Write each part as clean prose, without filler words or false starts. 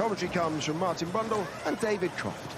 Commentary comes from Martin Brundle and David Croft.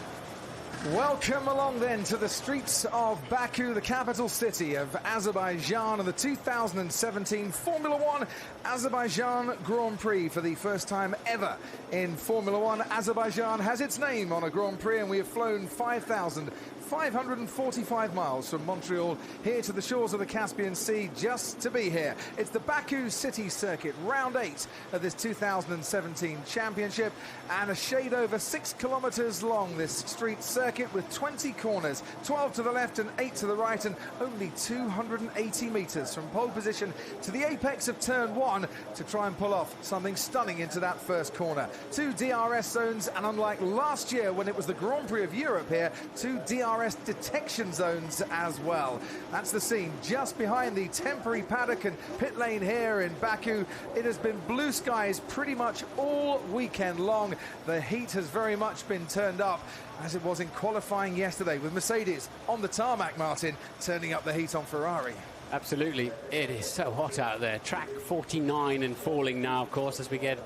Welcome along then to the streets of Baku, the capital city of Azerbaijan, and the 2017 Formula One Azerbaijan Grand Prix. For the first time ever in Formula One, Azerbaijan has its name on a Grand Prix, and we have flown 5,545 miles from Montreal here to the shores of the Caspian Sea just to be here. It's the Baku City Circuit, round 8 of this 2017 championship, and a shade over 6 kilometres long, this street circuit with 20 corners, 12 to the left and 8 to the right, and only 280 metres from pole position to the apex of turn 1 to try and pull off something stunning into that first corner. 2 DRS zones, and unlike last year when it was the Grand Prix of Europe here, 2 DRS detection zones as well. That's the scene just behind the temporary paddock and pit lane here in Baku. It has been blue skies pretty much all weekend long. The heat has very much been turned up, as it was in qualifying yesterday, with Mercedes on the tarmac, Martin, turning up the heat on Ferrari. Absolutely, it is so hot out there. Track 49 and falling now, of course, as we get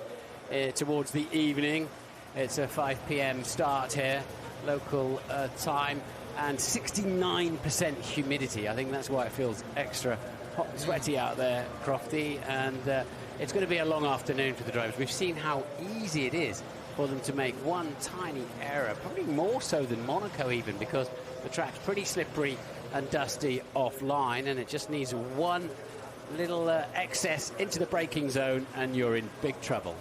towards the evening. It's a 5 p.m. start here, local time, and 69% humidity. I think that's why it feels extra hot and sweaty out there, Crofty, and it's going to be a long afternoon for the drivers. We've seen how easy it is for them to make one tiny error, probably more so than Monaco even, because the track's pretty slippery and dusty offline, and it just needs one little excess into the braking zone and you're in big trouble.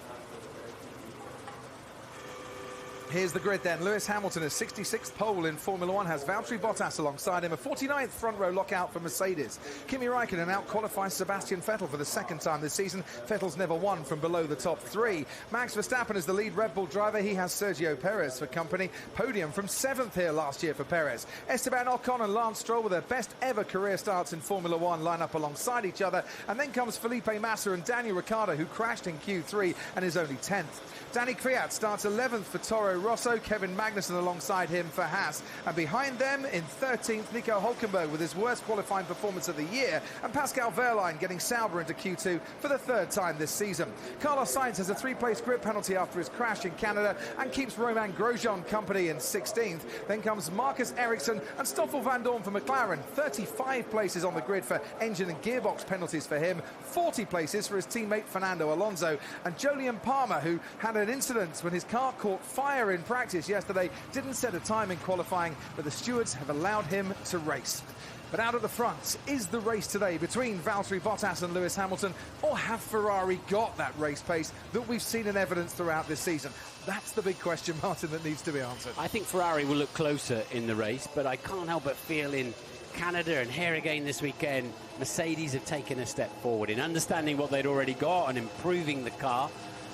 Here's the grid then. Lewis Hamilton is 66th pole in Formula One, has Valtteri Bottas alongside him, a 49th front row lockout for Mercedes. Kimi Raikkonen out-qualifies Sebastian Vettel for the second time this season. Vettel's never won from below the top 3. Max Verstappen is the lead Red Bull driver. He has Sergio Perez for company. Podium from 7th here last year for Perez. Esteban Ocon and Lance Stroll with their best ever career starts in Formula One line up alongside each other. And then comes Felipe Massa and Daniel Ricciardo, who crashed in Q3 and is only 10th. Danny Kvyat starts 11th for Toro Rosso, Kevin Magnussen alongside him for Haas, and behind them in 13th, Nico Hülkenberg with his worst qualifying performance of the year, and Pascal Wehrlein getting Sauber into Q2 for the 3rd time this season. Carlos Sainz has a 3-place grid penalty after his crash in Canada and keeps Romain Grosjean company in 16th. Then comes Marcus Ericsson and Stoffel van Dorn for McLaren, 35 places on the grid for engine and gearbox penalties for him, 40 places for his teammate Fernando Alonso, and Jolyon Palmer, who had an incident when his car caught fire in practice yesterday, didn't set a time in qualifying, but the stewards have allowed him to race. But out at the front, is the race today between Valtteri Bottas and Lewis Hamilton, or have Ferrari got that race pace that we've seen in evidence throughout this season? That's the big question, Martin, that needs to be answered. I think Ferrari will look closer in the race, but I can't help but feel in Canada and here again this weekend, Mercedes have taken a step forward in understanding what they'd already got and improving the car.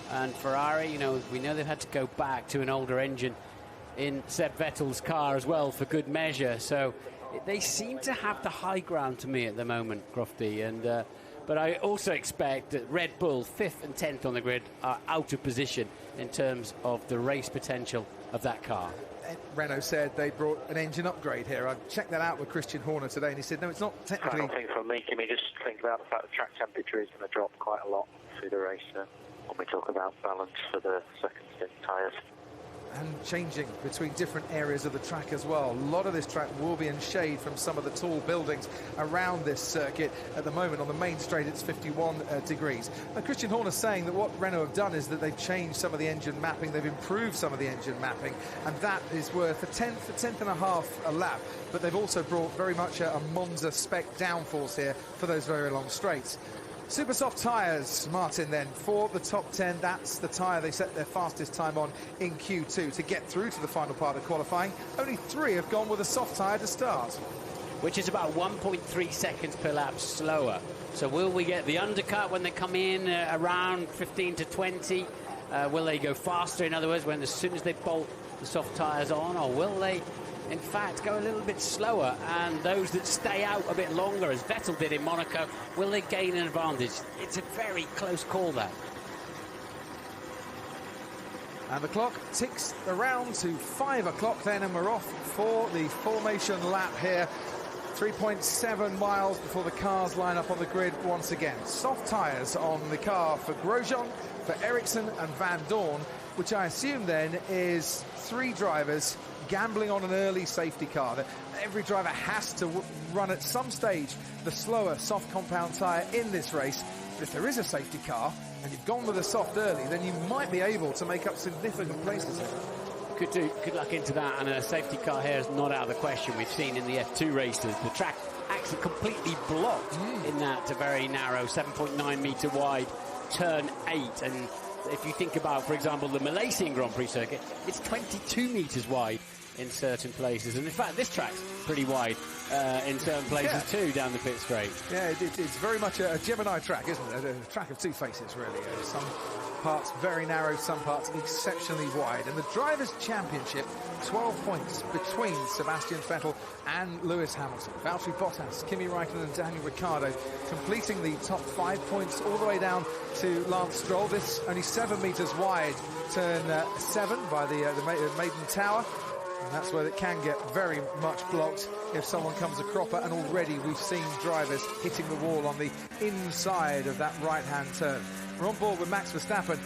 And Ferrari, you know, we know they've had to go back to an older engine in Seb Vettel's car as well for good measure. So they seem to have the high ground to me at the moment, Crofty. And but I also expect that Red Bull, 5th and 10th on the grid, are out of position in terms of the race potential of that car. Renault said they brought an engine upgrade here. I checked that out with Christian Horner today, and he said, no, it's not technically... I don't think from me, Kimmy, just think about the fact the track temperature is going to drop quite a lot through the race when we talk about balance for the second stint tyres. And changing between different areas of the track as well. A lot of this track will be in shade from some of the tall buildings around this circuit. At the moment, on the main straight, it's 51 degrees. Now, Christian Horner saying that what Renault have done is that they've changed some of the engine mapping, they've improved some of the engine mapping, and that is worth a tenth and a half a lap. But they've also brought very much a Monza spec downforce here for those very long straights. Super soft tyres, Martin, then, for the top 10. That's the tyre they set their fastest time on in Q2 to get through to the final part of qualifying. Only 3 have gone with a soft tyre to start. Which is about 1.3 seconds per lap slower. So will we get the undercut when they come in around 15 to 20? Will they go faster, in other words, when as soon as they bolt the soft tyres on? Or will they, in fact, go a little bit slower, and those that stay out a bit longer, as Vettel did in Monaco, will they gain an advantage? It's a very close call, that. And the clock ticks around to 5 o'clock then, and we're off for the formation lap here. 3.7 miles before the cars line up on the grid once again. Soft tyres on the car for Grosjean, for Ericsson and Van Dorn. which I assume then is 3 drivers gambling on an early safety car. That every driver has to run at some stage the slower soft compound tyre in this race. But if there is a safety car and you've gone with a soft early, then you might be able to make up significant places. Could do good luck into that, and a safety car here is not out of the question. We've seen in the F2 races the track actually completely blocked in that very narrow 7.9 metre wide turn 8, and if you think about, for example, the Malaysian Grand Prix circuit, it's 22 metres wide in certain places, and in fact this track's pretty wide in certain places too down the pit straight. Yeah, it's very much a Gemini track, isn't it? A track of two faces, really. Some parts very narrow, some parts exceptionally wide. And the Drivers' Championship, 12 points between Sebastian Vettel and Lewis Hamilton. Valtteri Bottas, Kimi Raikkonen and Daniel Ricciardo completing the top 5 points all the way down to Lance Stroll. This only 7 metres wide, turn 7 by the maiden tower. And that's where it can get very much blocked if someone comes a cropper, and already we've seen drivers hitting the wall on the inside of that right-hand turn. We're on board with Max Verstappen.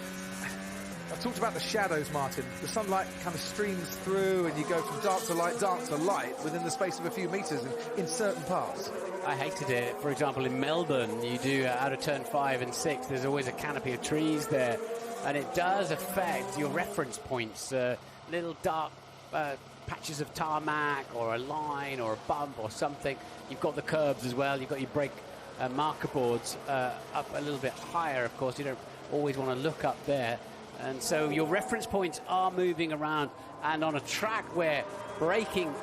I've talked about the shadows, Martin. The sunlight kind of streams through and you go from dark to light within the space of a few metres in certain parts. I hated it. For example, in Melbourne, you do out of turn 5 and 6, there's always a canopy of trees there, and it does affect your reference points. Little dark patches of tarmac or a line or a bump or something. You've got the curbs as well. You've got your brake marker boards up a little bit higher. Of course, you don't always want to look up there, and so your reference points are moving around. And on a track where braking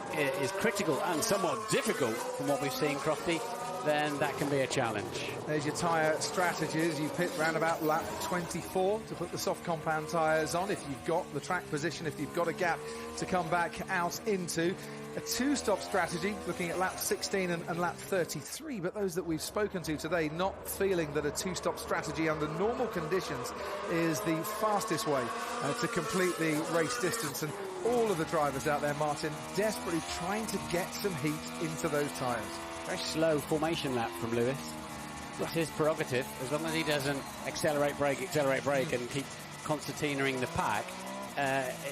is critical and somewhat difficult from what we've seen, Crofty, then that can be a challenge. There's your tyre strategies. You pit round about lap 24 to put the soft compound tyres on if you've got the track position, if you've got a gap to come back out into. A 2-stop strategy, looking at lap 16 and lap 33, but those that we've spoken to today not feeling that a 2-stop strategy under normal conditions is the fastest way to complete the race distance. And all of the drivers out there, Martin, desperately trying to get some heat into those tyres. Very slow formation lap from Lewis. It's his prerogative, as long as he doesn't accelerate, brake, and keep concertinaing the pack.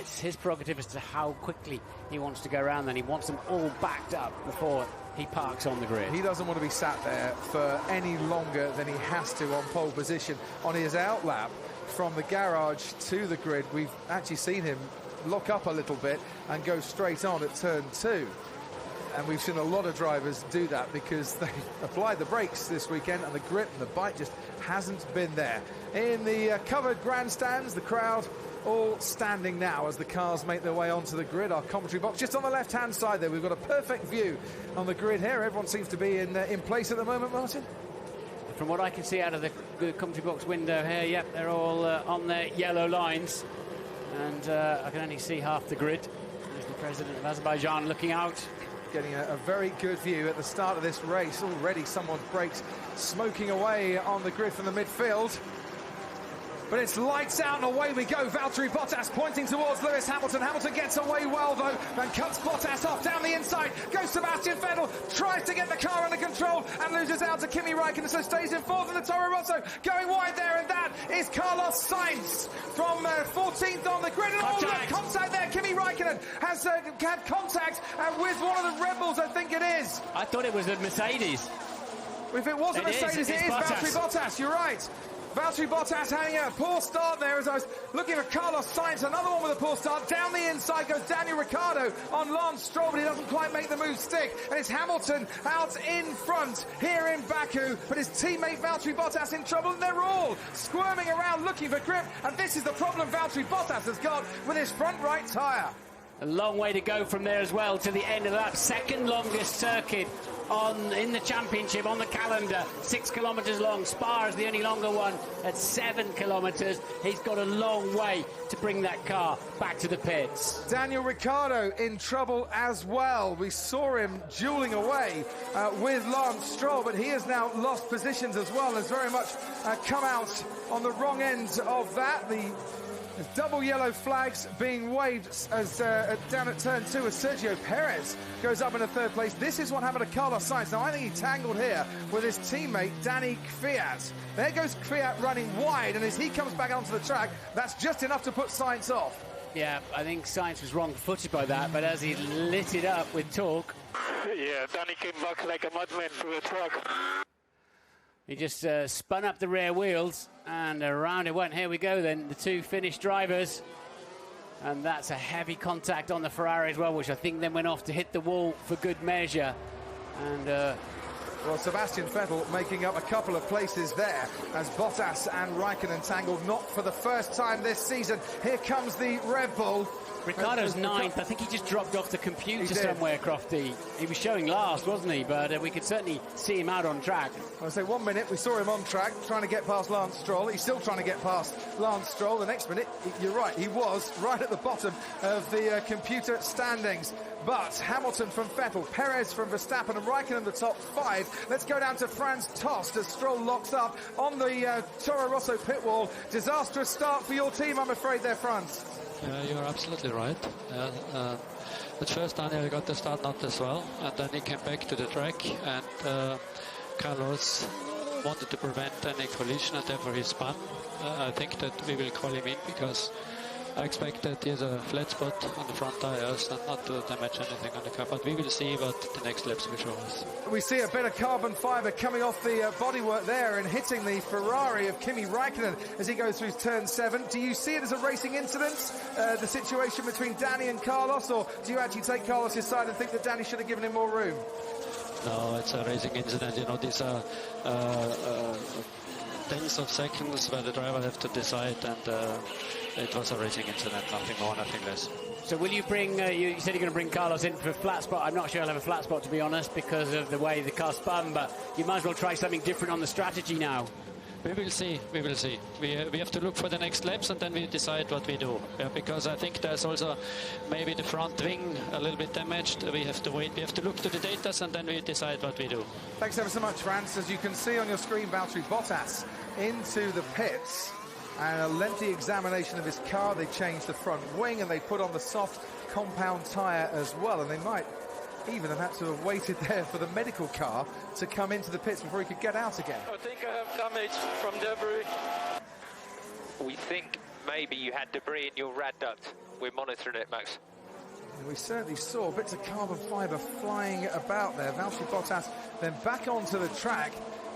It's his prerogative as to how quickly he wants to go around. Then he wants them all backed up before he parks on the grid. He doesn't want to be sat there for any longer than he has to on pole position. On his outlap from the garage to the grid, we've actually seen him lock up a little bit and go straight on at turn 2. And we've seen a lot of drivers do that because they applied the brakes this weekend and the grip and the bite just hasn't been there. In the covered grandstands, the crowd all standing now as the cars make their way onto the grid. Our commentary box just on the left-hand side there. We've got a perfect view on the grid here. Everyone seems to be in place at the moment, Martin. From what I can see out of the commentary box window here, yep, they're all on their yellow lines. And I can only see half the grid. There's the president of Azerbaijan looking out. Getting a very good view at the start of this race. Already someone's brakes smoking away on the grid from the midfield. But it's lights out and away we go. Valtteri Bottas pointing towards Lewis Hamilton. Hamilton gets away well, though, and cuts Bottas off down the inside. Goes Sebastian Vettel, tries to get the car under control and loses out to Kimi Raikkonen, so stays in fourth. And the Toro Rosso going wide there, and that is Carlos Sainz from 14th on the grid. And contact there. Kimi Raikkonen has had contact with one of the Red Bulls, I think it is. I thought it was a Mercedes. If it wasn't Mercedes, it is Valtteri Bottas. You're right. Valtteri Bottas having a poor start there as I was looking for Carlos Sainz. Another one with a poor start. Down the inside goes Daniel Ricciardo on Lance Stroll, but he doesn't quite make the move stick. And it's Hamilton out in front here in Baku. But his teammate Valtteri Bottas in trouble, and they're all squirming around looking for grip. And this is the problem Valtteri Bottas has got with his front right tyre. A long way to go from there as well to the end of that second longest circuit in the championship on the calendar. 6 kilometres long. Spa is the only longer one at 7 kilometres. He's got a long way to bring that car back to the pits. Daniel Ricciardo in trouble as well. We saw him dueling away with Lance Stroll, but he has now lost positions as well and has very much come out on the wrong end of that. The There's double yellow flags being waved as down at turn 2 as Sergio Perez goes up in a third place. This is what happened to Carlos Sainz. Now, I think he tangled here with his teammate, Danny Kvyat. There goes Kvyat running wide, and as he comes back onto the track, that's just enough to put Sainz off. Yeah, I think Sainz was wrong-footed by that, but as he lit it up with torque... Yeah, Danny came back like a madman through the track. He just spun up the rear wheels and around it went. Here we go then, the two finished drivers. And that's a heavy contact on the Ferrari as well, which I think then went off to hit the wall for good measure. And well, Sebastian Vettel making up a couple of places there as Bottas and Raikkonen tangled, not for the first time this season. Here comes the Red Bull. Ricardo's ninth. I think he just dropped off the computer somewhere, Crofty. He was showing last, wasn't he? But we could certainly see him out on track. I say 1 minute, we saw him on track trying to get past Lance Stroll. He's still trying to get past Lance Stroll. The next minute, you're right, he was right at the bottom of the computer standings. But Hamilton from Vettel, Perez from Verstappen, and Raikkonen the top 5. Let's go down to Franz Tost as Stroll locks up on the Toro Rosso pit wall. Disastrous start for your team, I'm afraid, there, Franz. You're absolutely right. At first Daniel got the start not as well, and then he came back to the track, and Carlos wanted to prevent any collision, and therefore he spun. I think that we will call him in because I expect that he has a flat spot on the front tires and not to damage anything on the car, but we will see what the next laps will show us. We see a bit of carbon fibre coming off the bodywork there and hitting the Ferrari of Kimi Raikkonen as he goes through turn 7. Do you see it as a racing incident, the situation between Danny and Carlos, or do you actually take Carlos' side and think that Danny should have given him more room? No, it's a racing incident. You know, these are tens of seconds where the driver have to decide, and it was a racing incident, nothing more, nothing less. So will you bring, you said you're going to bring Carlos in for a flat spot. I'm not sure he'll have a flat spot, to be honest, because of the way the car spun, but you might as well try something different on the strategy now. We will see, we will see. We have to look for the next laps, and then we decide what we do. Yeah, because I think there's also maybe the front wing a little bit damaged. We have to wait, we have to look to the data, and then we decide what we do. Thanks ever so much, Franz. As you can see on your screen, Valtteri Bottas into the pits. And a lengthy examination of his car. They changed the front wing and they put on the soft compound tyre as well. And they might even have had to have waited there for the medical car to come into the pits before he could get out again. I think I have damage from debris. We think maybe you had debris in your rad duct. We're monitoring it, Max. And we certainly saw bits of carbon fibre flying about there. Valtteri Bottas then back onto the track.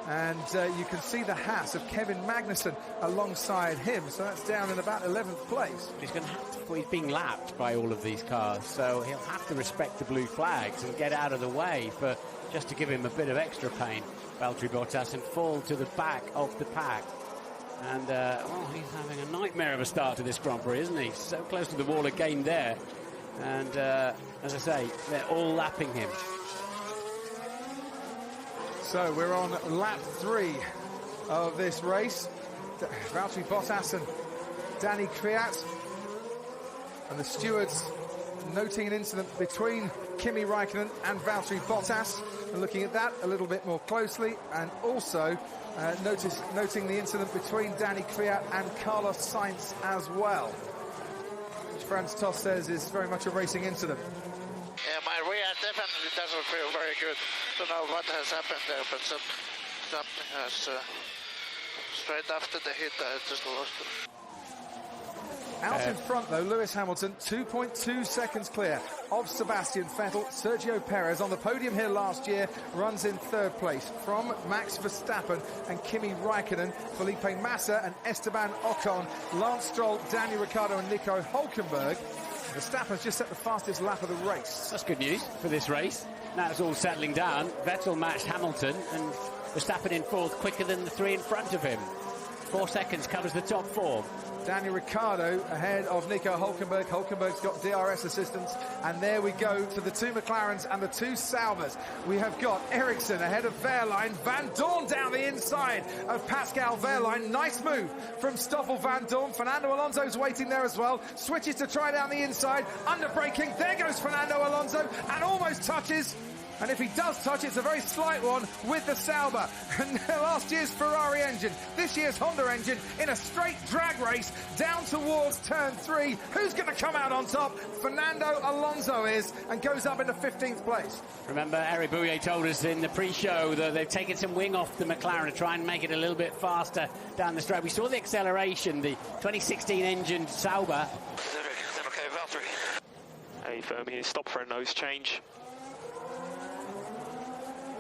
And you can see the Haas of Kevin Magnussen alongside him, so that's down in about 11th place. He's going to have to, he's being lapped by all of these cars, so he'll have to respect the blue flags and get out of the way for just to give him a bit of extra pain, Valtteri Bottas, and fall to the back of the pack. And well, he's having a nightmare of a start to this Grand Prix, isn't he? So close to the wall again there, and as I say, they're all lapping him. So we're on lap 3 of this race. Valtteri Bottas and Danny Kvyat. And the stewards noting an incident between Kimi Raikkonen and Valtteri Bottas. And looking at that a little bit more closely. And also noting the incident between Danny Kvyat and Carlos Sainz as well. Which Franz Tost says is very much a racing incident. Yeah, my rear definitely doesn't feel very good. Don't know what has happened there, but something has... straight after the hit, I just lost it. Out in front, though, Lewis Hamilton, 2.2 seconds clear of Sebastian Vettel. Sergio Perez on the podium here last year runs in 3rd place from Max Verstappen and Kimi Raikkonen, Felipe Massa and Esteban Ocon, Lance Stroll, Daniel Ricciardo and Nico Hülkenberg. Verstappen's just set the fastest lap of the race. That's good news for this race. Now it's all settling down. Vettel matched Hamilton and Verstappen in 4th, quicker than the 3 in front of him. 4 seconds covers the top 4. Daniel Ricciardo ahead of Nico Hülkenberg. Hülkenberg's got DRS assistance. And there we go to the 2 McLarens and the 2 Saubers. We have got Ericsson ahead of Wehrlein. Van Dorn down the inside of Pascal Wehrlein. Nice move from Stoffel Van Dorn. Fernando Alonso's waiting there as well. Switches to try down the inside. Under braking. There goes Fernando Alonso and almost touches And if he does touch, it's a very slight one with the Sauber. And last year's Ferrari engine, this year's Honda engine, in a straight drag race down towards turn 3. Who's going to come out on top? Fernando Alonso is, and goes up into 15th place. Remember, Eric Bouillet told us in the pre-show that they've taken some wing off the McLaren to try and make it a little bit faster down the straight. We saw the acceleration, the 2016 engine Sauber. Okay, Valtteri. Hey, Fermi, stop for a nose change.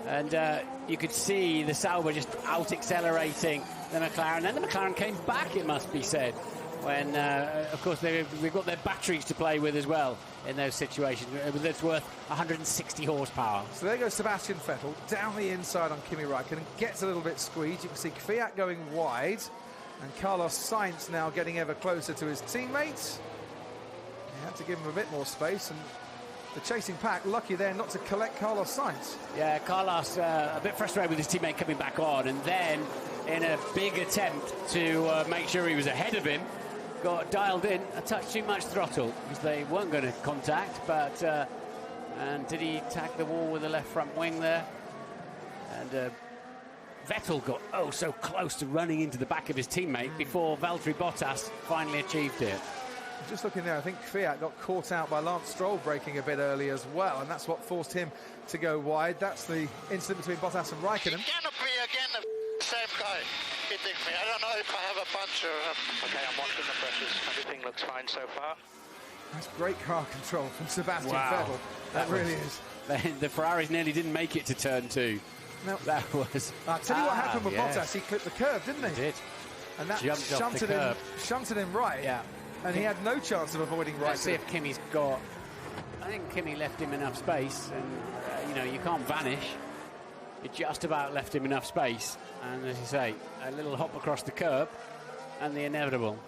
And you could see the Sauber just out-accelerating the McLaren. Then the McLaren came back, it must be said, when, of course, we've got their batteries to play with as well in those situations. That's worth 160 horsepower. So there goes Sebastian Vettel down the inside on Kimi Raikkonen, gets a little bit squeezed. You can see Kvyat going wide, and Carlos Sainz now getting ever closer to his teammates. He had to give him a bit more space, and the chasing pack lucky there not to collect Carlos Sainz. Yeah, Carlos a bit frustrated with his teammate coming back on, and then in a big attempt to make sure he was ahead of him, got dialed in a touch too much throttle because they weren't going to contact, but and did he tag the wall with the left front wing there? And Vettel got so close to running into the back of his teammate before Valtteri Bottas finally achieved it. Just looking there, I think Kvyat got caught out by Lance Stroll braking a bit early as well, and that's what forced him to go wide. That's the incident between Bottas and Raikkonen. It cannot be again the same guy hitting me. I don't know if I have a punch or... Okay, I'm watching the pressures. Everything looks fine so far. That's great car control from Sebastian Wow. Vettel. That really is. The Ferraris nearly didn't make it to turn 2. No. That was... I'll tell you what happened with yes. Bottas. He clipped the curb, didn't he? He did. And that Jumped off the curb. shunted him right. Yeah. And he had no chance of avoiding Raikkonen. Let's see if Kimi's got... I think Kimi left him enough space, and, you can't vanish. It just about left him enough space. And, as you say, a little hop across the curb, and the inevitable.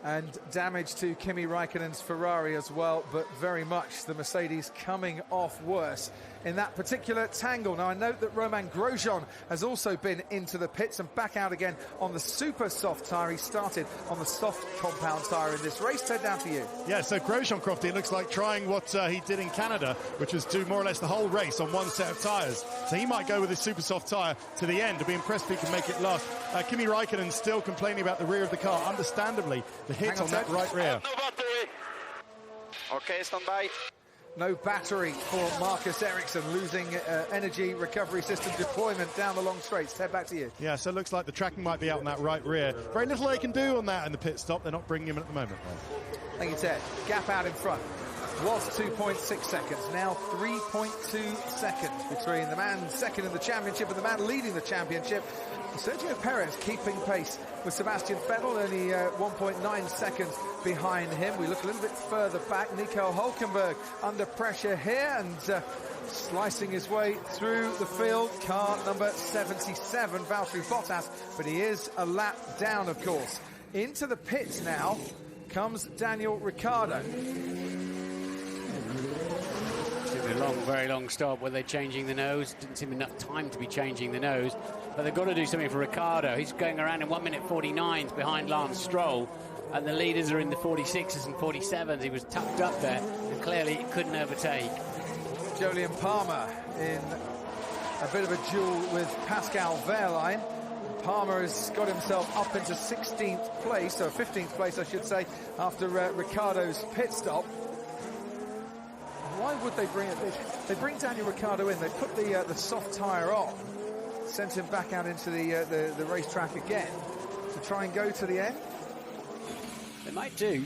And damage to Kimi Raikkonen's Ferrari as well, but very much the Mercedes coming off worse in that particular tangle. Now, I note that Romain Grosjean has also been into the pits and back out again on the super soft tyre. He started on the soft compound tyre in this race. Ted, down to you. Yeah, so Grosjean, Crofty, it looks like trying what he did in Canada, which was do more or less the whole race on one set of tyres. So he might go with his super soft tyre to the end. I'd be impressed if he can make it last. Kimi Raikkonen still complaining about the rear of the car. Understandably, the hit on that right rear. No battery. Okay, stand by. No battery for Marcus Ericsson, losing energy recovery system deployment down the long straights. Ted, back to you. Yeah, so it looks like the tracking might be out on that right rear. Very little they can do on that in the pit stop. They're not bringing him at the moment. Thank you, Ted. Gap out in front was 2.6 seconds. Now 3.2 seconds between the man second in the championship and the man leading the championship. Sergio Perez keeping pace with Sebastian Vettel, only 1.9 seconds behind him. We look a little bit further back. Nico Hülkenberg under pressure here and slicing his way through the field. Car number 77, Valtteri Bottas, but he is a lap down, of course. Into the pits now comes Daniel Ricciardo. A long, very long stop. Were they changing the nose? Didn't seem enough time to be changing the nose. But they've got to do something for Ricciardo. He's going around in 1 minute 49s behind Lance Stroll. And the leaders are in the 46s and 47s. He was tucked up there and clearly couldn't overtake. Jolyon Palmer in a bit of a duel with Pascal Wehrlein. Palmer has got himself up into 16th place, or 15th place, I should say, after Ricciardo's pit stop. Why would they bring it? They bring Daniel Ricciardo in. They put the soft tyre on, sent him back out into the racetrack again to try and go to the end. They might do.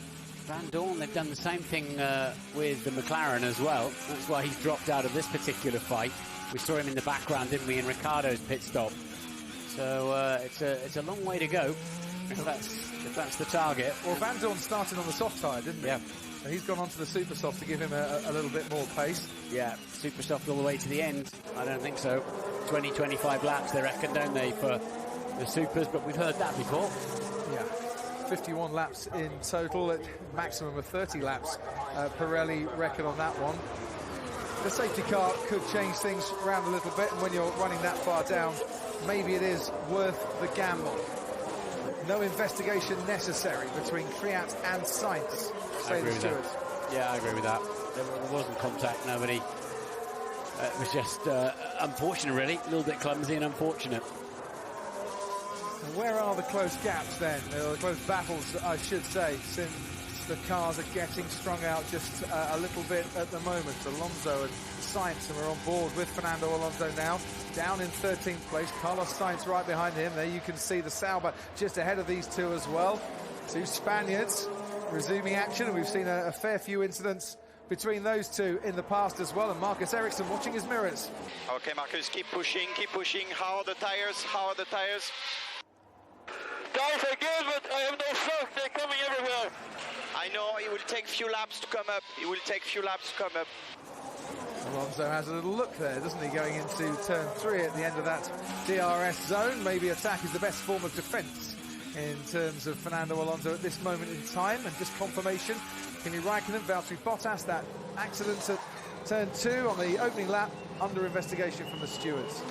Van Dorn, they've done the same thing with the McLaren as well. That's why he's dropped out of this particular fight. We saw him in the background, didn't we, in Ricciardo's pit stop. So it's a long way to go if that's the target. Well, Van Dorn started on the soft tyre, didn't he? Yeah. And he's gone on to the super soft to give him a little bit more pace. Yeah, super soft all the way to the end. I don't think so. 20, 25 laps, they reckon, don't they, for the supers? But we've heard that before. Yeah, 51 laps in total, at maximum of 30 laps. Pirelli reckon on that one. The safety car could change things around a little bit, and when you're running that far down, maybe it is worth the gamble. No investigation necessary between Kvyat and Sainz, say the stewards. Yeah, I agree with that. There wasn't contact. Nobody It was just unfortunate, really. A little bit clumsy and unfortunate. And where are the close gaps then? The close battles, I should say, since the cars are getting strung out just a little bit at the moment. Alonso and Sainz are on board with Fernando Alonso now, down in 13th place. Carlos Sainz right behind him. There you can see the Sauber just ahead of these two as well. Two Spaniards resuming action, and we've seen a fair few incidents between those two in the past as well. And Marcus Ericsson watching his mirrors. Okay, Marcus, keep pushing, keep pushing. How are the tires? How are the tires? Tires are good, but I have no shock. They're coming everywhere. I know, it will take few laps to come up. It will take few laps to come up. Alonso has a little look there, doesn't he, going into turn 3 at the end of that DRS zone. Maybe attack is the best form of defence in terms of Fernando Alonso at this moment in time. And just confirmation, Kimi Raikkonen, Valtteri Bottas, that accident at turn 2 on the opening lap, under investigation from the stewards.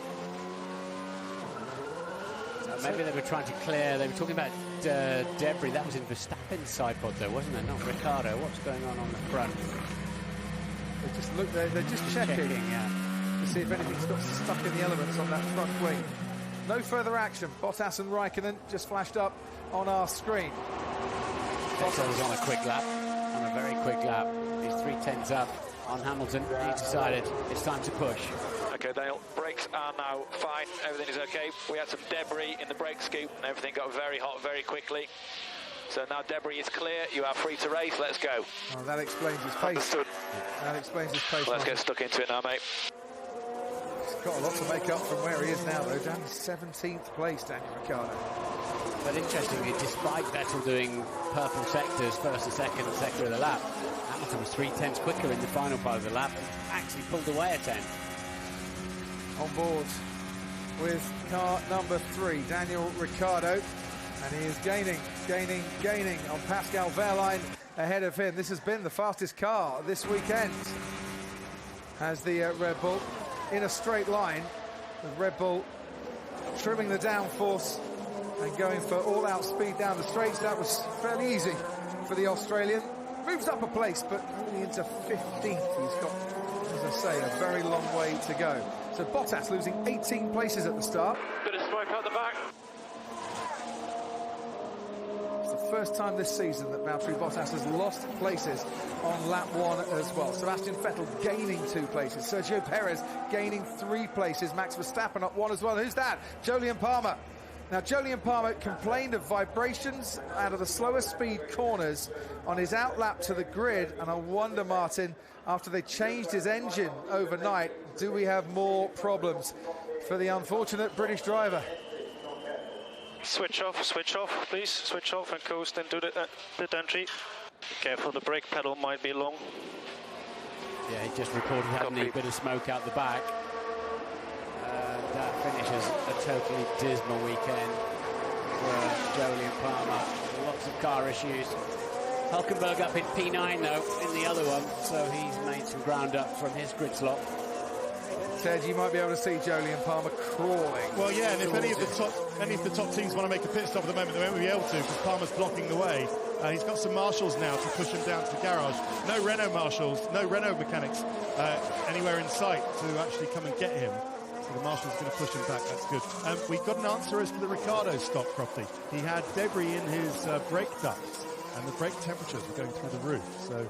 Maybe they were trying to clear, they were talking about debris. That was in Verstappen's side pod though, wasn't it? Not Ricciardo. What's going on the front? They just look, they're just checking to see if anything's got stuck in the elements on that front wing. No further action. Bottas and Raikkonen just flashed up on our screen. Bottas was on a quick lap, on a very quick lap. He's 3/10 up on Hamilton. He decided it's time to push. Okay, Dale, brakes are now fine. Everything is okay. We had some debris in the brake scoop and everything got very hot very quickly. So now debris is clear. You are free to race. Let's go. Oh, that explains his pace. Understood. That explains his pace. Let's get stuck into it now, mate. He's got a lot to make up from where he is now, though. Down to 17th place, Daniel Ricciardo. But interestingly, despite Vettel doing purple sectors, first and second sector of the lap, Hamilton was 3/10 quicker in the final part of the lap and actually pulled away a 10. On board with car number 3, Daniel Ricciardo, and he is gaining on Pascal Wehrlein ahead of him. This has been the fastest car this weekend, has the Red Bull in a straight line, with Red Bull trimming the downforce and going for all-out speed down the straights. That was fairly easy for the Australian. Moves up a place, but only into 15th. He's got, as I say, a very long way to go. So Bottas losing 18 places at the start. Bit of smoke out the back. It's the first time this season that Valtteri Bottas has lost places on lap 1 as well. Sebastian Vettel gaining 2 places. Sergio Perez gaining 3 places. Max Verstappen up 1 as well. Who's that? Jolyon Palmer. Now, Jolyon Palmer complained of vibrations out of the slower speed corners on his outlap to the grid, and I wonder, Martin, after they changed his engine overnight, do we have more problems for the unfortunate British driver? Switch off, please. Switch off and coast into the pit entry. Be careful, the brake pedal might be long. Yeah, he just reported having a bit of smoke out the back. That finishes a totally dismal weekend for Jolyon Palmer. Lots of car issues. Hulkenberg up in P9 though in the other one, so he's made some ground up from his grid slot. Ted, you might be able to see Jolyon Palmer crawling. Well, yeah, and if any of the top teams want to make a pit stop at the moment, they won't be able to because Palmer's blocking the way. He's got some marshals now to push him down to the garage. No Renault marshals, no Renault mechanics anywhere in sight to actually come and get him. So the marshal's going to push him back. That's good. We've got an answer as to the Ricciardo stop, Crofty. He had debris in his brake ducts, and the brake temperatures were going through the roof. So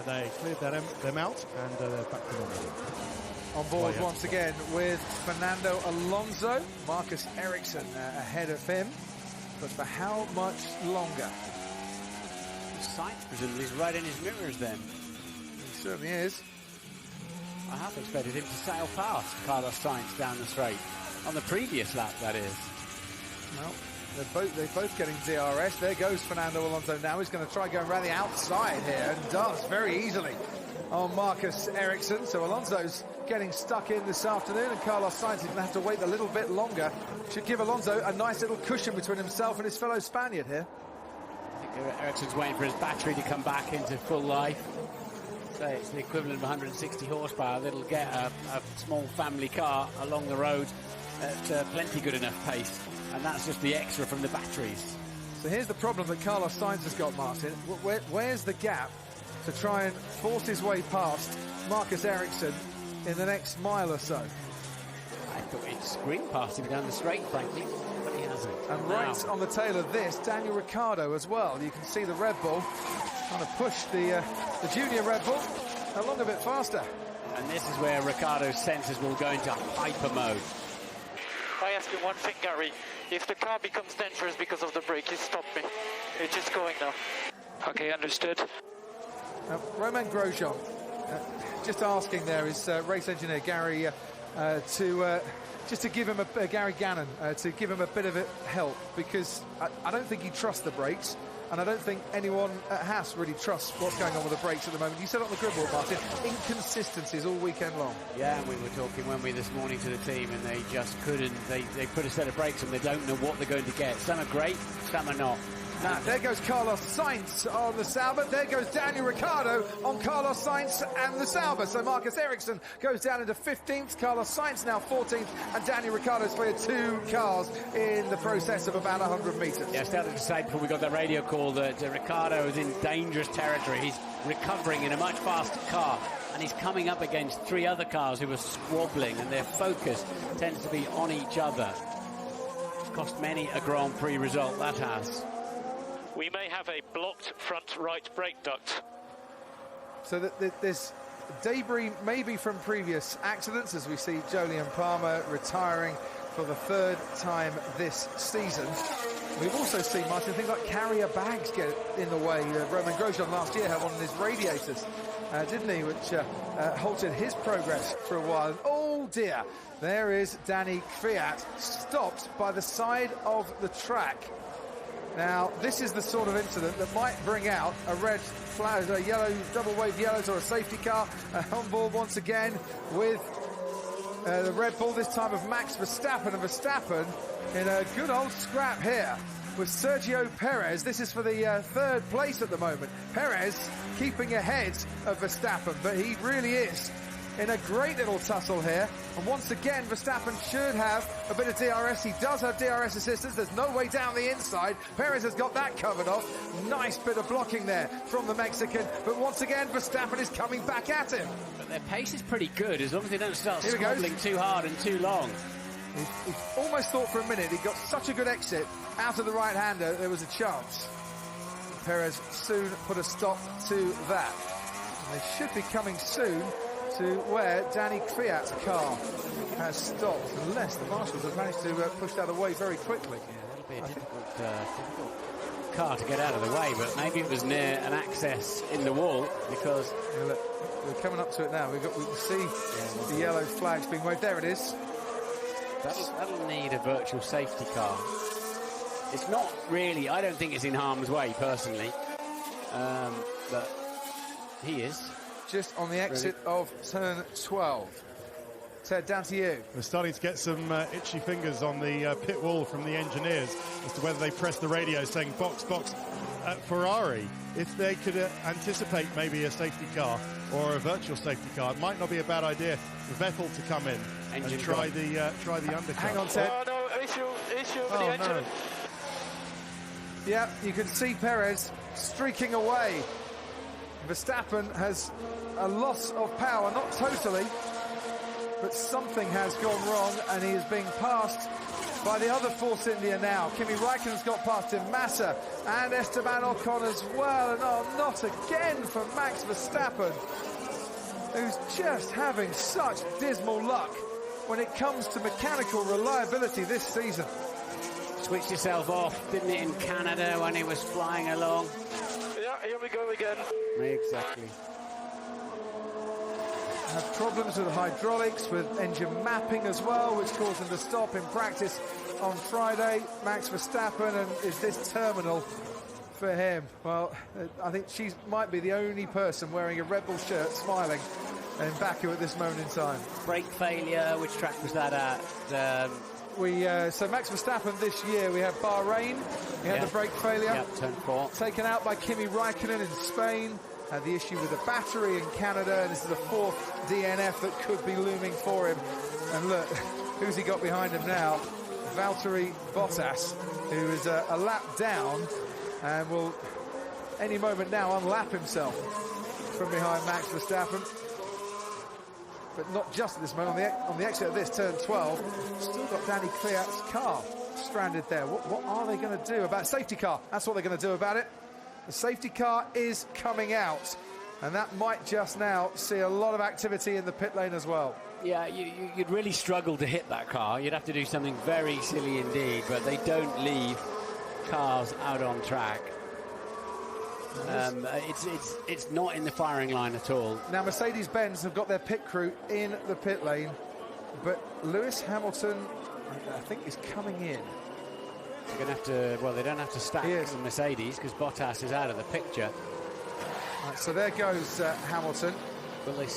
they cleared them out, and they're back to normal. On board once again with Fernando Alonso. Marcus Ericsson ahead of him. But for how much longer? Sainz presumably is right in his mirrors then. He certainly is. I half expected him to sail past Carlos Sainz down the straight. On the previous lap, that is. Well, they're both getting DRS. There goes Fernando Alonso now. He's going to try going around the outside here, and does very easily on Marcus Ericsson. So Alonso's getting stuck in this afternoon, and Carlos Sainz is going to have to wait a little bit longer. Should give Alonso a nice little cushion between himself and his fellow Spaniard here. I think Ericsson's waiting for his battery to come back into full life. So it's the equivalent of 160 horsepower that'll get a small family car along the road at plenty good enough pace. And that's just the extra from the batteries. So here's the problem that Carlos Sainz has got, Martin. Where's the gap to try and force his way past Marcus Ericsson in the next mile or so. I thought he'd screen past him down the straight, frankly, but he hasn't. And right on the tail of this, Daniel Ricciardo as well. You can see the Red Bull trying to push the junior Red Bull along a bit faster. And this is where Ricciardo's sensors will go into hyper mode. I ask you one thing, Gary. If the car becomes dangerous because of the brake, you stop me. It's just going now. Okay, understood. Romain Grosjean, just asking there is race engineer Gary just to give him Gary Gannon to give him a bit of help, because I don't think he trusts the brakes, and I don't think anyone at Haas really trusts what's going on with the brakes at the moment. You said on the grid board, Martin, inconsistencies all weekend long. Yeah, and we were talking, weren't we, this morning to the team, and they just couldn't. They put a set of brakes on, they don't know what they're going to get. Some are great, some are not. Now, there goes Carlos Sainz on the Sauber. There goes Daniel Ricciardo on Carlos Sainz and the Sauber. So Marcus Ericsson goes down into 15th. Carlos Sainz now 14th. And Daniel Ricciardo's cleared 2 cars in the process of about 100 metres. Yeah, I started to say before we got that radio call that Ricciardo is in dangerous territory. He's recovering in a much faster car, and he's coming up against 3 other cars who are swabbling, and their focus tends to be on each other. It's cost many a Grand Prix result, that has. We may have a blocked front right brake duct. So there's debris maybe from previous accidents, as we see Jolyon Palmer retiring for the 3rd time this season. We've also seen, Martin, things like carrier bags get in the way. Romain Grosjean last year had one of his radiators, didn't he, which halted his progress for a while. And oh dear, there is Danny Kvyat, stopped by the side of the track. Now, this is the sort of incident that might bring out a red flag, a yellow, double wave yellows, or a safety car on board once again with the Red Bull, this time of Max Verstappen. And Verstappen in a good old scrap here with Sergio Perez. This is for the 3rd place at the moment. Perez keeping ahead of Verstappen, but he really is in a great little tussle here. And once again, Verstappen should have a bit of DRS. He does have DRS assistance. There's no way down the inside. Perez has got that covered off. Nice bit of blocking there from the Mexican. But once again, Verstappen is coming back at him. But their pace is pretty good, as long as they don't start squabbling too hard and too long. He almost thought for a minute he got such a good exit out of the right-hander, there was a chance. Perez soon put a stop to that. And they should be coming soon to where Danny Kvyat's car has stopped, unless the marshals have managed to push that away very quickly. Yeah, that'll be a difficult car to get out of the way, but maybe it was near an access in the wall, because... Yeah, look, we're coming up to it now. We can see the yellow flags being waved. There it is. That'll need a virtual safety car. It's not really, I don't think it's in harm's way, personally, but he is. Just on the exit of turn 12. Ted, down to you. We're starting to get some itchy fingers on the pit wall from the engineers as to whether they press the radio saying box, box. Ferrari, if they could anticipate maybe a safety car or a virtual safety car, it might not be a bad idea for Vettel to come in and try the undercut. Hang on, Ted. Oh, no, issue with the engine. No. Yeah, you can see Perez streaking away. Verstappen has a loss of power, not totally, but something has gone wrong, and he is being passed by the other Force India now. Kimi Raikkonen's got past him, Massa and Esteban Ocon as well, and oh, not again for Max Verstappen, who's just having such dismal luck when it comes to mechanical reliability this season. Switched yourself off, didn't it, in Canada when he was flying along? Yeah, here we go again. Exactly. Had problems with the hydraulics, with engine mapping as well, which caused him to stop in practice on Friday. Max Verstappen, and is this terminal for him? Well, I think she might be the only person wearing a Red Bull shirt smiling in Baku at this moment in time. Brake failure, which track was that at? So Max Verstappen this year, we had Bahrain, he had the brake failure. Yeah, turn 4. Taken out by Kimi Raikkonen in Spain. Had the issue with the battery in Canada, and this is the 4th DNF that could be looming for him. And look, who's he got behind him now? Valtteri Bottas, who is a lap down and will any moment now unlap himself from behind Max Verstappen. but not just at this moment. On the exit of this turn 12, still got Danny Kvyat's car stranded there. What are they going to do about safety car? That's what they're going to do about it. The safety car is coming out, and that might just now see a lot of activity in the pit lane as well. Yeah, you'd really struggle to hit that car. You'd have to do something very silly indeed, but they don't leave cars out on track. It's not in the firing line at all. Now, Mercedes-Benz have got their pit crew in the pit lane, but Lewis Hamilton, I think, is coming in. They're going to have to, well, they don't have to stack the Mercedes because Bottas is out of the picture. Right, so there goes Hamilton.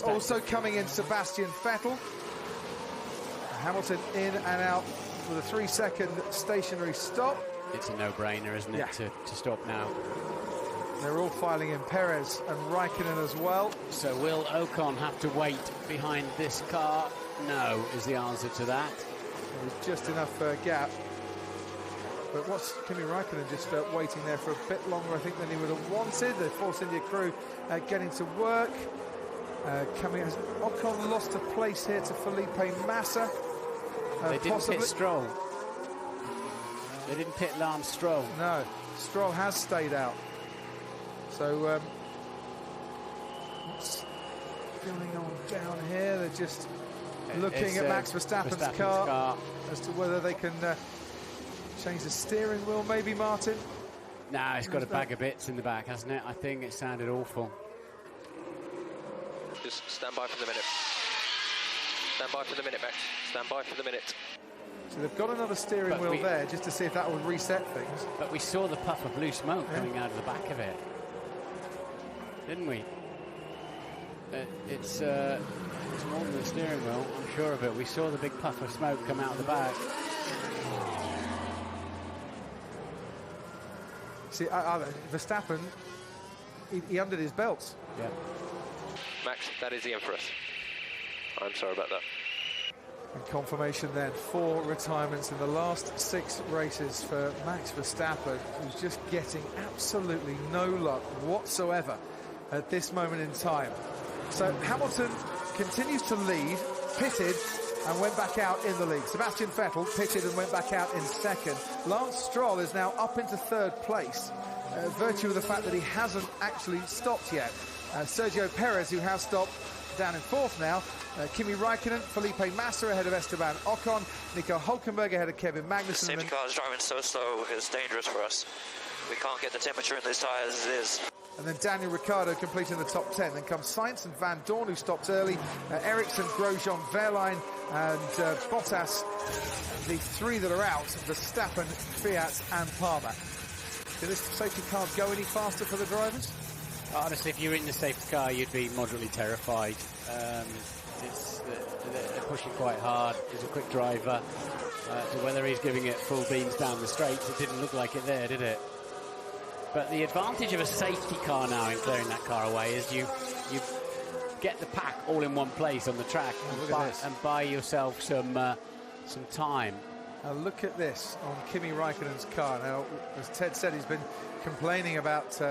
Also coming in, Sebastian Vettel. Hamilton in and out with a 3-second stationary stop. It's a no-brainer, isn't it, to stop now. They're all filing in, Perez and Raikkonen as well. So will Ocon have to wait behind this car? No, is the answer to that. There's just enough gap. But what's Kimi Raikkonen just waiting there for a bit longer, I think, than he would have wanted. The Force India crew getting to work. Has Ocon lost a place here to Felipe Massa? They didn't pit Stroll. They didn't pit Lance Stroll. No, Stroll has stayed out. So what's going on down here? They're just looking at Max Verstappen's car as to whether they can change the steering wheel, maybe, Martin? Nah, it's got a bag of bits in the back, hasn't it? I think it sounded awful. Just stand by for the minute. Stand by for the minute, Max. Stand by for the minute. So they've got another steering wheel there just to see if that would reset things. But we saw the puff of blue smoke coming out of the back of it, didn't we? It's more than the steering wheel, I'm sure of it. We saw the big puff of smoke come out of the back. See, Verstappen, he undid his belts. Yeah. Max, that is the end for us. I'm sorry about that. And confirmation then, 4 retirements in the last 6 races for Max Verstappen, who's just getting absolutely no luck whatsoever at this moment in time. So Hamilton continues to lead, pitted, and went back out in the lead. Sebastian Vettel pitted and went back out in second. Lance Stroll is now up into 3rd place, virtue of the fact that he hasn't actually stopped yet. Sergio Perez, who has stopped, down in 4th now. Kimi Raikkonen, Felipe Massa ahead of Esteban Ocon, Nico Hülkenberg ahead of Kevin Magnussen. The safety car is driving so slow, it's dangerous for us. We can't get the temperature in these tyres as it is. And then Daniel Ricciardo completing the top 10. Then comes Sainz and Van Dorn, who stopped early. Ericsson, Grosjean, Wehrlein and Bottas. The 3 that are out, Verstappen, Kvyat and Palmer. Did this safety car go any faster for the drivers? Honestly, if you're in the safety car, you'd be moderately terrified. They're pushing quite hard. He's a quick driver. So whether he's giving it full beams down the straights, it didn't look like it there, did it? But the advantage of a safety car now in clearing that car away is you get the pack all in one place on the track and buy yourself some time. Now look at this on Kimi Raikkonen's car. Now, as Ted said, he's been complaining about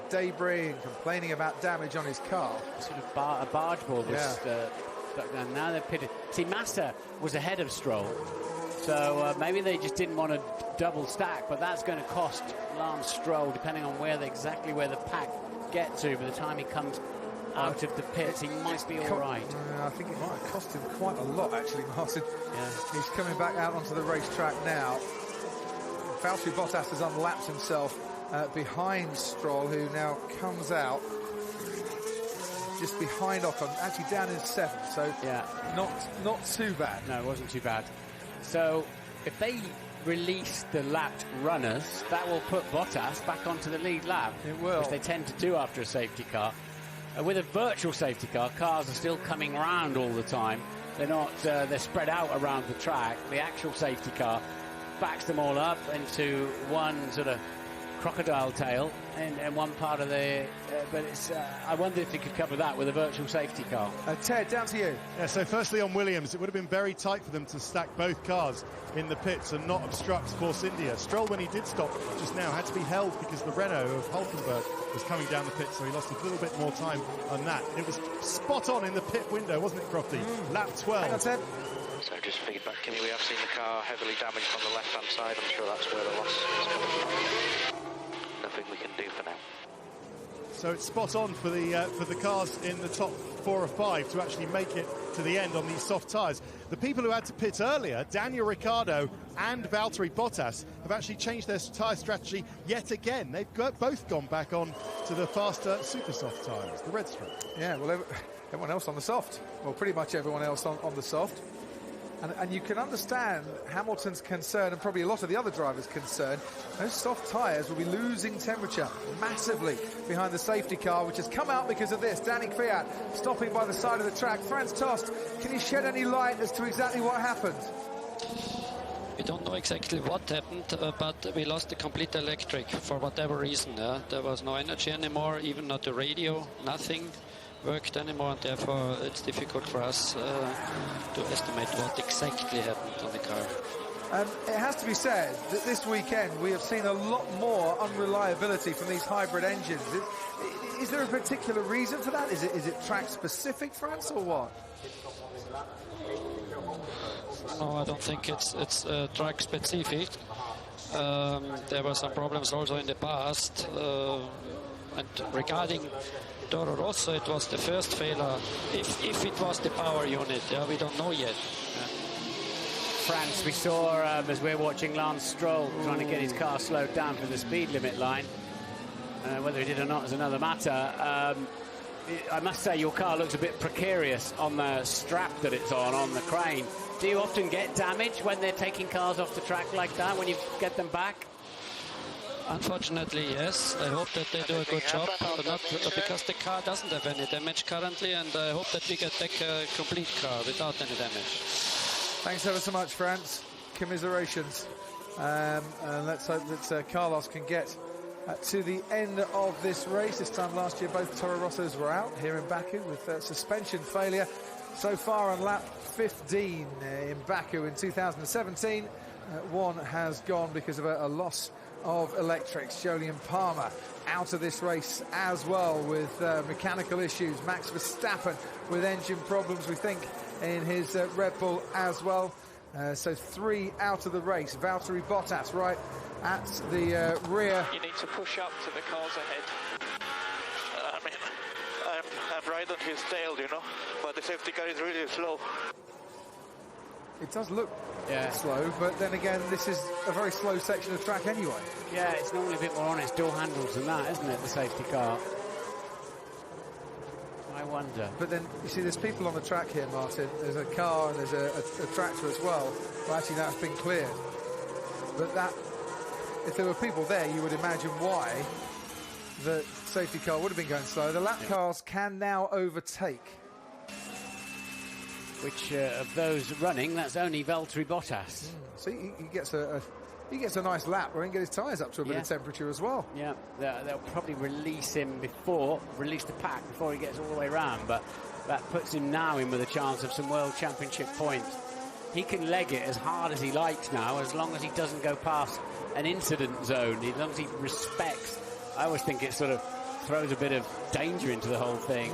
debris and complaining about damage on his car. Sort of a barge board was stuck down. Now they're pitted. See, Massa was ahead of Stroll, so maybe they just didn't want to double stack, but that's going to cost Lance Stroll, depending on exactly where the pack get to. By the time he comes out of the pits, he might be all right. I think it might have cost him quite a lot, actually, Martin. Yeah. He's coming back out onto the racetrack now. Valtteri Bottas has unlapped himself behind Stroll, who now comes out just behind Ocon, actually down in 7th, so not too bad. No, it wasn't too bad. So if they release the lapped runners, that will put Bottas back onto the lead lap. It will. Which they tend to do after a safety car. With a virtual safety car, cars are still coming around all the time. They're not, they're spread out around the track. The actual safety car backs them all up into one sort of crocodile tail, in one part of the... but it's, I wonder if he could cover that with a virtual safety car. Ted, down to you. Yeah, so firstly on Williams, it would have been very tight for them to stack both cars in the pits and not obstruct Force India. Stroll, when he did stop just now, had to be held because the Renault of Hulkenberg was coming down the pit, so he lost a little bit more time on that. It was spot on in the pit window, wasn't it, Crofty? Lap 12. Hang on, Ted. So just feedback, Kimmy, we have seen the car heavily damaged on the left-hand side. I'm sure that's where the loss is coming from. Nothing we can do for now. So it's spot on for the cars in the top 4 or 5 to actually make it to the end on these soft tyres. The people who had to pit earlier, Daniel Ricciardo and Valtteri Bottas, have actually changed their tyre strategy yet again. They've both gone back on to the faster super soft tyres, the red stripe. Yeah, well, everyone else on the soft. Well, pretty much everyone else on the soft. And you can understand Hamilton's concern, and probably a lot of the other drivers' concern. Those soft tyres will be losing temperature massively behind the safety car, which has come out because of this. Danny Kvyat stopping by the side of the track. Franz Tost, can you shed any light as to exactly what happened? We don't know exactly what happened, but we lost the complete electric for whatever reason. There was no energy anymore, even not the radio, nothing worked anymore, and therefore it's difficult for us to estimate what exactly happened on the car. It has to be said that this weekend we have seen a lot more unreliability from these hybrid engines. Is there a particular reason for that? Is it track specific, France, or what? No, I don't think it's track specific. There were some problems also in the past, and regarding Toro Rosso, it was the first failure. If it was the power unit, we don't know yet. France, we saw as we're watching Lance Stroll trying to get his car slowed down for the speed limit line. Whether he did or not is another matter. I must say your car looks a bit precarious on the strap that it's on the crane. Do you often get damage when they're taking cars off the track like that, when you get them back? Unfortunately, yes. I hope that they do a good job, because the car doesn't have any damage currently, and I hope that we get back a complete car without any damage. Thanks ever so much, France. Commiserations. And let's hope that Carlos can get to the end of this race. This time last year, both Toro Rossos were out here in Baku with suspension failure. So far on lap 15 in Baku in 2017, one has gone because of a loss of electrics. Jolyon Palmer out of this race as well with mechanical issues. Max Verstappen with engine problems, we think, in his Red Bull as well. So 3 out of the race. Valtteri Bottas right at the rear. You need to push up to the cars ahead. I mean, I'm right on his tail, you know, but the safety car is really slow. It does look slow, but then again, this is a very slow section of track anyway. Yeah, it's normally a bit more honest door handles than that, isn't it, the safety car? I wonder. But then, you see, there's people on the track here, Martin. There's a car and there's a tractor as well. Well, actually, that's been cleared. But that, if there were people there, you would imagine why the safety car would have been going slow. The lap cars can now overtake. Which of those running, that's only Valtteri Bottas. See, he gets a nice lap where he can get his tyres up to a bit of temperature as well. Yeah, they'll probably release the pack before he gets all the way around, but that puts him now in with a chance of some World Championship points. He can leg it as hard as he likes now, as long as he doesn't go past an incident zone, as long as he respects. I always think it sort of throws a bit of danger into the whole thing,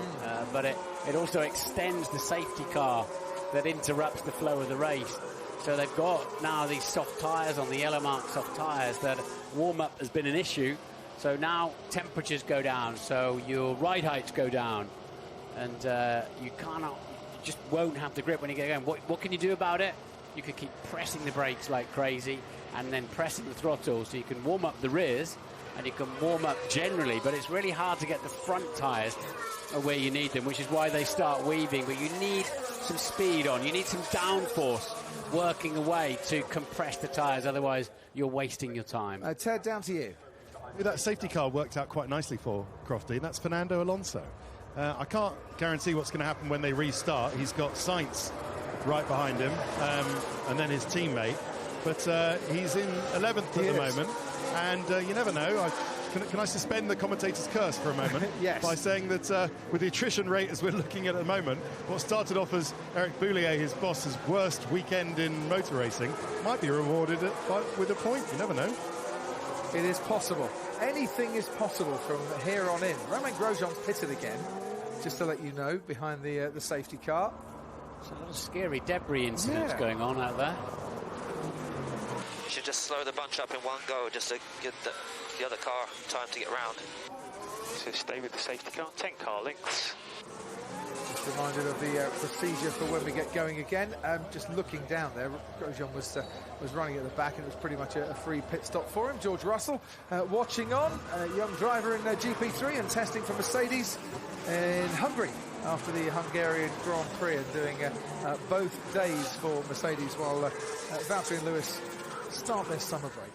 but it also extends the safety car that interrupts the flow of the race. So they've got now these soft tyres on the yellow mark soft tyres. That warm-up has been an issue, so now temperatures go down, so your ride heights go down, and you just won't have the grip when you get going. What can you do about it? You can keep pressing the brakes like crazy and then pressing the throttle, so you can warm up the rears and you can warm up generally, but it's really hard to get the front tyres where you need them, which is why they start weaving. But you need some speed on, you need some downforce working away to compress the tyres, otherwise you're wasting your time. Ted, down to you. That safety car worked out quite nicely for Crofty, and that's Fernando Alonso. I can't guarantee what's going to happen when they restart. He's got Sainz right behind him, and then his teammate, but he's in 11th at the moment, and you never know. can I suspend the commentator's curse for a moment? Yes. By saying that with the attrition rate as we're looking at the moment, what started off as Eric Boulier, his boss's worst weekend in motor racing, might be rewarded with a point. You never know. It is possible. Anything is possible from here on in. Romain Grosjean's pitted again, just to let you know, behind the safety car. There's a lot of scary debris incidents going on out there. You should just slow the bunch up in one go just to get the other car time to get round. So stay with the safety car, 10 car lengths. Just reminded of the procedure for when we get going again. Just looking down there, Grosjean was running at the back, and it was pretty much a free pit stop for him. George Russell watching on, young driver in GP3 and testing for Mercedes in Hungary after the Hungarian Grand Prix, and doing both days for Mercedes, while Valtteri and Lewis start their summer break,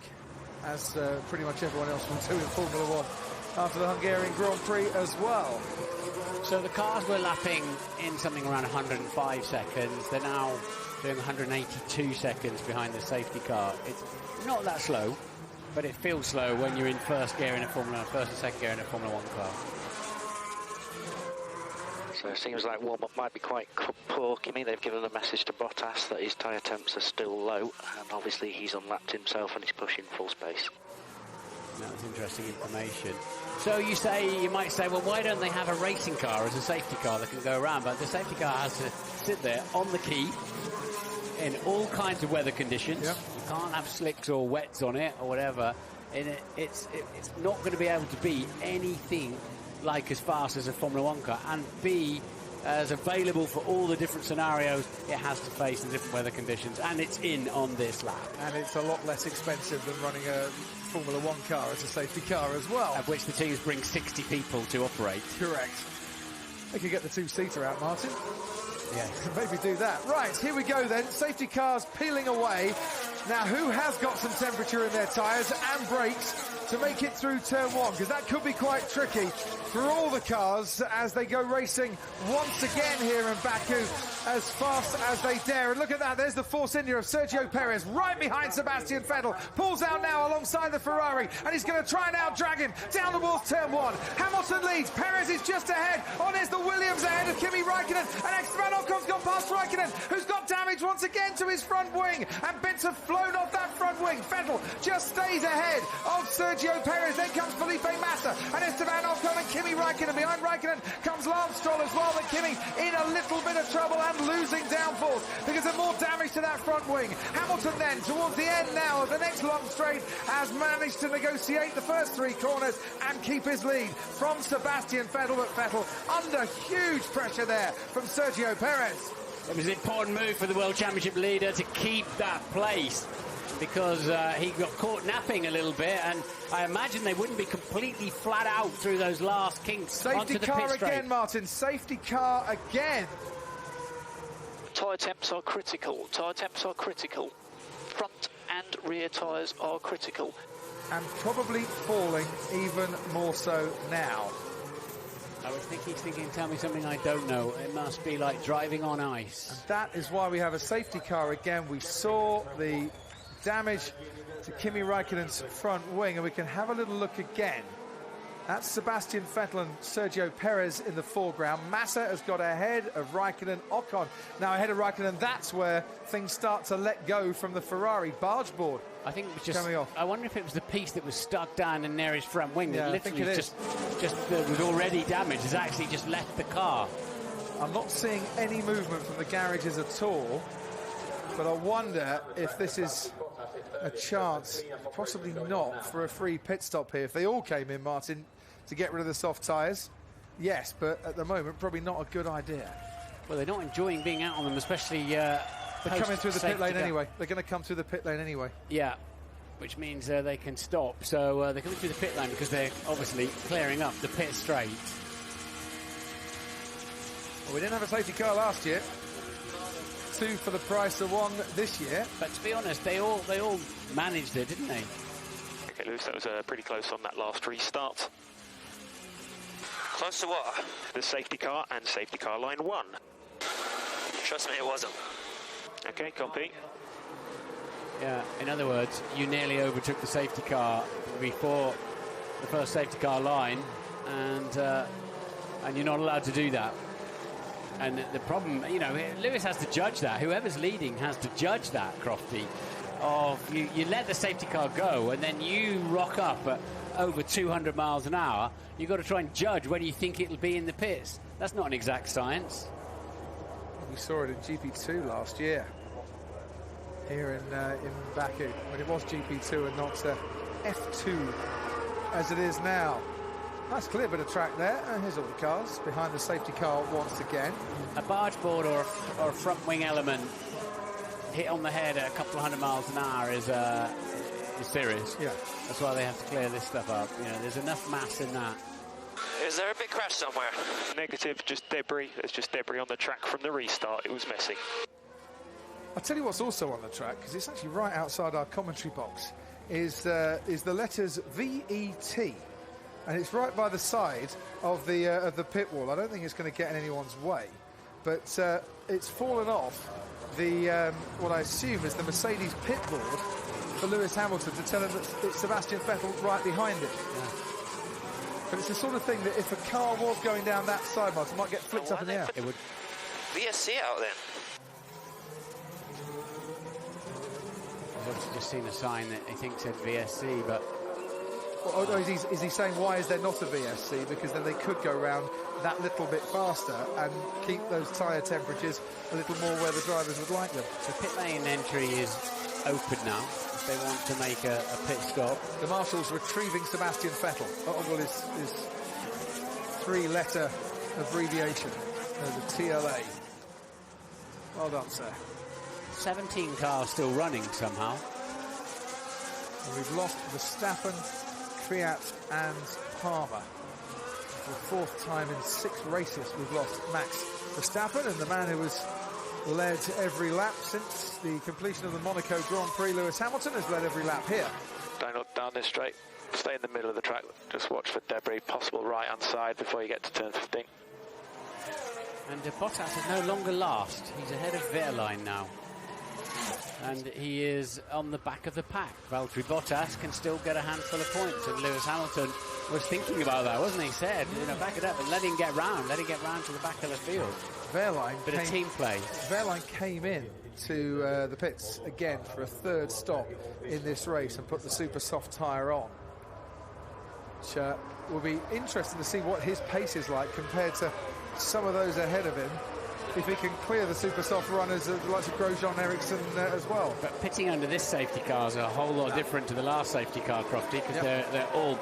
as pretty much everyone else will do in Formula 1 after the Hungarian Grand Prix as well. So the cars were lapping in something around 105 seconds. They're now doing 182 seconds behind the safety car. It's not that slow, but it feels slow when you're in first gear in a Formula 1, first and second gear in a Formula 1 car. So it seems like warm-up might be quite poor, Kimi. They've given a message to Bottas that his tyre temps are still low, and obviously he's unlapped himself and he's pushing full space. That's interesting information. So you might say, well, why don't they have a racing car as a safety car that can go around? But the safety car has to sit there on the key in all kinds of weather conditions. Yep. You can't have slicks or wets on it or whatever. And it's not going to be able to be anything like as fast as a Formula 1 car, and be as available for all the different scenarios it has to face in different weather conditions, and it's in on this lap. And it's a lot less expensive than running a Formula 1 car as a safety car as well. At which the teams bring 60 people to operate. Correct. They could get the two-seater out, Martin. Yeah. Maybe do that. Right, here we go then. Safety cars peeling away. Now, who has got some temperature in their tyres and brakes to make it through turn one? Because that could be quite tricky for all the cars as they go racing once again here in Baku as fast as they dare. And look at that, there's the Force India of Sergio Perez right behind Sebastian Vettel. Pulls out now alongside the Ferrari, and he's going to try and out-drag him down towards turn one. Hamilton leads, Perez is just ahead. On is the Williams ahead of Kimi Raikkonen, and Esteban Ocon's gone past Raikkonen, who's got damage once again to his front wing, and bits have flown off that front wing. Vettel just stays ahead of Sergio Perez. Then comes Felipe Massa and Esteban Ocon and Kimi Raikkonen. Behind Raikkonen comes Lance Stroll as well, but Kimi in a little bit of trouble and losing downforce because of more damage to that front wing. Hamilton then, towards the end now of the next long straight, has managed to negotiate the first three corners and keep his lead from Sebastian Vettel, but Vettel under huge pressure there from Sergio Perez. It was an important move for the World Championship leader to keep that place, because he got caught napping a little bit, and I imagine they wouldn't be completely flat out through those last kinks. Safety car again, Martin. Safety car again. Tyre temps are critical. Tyre temps are critical. Front and rear tyres are critical. And probably falling even more so now. I was thinking, tell me something I don't know. It must be like driving on ice. And that is why we have a safety car again. We saw the damage to Kimi Raikkonen's front wing, and we can have a little look again. That's Sebastian Vettel and Sergio Perez in the foreground. Massa has got ahead of Raikkonen. Ocon now ahead of Raikkonen. That's where things start to let go from the Ferrari barge board. I think it was just coming off. I wonder if it was the piece that was stuck down in near his front wing that literally just was already damaged. Has actually just left the car. I'm not seeing any movement from the garages at all, but I wonder if this is a chance, possibly not, for a free pit stop here. If they all came in, Martin, to get rid of the soft tyres, yes, but at the moment, probably not a good idea. Well, they're not enjoying being out on them, especially they're coming through the pit lane anyway. They're going to come through the pit lane anyway. Yeah, which means they can stop. So they're coming through the pit lane because they're obviously clearing up the pit straight. Well, we didn't have a safety car last year. 2 for the price of 1 this year. But to be honest, they all managed it, didn't they? Okay, Lewis, that was pretty close on that last restart. Close to what? The safety car and safety car line 1. Trust me, it wasn't. Okay, copy. Yeah, in other words, you nearly overtook the safety car before the first safety car line, and you're not allowed to do that. And the problem, you know, Lewis has to judge that. Whoever's leading has to judge that, Crofty. You let the safety car go, and then you rock up at over 200 miles an hour. You've got to try and judge when you think it'll be in the pits. That's not an exact science. We saw it in GP2 last year, here in Baku, when it was GP2 and not F2 as it is now. Nice clear bit of track there, and here's all the cars behind the safety car once again. A barge board or a front wing element hit on the head at a couple of 100 miles an hour is serious. Yeah. That's why they have to clear this stuff up. You know, there's enough mass in that. Is there a big crash somewhere? Negative, just debris. There's just debris on the track from the restart. It was missing. I'll tell you what's also on the track, because it's actually right outside our commentary box, is the letters VET. And it's right by the side of the pit wall. I don't think it's going to get in anyone's way, but it's fallen off the what I assume is the Mercedes pit board for Lewis Hamilton to tell him that it's Sebastian Vettel right behind it. Yeah. But it's the sort of thing that if a car was going down that side, Martin, it might get flipped up in the air. It would. VSC out then. I've obviously just seen a sign that I think said VSC, but. Is he saying why is there not a VSC? Because then they could go round that little bit faster and keep those tyre temperatures a little more where the drivers would like them. So pit lane entry is open now if they want to make a pit stop. The marshals retrieving Sebastian Vettel. Well, his three-letter abbreviation, the TLA. Well done, sir. 17 cars still running somehow. And we've lost Verstappen, Fiat and Palmer. For the fourth time in 6 races we've lost Max Verstappen, and the man who has led every lap since the completion of the Monaco Grand Prix, Lewis Hamilton, has led every lap here. Don't look down this straight. Stay in the middle of the track. Just watch for debris, possible right-hand side before you get to turn 15. And Bottas is no longer last. He's ahead of Wehrlein now. And he is on the back of the pack. Valtteri Bottas can still get a handful of points, and Lewis Hamilton was thinking about that, wasn't he? He said, you know, back it up and let him get round to the back of the field. Bit of team play. Wehrlein came in to the pits again for a third stop in this race and put the super soft tyre on, which will be interesting to see what his pace is like compared to some of those ahead of him. If he can clear the super soft runners, the likes of Grosjean, Ericsson as well. But pitting under this safety car is a whole lot different to the last safety car, Crofty, because they're all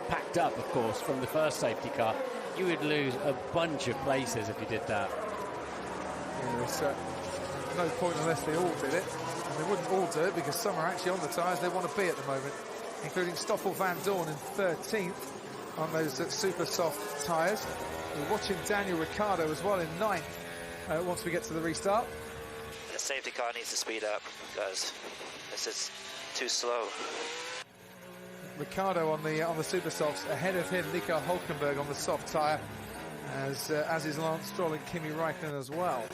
packed up, of course, from the first safety car. You would lose a bunch of places if you did that. Yeah, there's no point unless they all did it. And they wouldn't all do it because some are actually on the tyres they want to be at the moment, including Stoffel Van Dorn in 13th on those super soft tyres. We're watching Daniel Ricciardo as well in 9th. Once we get to the restart. The safety car needs to speed up because this is too slow. Ricciardo on the super softs, ahead of him Nico Hülkenberg on the soft tyre, as is Lance Stroll and Kimi Räikkönen as well.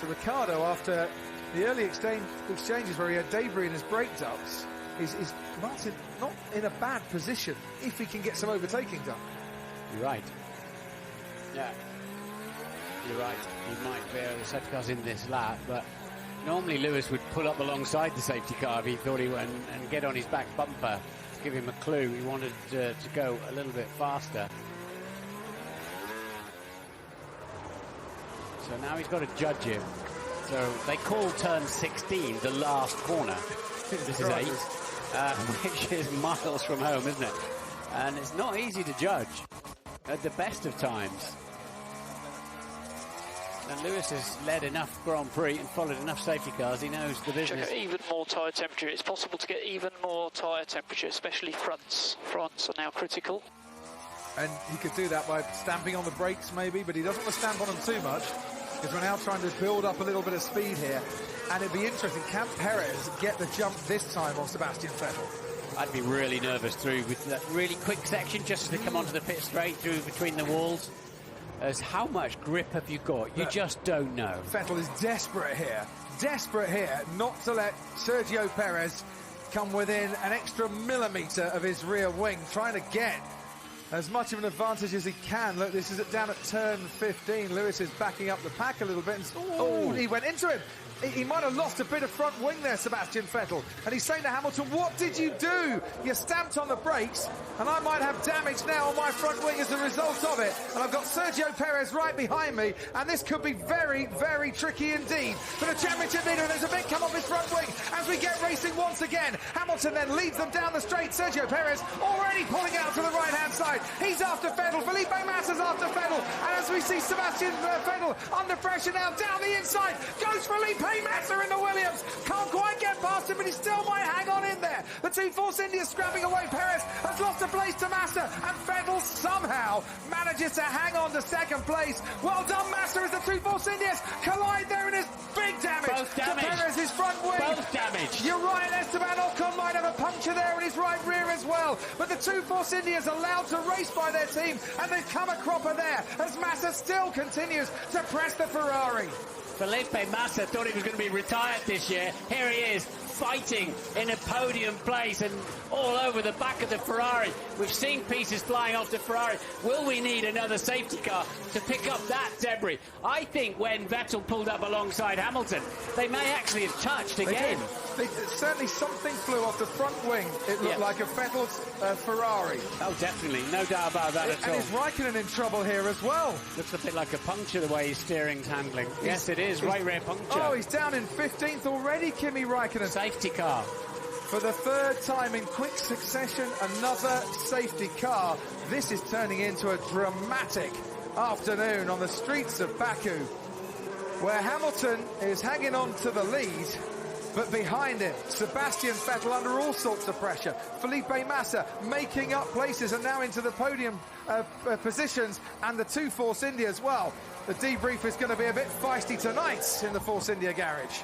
So Ricciardo, after the early exchanges where he had debris in his brake ducts, is Martin not in a bad position if he can get some overtaking done. You're right. Yeah. You're right, he might be able to safety cars in this lap, but normally Lewis would pull up alongside the safety car if he thought he would and get on his back bumper to give him a clue he wanted to go a little bit faster. So now he's got to judge him. So they call turn 16 the last corner. This is 8, which is miles from home, isn't it? And it's not easy to judge at the best of times. And Lewis has led enough Grand Prix and followed enough safety cars, he knows the business. Even more tyre temperature. It's possible to get even more tyre temperature, especially fronts. Fronts are now critical. And he could do that by stamping on the brakes maybe, but he doesn't want to stamp on them too much because we're now trying to build up a little bit of speed here. And it'd be interesting, can Perez get the jump this time on Sebastian Vettel? I'd be really nervous through with that really quick section just to come onto the pit straight through between the walls. As how much grip have you got? You just don't know. Vettel is desperate here not to let Sergio Perez come within an extra millimetre of his rear wing, trying to get as much of an advantage as he can. Look, this is down at turn 15. Lewis is backing up the pack a little bit. And, he went into him. He might have lost a bit of front wing there, Sebastian Vettel. And he's saying to Hamilton, what did you do? You stamped on the brakes, and I might have damage now on my front wing as a result of it. And I've got Sergio Perez right behind me, and this could be very, very tricky indeed for the championship leader. And there's a big come off his front wing as we get racing once again. Hamilton then leads them down the straight. Sergio Perez already pulling out to the right-hand side. He's after Vettel. Felipe Massa's after Vettel. And as we see Sebastian Vettel under pressure now, down the inside, goes Felipe Massa in the Williams. Can't quite get past him, but he still might hang on in there. The two Force Indias scrapping away. Perez has lost a place to Massa, and Vettel somehow manages to hang on to second place. Well done, Massa, as the two Force Indias collide there, and there's big damage to Perez's front wing. Both damage. You're right, Esteban Ocon might have a puncture there in his right rear as well. But the two Force Indias allowed to race by their team, and they've come a cropper there as Massa still continues to press the Ferrari. Felipe Massa thought he was going to be retired this year. Here he is, fighting in a podium place and all over the back of the Ferrari. We've seen pieces flying off the Ferrari. Will we need another safety car to pick up that debris? I think when Vettel pulled up alongside Hamilton, they may actually have touched again. Certainly something flew off the front wing. It looked like a Vettel's Ferrari. Oh, definitely. No doubt about that at all. And is Raikkonen in trouble here as well? Looks a bit like a puncture the way his steering's handling. Yes, it is. Right rear puncture. Oh, he's down in 15th already, Kimi Raikkonen. Safety car. For the third time in quick succession, another safety car. This is turning into a dramatic afternoon on the streets of Baku, where Hamilton is hanging on to the lead, but behind him, Sebastian Vettel under all sorts of pressure. Felipe Massa making up places and now into the podium positions, and the two Force India as well. The debrief is going to be a bit feisty tonight in the Force India garage.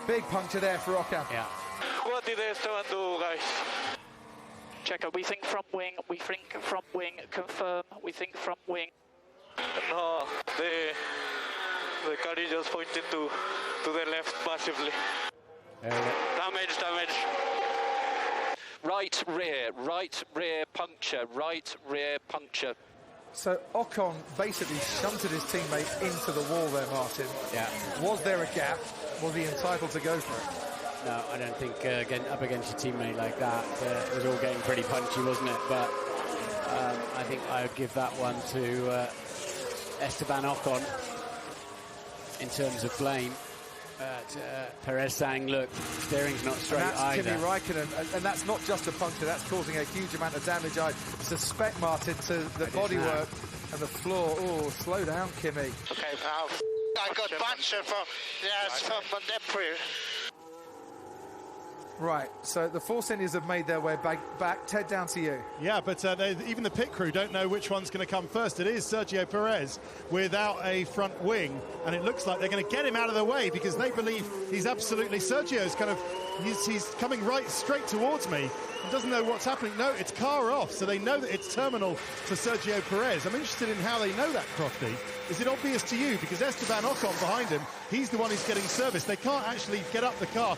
Big puncture there for Ocon. Yeah. What did Esteban do, guys? Checker, we think front wing, confirm, we think front wing. No, the car is just pointing to the left massively. Damage. Right rear puncture. So Ocon basically shunted his teammate into the wall there, Martin. Yeah. Was there a gap? Was he entitled to go for it? No, I don't think up against your teammate like that, it was all getting pretty punchy, wasn't it? But I think I would give that one to Esteban Ocon in terms of blame. Perez saying, look, steering's not straight either. Kimi Raikkonen, and that's not just a puncture, that's causing a huge amount of damage, I suspect, Martin, to the bodywork and the floor. Oh, slow down, Kimi. Okay, now I got puncture from debris. Right, so the Force Indians have made their way back. Ted, down to you. Yeah, but even the pit crew don't know which one's going to come first. It is Sergio Perez without a front wing, and it looks like they're going to get him out of the way because they believe he's absolutely... Sergio's kind of... He's coming right straight towards me and doesn't know what's happening. No, it's car off, so they know that it's terminal to Sergio Perez. I'm interested in how they know that, Crofty. Is it obvious to you? Because Esteban Ocon behind him, he's the one who's getting service. They can't actually get the car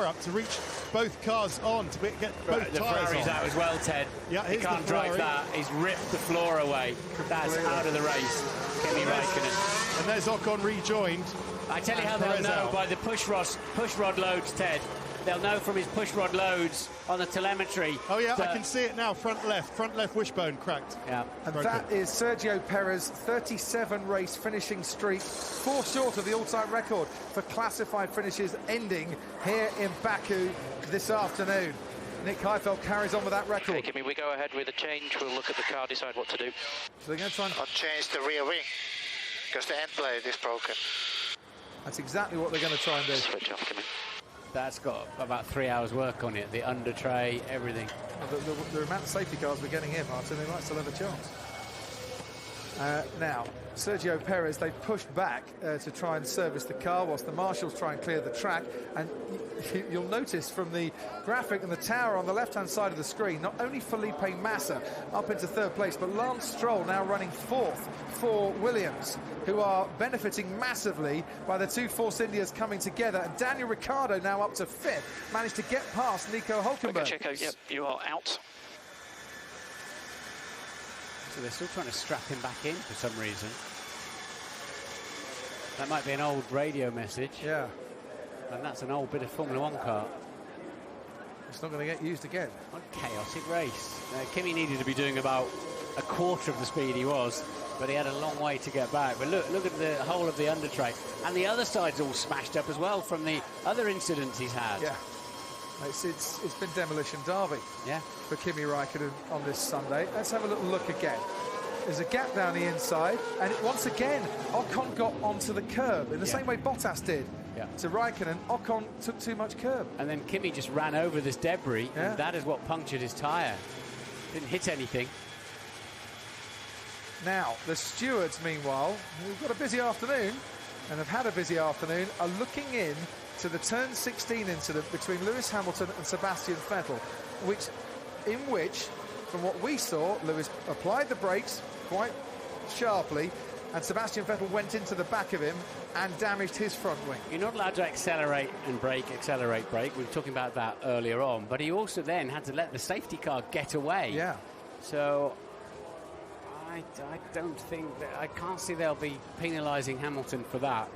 up to reach both cars on, to get both the tyres Ferrari's on. out as well, Ted. Yeah, he can't drive that. He's ripped the floor away. That's out of the race. Kimi Raikkonen. And there's Ocon rejoined. I tell you how they'll know by the push rod loads, Ted. They'll know from his push rod loads on the telemetry. Oh, yeah, I can see it now. Front left wishbone cracked. Yeah. And that is Sergio Perez, 37 race finishing streak, 4 short of the all-time record for classified finishes, ending here in Baku this afternoon. Nick Heifeld carries on with that record. Okay, Kimmy, we go ahead with a change. We'll look at the car, decide what to do. So they're going to try and... I'll change the rear wing, because the end plate is broken. That's exactly what they're going to try and do. Switch off, Kimmy. That's got about 3 hours work on it, the under tray, everything. The amount of safety cars we're getting here, Martin, they might still have a chance. Now, Sergio Perez, they pushed back to try and service the car whilst the marshals try and clear the track. And you'll notice from the graphic and the tower on the left-hand side of the screen, not only Felipe Massa up into third place, but Lance Stroll now running fourth for Williams, who are benefiting massively by the two Force Indias coming together. And Daniel Ricciardo now up to fifth, managed to get past Nico Hülkenberg. Okay, Checo, yep, you are out. So they're still trying to strap him back in for some reason. That might be an old radio message. Yeah. And that's an old bit of Formula One car. It's not going to get used again. What a chaotic race. Kimi needed to be doing about a quarter of the speed he was, but he had a long way to get back. But look at the whole of the undertray. And the other side's all smashed up as well from the other incidents he's had. Yeah. It's been demolition derby for Kimi Raikkonen on this Sunday. Let's have a little look again. There's a gap down the inside, and once again, Ocon got onto the curb in the same way Bottas did to Raikkonen. Ocon took too much curb. And then Kimi just ran over this debris, and that is what punctured his tyre. Didn't hit anything. Now, the stewards, meanwhile, who've got a busy afternoon, and have had a busy afternoon, are looking in to the turn 16 incident between Lewis Hamilton and Sebastian Vettel, in which, from what we saw, Lewis applied the brakes quite sharply, and Sebastian Vettel went into the back of him and damaged his front wing. You're not allowed to accelerate, brake. We were talking about that earlier on, but he also then had to let the safety car get away. Yeah. So I don't think I can't see they'll be penalising Hamilton for that.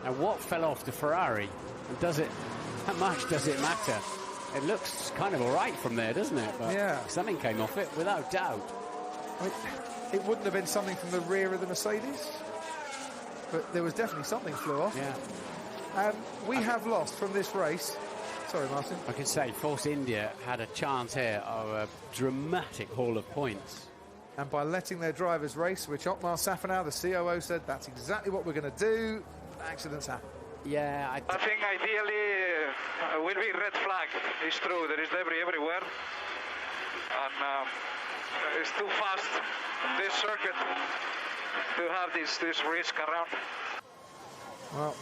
Now, what fell off the Ferrari? And how much does it matter? It looks kind of all right from there, doesn't it? But something came off it, without doubt. I mean, it wouldn't have been something from the rear of the Mercedes, but there was definitely something flew off. Yeah. We have lost from this race. Sorry, Martin. I can say Force India had a chance here of a dramatic haul of points. And by letting their drivers race, which Otmar Safanow, the COO, said that's exactly what we're going to do, accidents happen. Yeah, I think ideally will be red flag. It's true, there is debris everywhere. And it's too fast in this circuit to have this risk around. Well,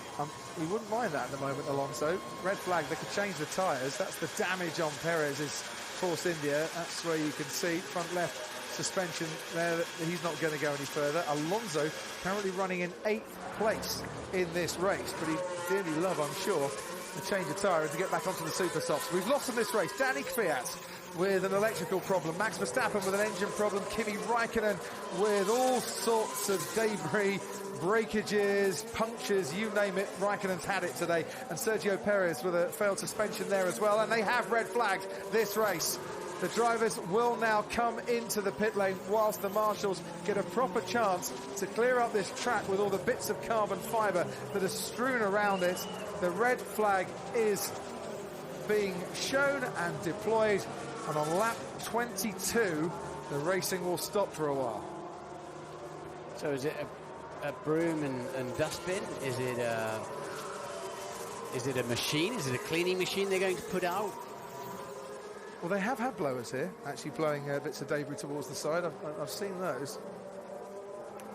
we wouldn't mind that at the moment, Alonso. Red flag, they could change the tyres. That's the damage on Perez's Force India. That's where you can see front left suspension there. He's not going to go any further. Alonso currently running in 8th place in this race, but he'd dearly love, I'm sure, to change the tyre and to get back onto the super softs. We've lost in this race. Danny Kvyat with an electrical problem, Max Verstappen with an engine problem, Kimi Raikkonen with all sorts of debris, breakages, punctures, you name it. Raikkonen's had it today, and Sergio Perez with a failed suspension there as well, and they have red flagged this race. The drivers will now come into the pit lane whilst the marshals get a proper chance to clear up this track with all the bits of carbon fibre that are strewn around it. The red flag is being shown and deployed, and on lap 22 the racing will stop for a while. So is it a broom and dustbin? Is it a machine? Is it a cleaning machine they're going to put out? Well, they have had blowers here, actually blowing bits of debris towards the side. I've seen those.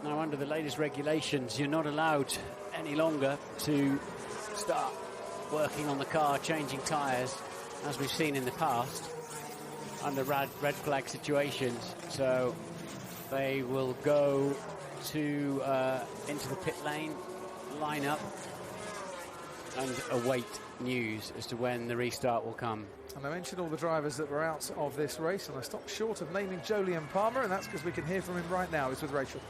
Now, under the latest regulations, you're not allowed any longer to start working on the car, changing tyres, as we've seen in the past, under red flag situations. So they will go to into the pit lane, line up, and await news as to when the restart will come. And I mentioned all the drivers that were out of this race, and I stopped short of naming Jolyon Palmer, and that's because we can hear from him right now. He's with Rachel.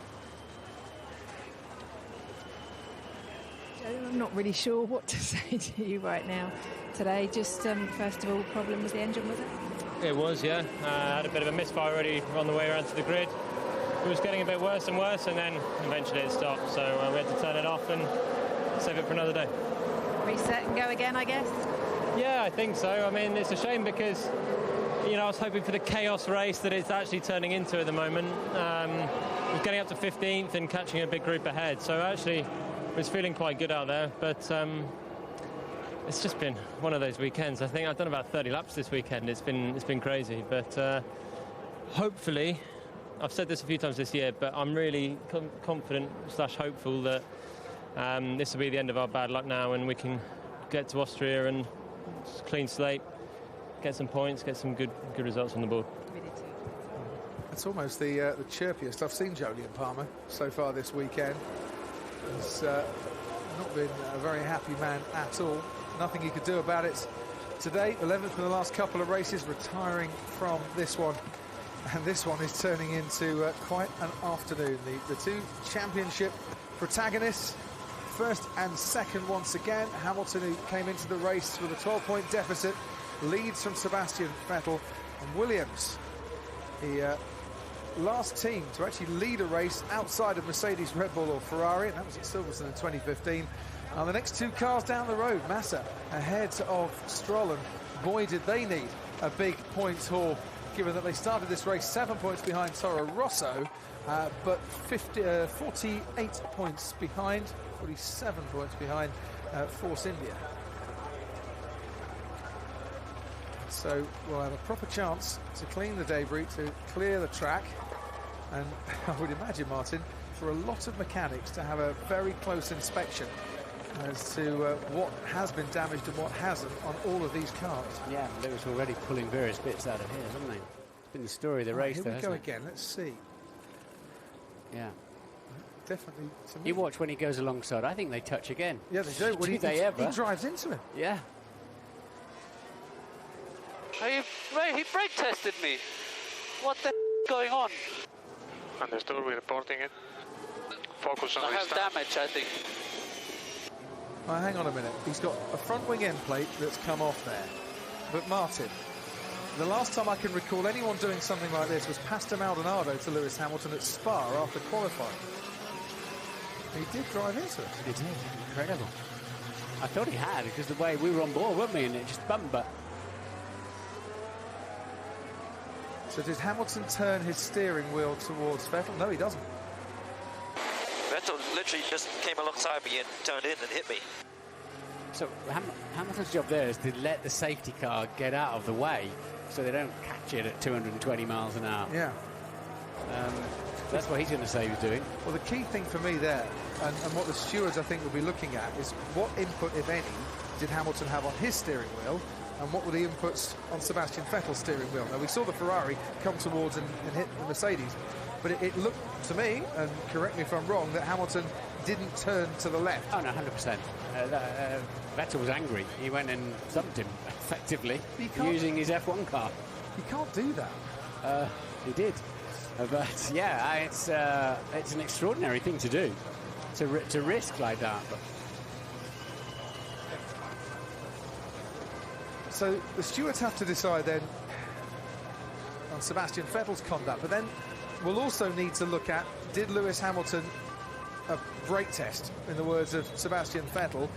I'm not really sure what to say to you right now today. Just first of all, problem was the engine, was it? It was, yeah. I had a bit of a misfire already on the way around to the grid. It was getting a bit worse and worse, and then eventually it stopped. So we had to turn it off and save it for another day. Reset and go again, I guess? Yeah, I think so. I mean, it's a shame because, you know, I was hoping for the chaos race that it's actually turning into at the moment. We're getting up to 15th and catching a big group ahead. So actually, I was feeling quite good out there. But it's just been one of those weekends. I think I've done about 30 laps this weekend. It's been crazy. But hopefully I've said this a few times this year, but I'm really confident / hopeful that this will be the end of our bad luck now, and we can get to Austria and clean slate, get some points, get some good results on the board. It's almost the chirpiest I've seen Jolyon Palmer so far this weekend. He's not been a very happy man at all. Nothing he could do about it today. 11th in the last couple of races, retiring from this one. And this one is turning into quite an afternoon. The two championship protagonists, first and second once again. Hamilton, who came into the race with a 12-point deficit, leads from Sebastian Vettel. And Williams, the last team to actually lead a race outside of Mercedes, Red Bull or Ferrari, and that was at Silverstone in 2015. And the next two cars down the road, Massa ahead of Stroll, and boy did they need a big points haul, given that they started this race 7 points behind Toro Rosso, but 48 points behind, 47 points behind Force India. So we'll have a proper chance to clean the debris, to clear the track, and I would imagine, Martin, for a lot of mechanics to have a very close inspection as to what has been damaged and what hasn't on all of these cars. Yeah, Lewis already pulling various bits out of here, haven't they? It's been the story of the race, here we go again. Let's see. Yeah. Definitely. You watch when he goes alongside. I think they touch again. Yeah, they do. Do they ever? He drives into him. Yeah. He brake tested me. What the is going on? Understood, we're reporting it. Focus on I have damage, I think. Hang on a minute. He's got a front wing end plate that's come off there. But Martin, the last time I can recall anyone doing something like this was Pastor Maldonado to Lewis Hamilton at Spa after qualifying. He did drive into it. He did. Incredible. I thought he had, because the way we were on board, weren't we? And it just bumped, but... So did Hamilton turn his steering wheel towards Vettel? No, he doesn't. Vettel literally just came alongside me and turned in and hit me. So Hamilton's job there is to let the safety car get out of the way so they don't catch it at 220 miles an hour. Yeah. That's what he's going to say he's doing. Well, the key thing for me there, and what the stewards I think will be looking at, is what input, if any, did Hamilton have on his steering wheel, and what were the inputs on Sebastian Vettel's steering wheel. Now, we saw the Ferrari come towards and hit the Mercedes, but it looked to me, and correct me if I'm wrong, that Hamilton didn't turn to the left. Oh, no, 100%. Vettel was angry. He went and thumped him, effectively, using his F1 car. You can't do that. He did. But, yeah, it's an extraordinary thing to do, to risk like that. But. So the stewards have to decide then on Sebastian Vettel's conduct, but then we'll also need to look at, did Lewis Hamilton a brake test, in the words of Sebastian Vettel,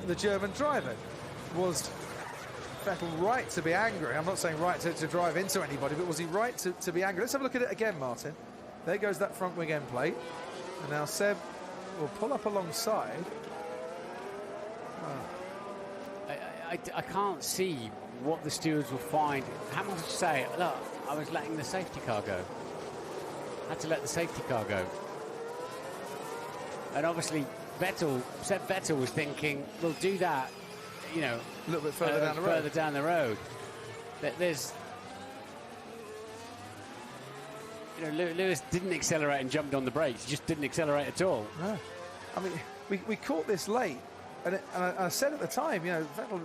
the German driver? Was Vettel right to be angry? I'm not saying right to drive into anybody, but was he right to be angry? Let's have a look at it again, Martin. There goes that front wing end plate. And now Seb will pull up alongside. I can't see what the stewards will find. Hamilton will say, look, I was letting the safety car go. I had to let the safety car go. And obviously, Seb Vettel was thinking, we'll do that, you know, a little bit further down the road. Further down the road. There's, you know, Lewis didn't accelerate and jumped on the brakes. He just didn't accelerate at all. No. I mean, we caught this late, and I said at the time, you know, Vettel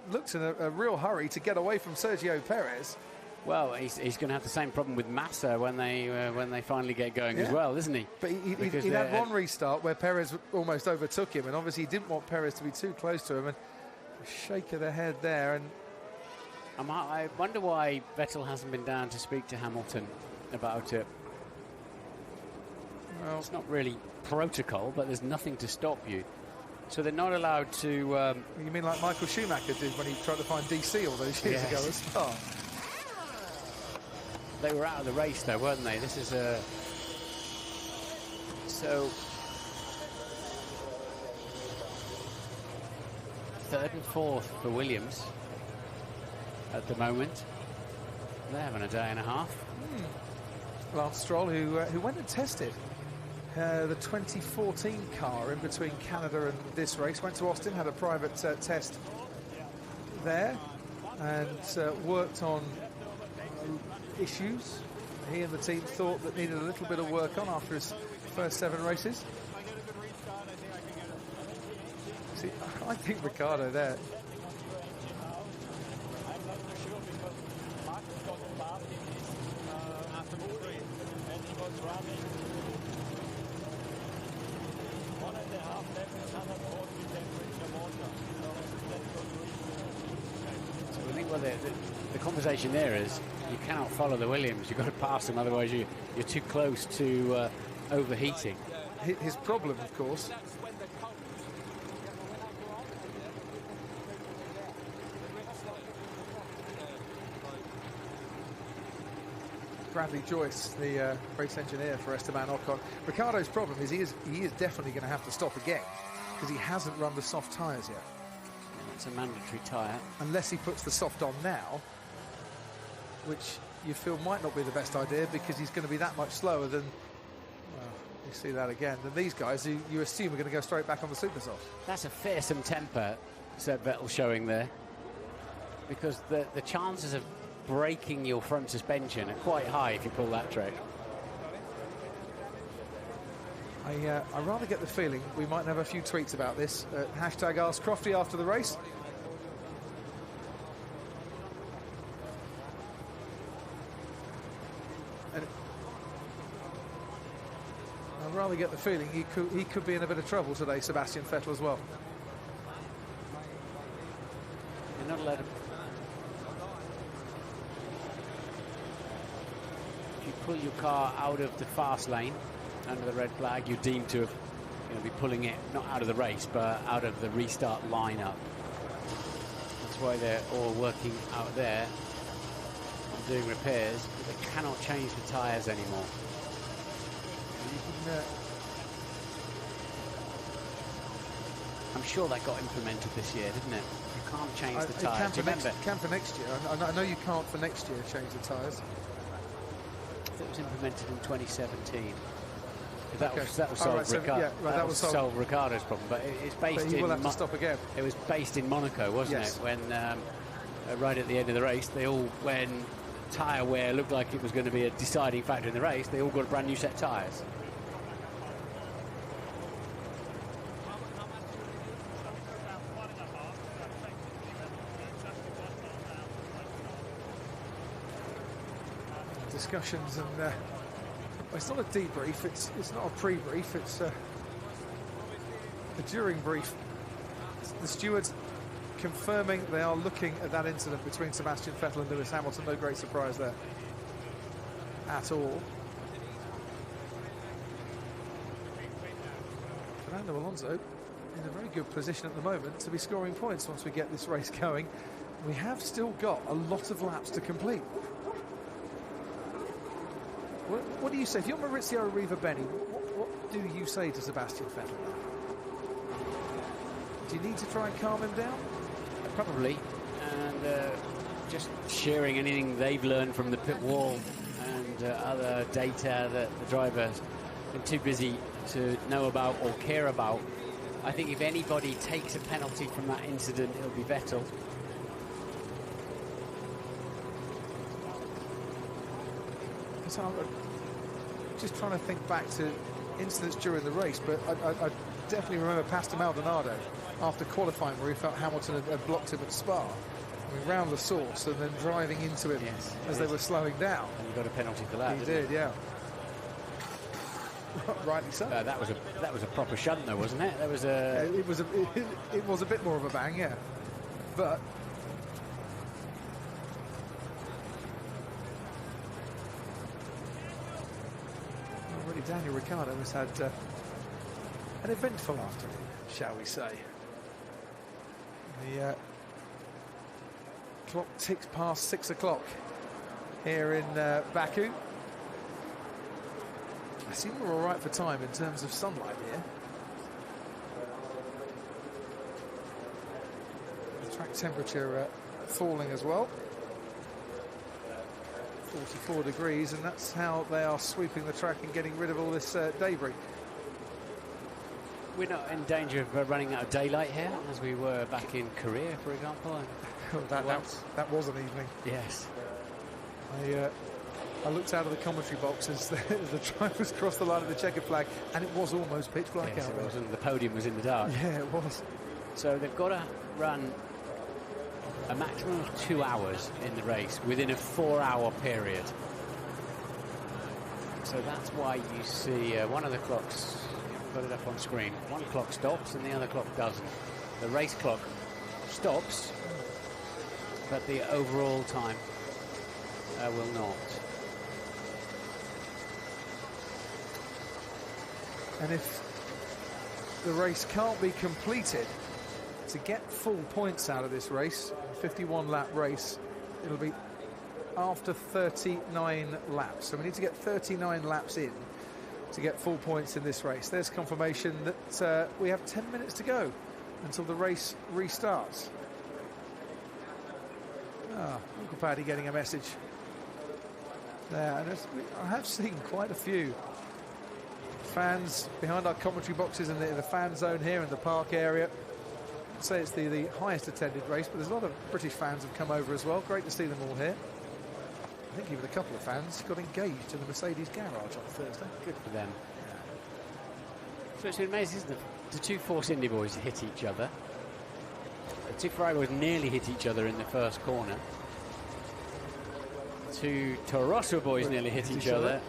looked in a real hurry to get away from Sergio Perez. Well, he's going to have the same problem with Massa when they finally get going as well, isn't he? But he had one restart where Perez almost overtook him, and obviously he didn't want Perez to be too close to him. And a shake of the head there. And I wonder why Vettel hasn't been down to speak to Hamilton about it. Well, it's not really protocol, but there's nothing to stop you. So they're not allowed to... You mean like Michael Schumacher did when he tried to find DC all those years ago at Spa? They were out of the race, though, weren't they? This is a... So... Third and fourth for Williams at the moment. They're having a day and a half. Lance Stroll, who went and tested the 2014 car in between Canada and this race. Went to Austin, had a private test there, and worked on issues he and the team thought that needed a little bit of work on after his first 7 races. See, I think Ricciardo there. So I think the conversation there is you cannot follow the Williams. You've got to pass them, otherwise you're too close to overheating. His problem, of course, Bradley Joyce, the race engineer for Esteban Ocon. Ricciardo's problem is he is definitely going to have to stop again because he hasn't run the soft tyres yet. It's a mandatory tyre. Unless he puts the soft on now, which you feel might not be the best idea because he's going to be that much slower than, well, you see that again, than these guys who you assume are going to go straight back on the super soft. That's a fearsome temper Seb Vettel showing there, because the chances of breaking your front suspension are quite high if you pull that trick. I rather get the feeling we might have a few tweets about this. Hashtag Ask Crofty after the race. And I rather get the feeling he could be in a bit of trouble today, Sebastian Vettel as well. You're not allowed to. If you pull your car out of the fast lane under the red flag, you're deemed to have, be pulling it not out of the race but out of the restart lineup. That's why they're all working out there on doing repairs, but they cannot change the tyres anymore. I'm sure that got implemented this year, didn't it? You can't change the tyres. It can for next year. I know you can't for next year change the tyres. It was implemented in 2017. That Okay. was solve that was solve Ricciardo's problem, but it's based but he in. will have to stop again. It was based in Monaco, wasn't Yes. it? When right at the end of the race, when tyre wear looked like it was going to be a deciding factor in the race, they all got a brand new set of tyres. Discussions and well, it's not a debrief, it's not a pre-brief, it's a during brief. The stewards confirming they are looking at that incident between Sebastian Vettel and Lewis Hamilton. No great surprise there at all. Fernando Alonso in a very good position at the moment to be scoring points once we get this race going. We have still got a lot of laps to complete. What do you say? If you're Maurizio Arriva-Bene, what do you say to Sebastian Vettel? Do you need to try and calm him down? Probably, and just sharing anything they've learned from the pit wall and other data that the driver's been too busy to know about or care about. I think if anybody takes a penalty from that incident, it'll be Vettel. So I'm just trying to think back to incidents during the race, but I definitely remember Pastor Maldonado after qualifying where he felt Hamilton had blocked him at Spa. I mean, round the source and then driving into him as they were slowing down. And you got a penalty for that. He did, yeah. Rightly so. That was a proper shunt, though, wasn't it? That was a. It was a bit more of a bang, yeah. But already Daniel Ricciardo has had an eventful afternoon, shall we say? The clock ticks past 6 o'clock here in Baku. I seem we're all right for time in terms of sunlight here. The track temperature falling as well. 44 degrees, and that's how they are sweeping the track and getting rid of all this debris. We're not in danger of running out of daylight here, as we were back in Korea, for example. That was an evening. Yes. I looked out of the commentary box as the drivers crossed the line of the checkered flag, and it was almost pitch black Yes, out it there. was, and the podium was in the dark. Yeah, it was. So they've got to run a maximum of 2 hours in the race within a 4-hour period. So that's why you see one of the clocks, I've got it up on screen, one clock stops and the other clock doesn't. The race clock stops, but the overall time will not. And if the race can't be completed, to get full points out of this race, 51-lap race, it'll be after 39 laps. So we need to get 39 laps in to get full points in this race. There's confirmation that we have 10 minutes to go until the race restarts. Uncle Paddy getting a message there. And I have seen quite a few fans behind our commentary boxes in the fan zone here in the park area. I'd say it's the highest attended race, but there's a lot of British fans have come over as well. Great to see them all here. I think even a couple of fans got engaged in the Mercedes garage on Thursday. Good for them. So it's been amazing, isn't it? The two Force Indy boys hit each other. The two Ferrari boys nearly hit each other in the first corner. Two Toro Rosso boys nearly hit each other.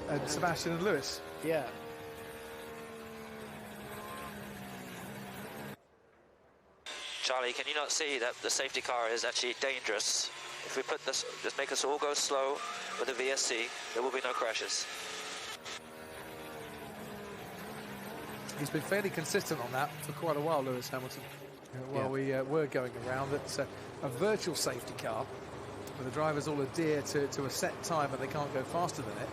And Sebastian and Lewis. Yeah. Charlie, can you not see that the safety car is actually dangerous? If we put this, just make us all go slow with the VSC, there will be no crashes. He's been fairly consistent on that for quite a while, Lewis Hamilton. While we were going around, it's a virtual safety car where the drivers all adhere to a set time and they can't go faster than it,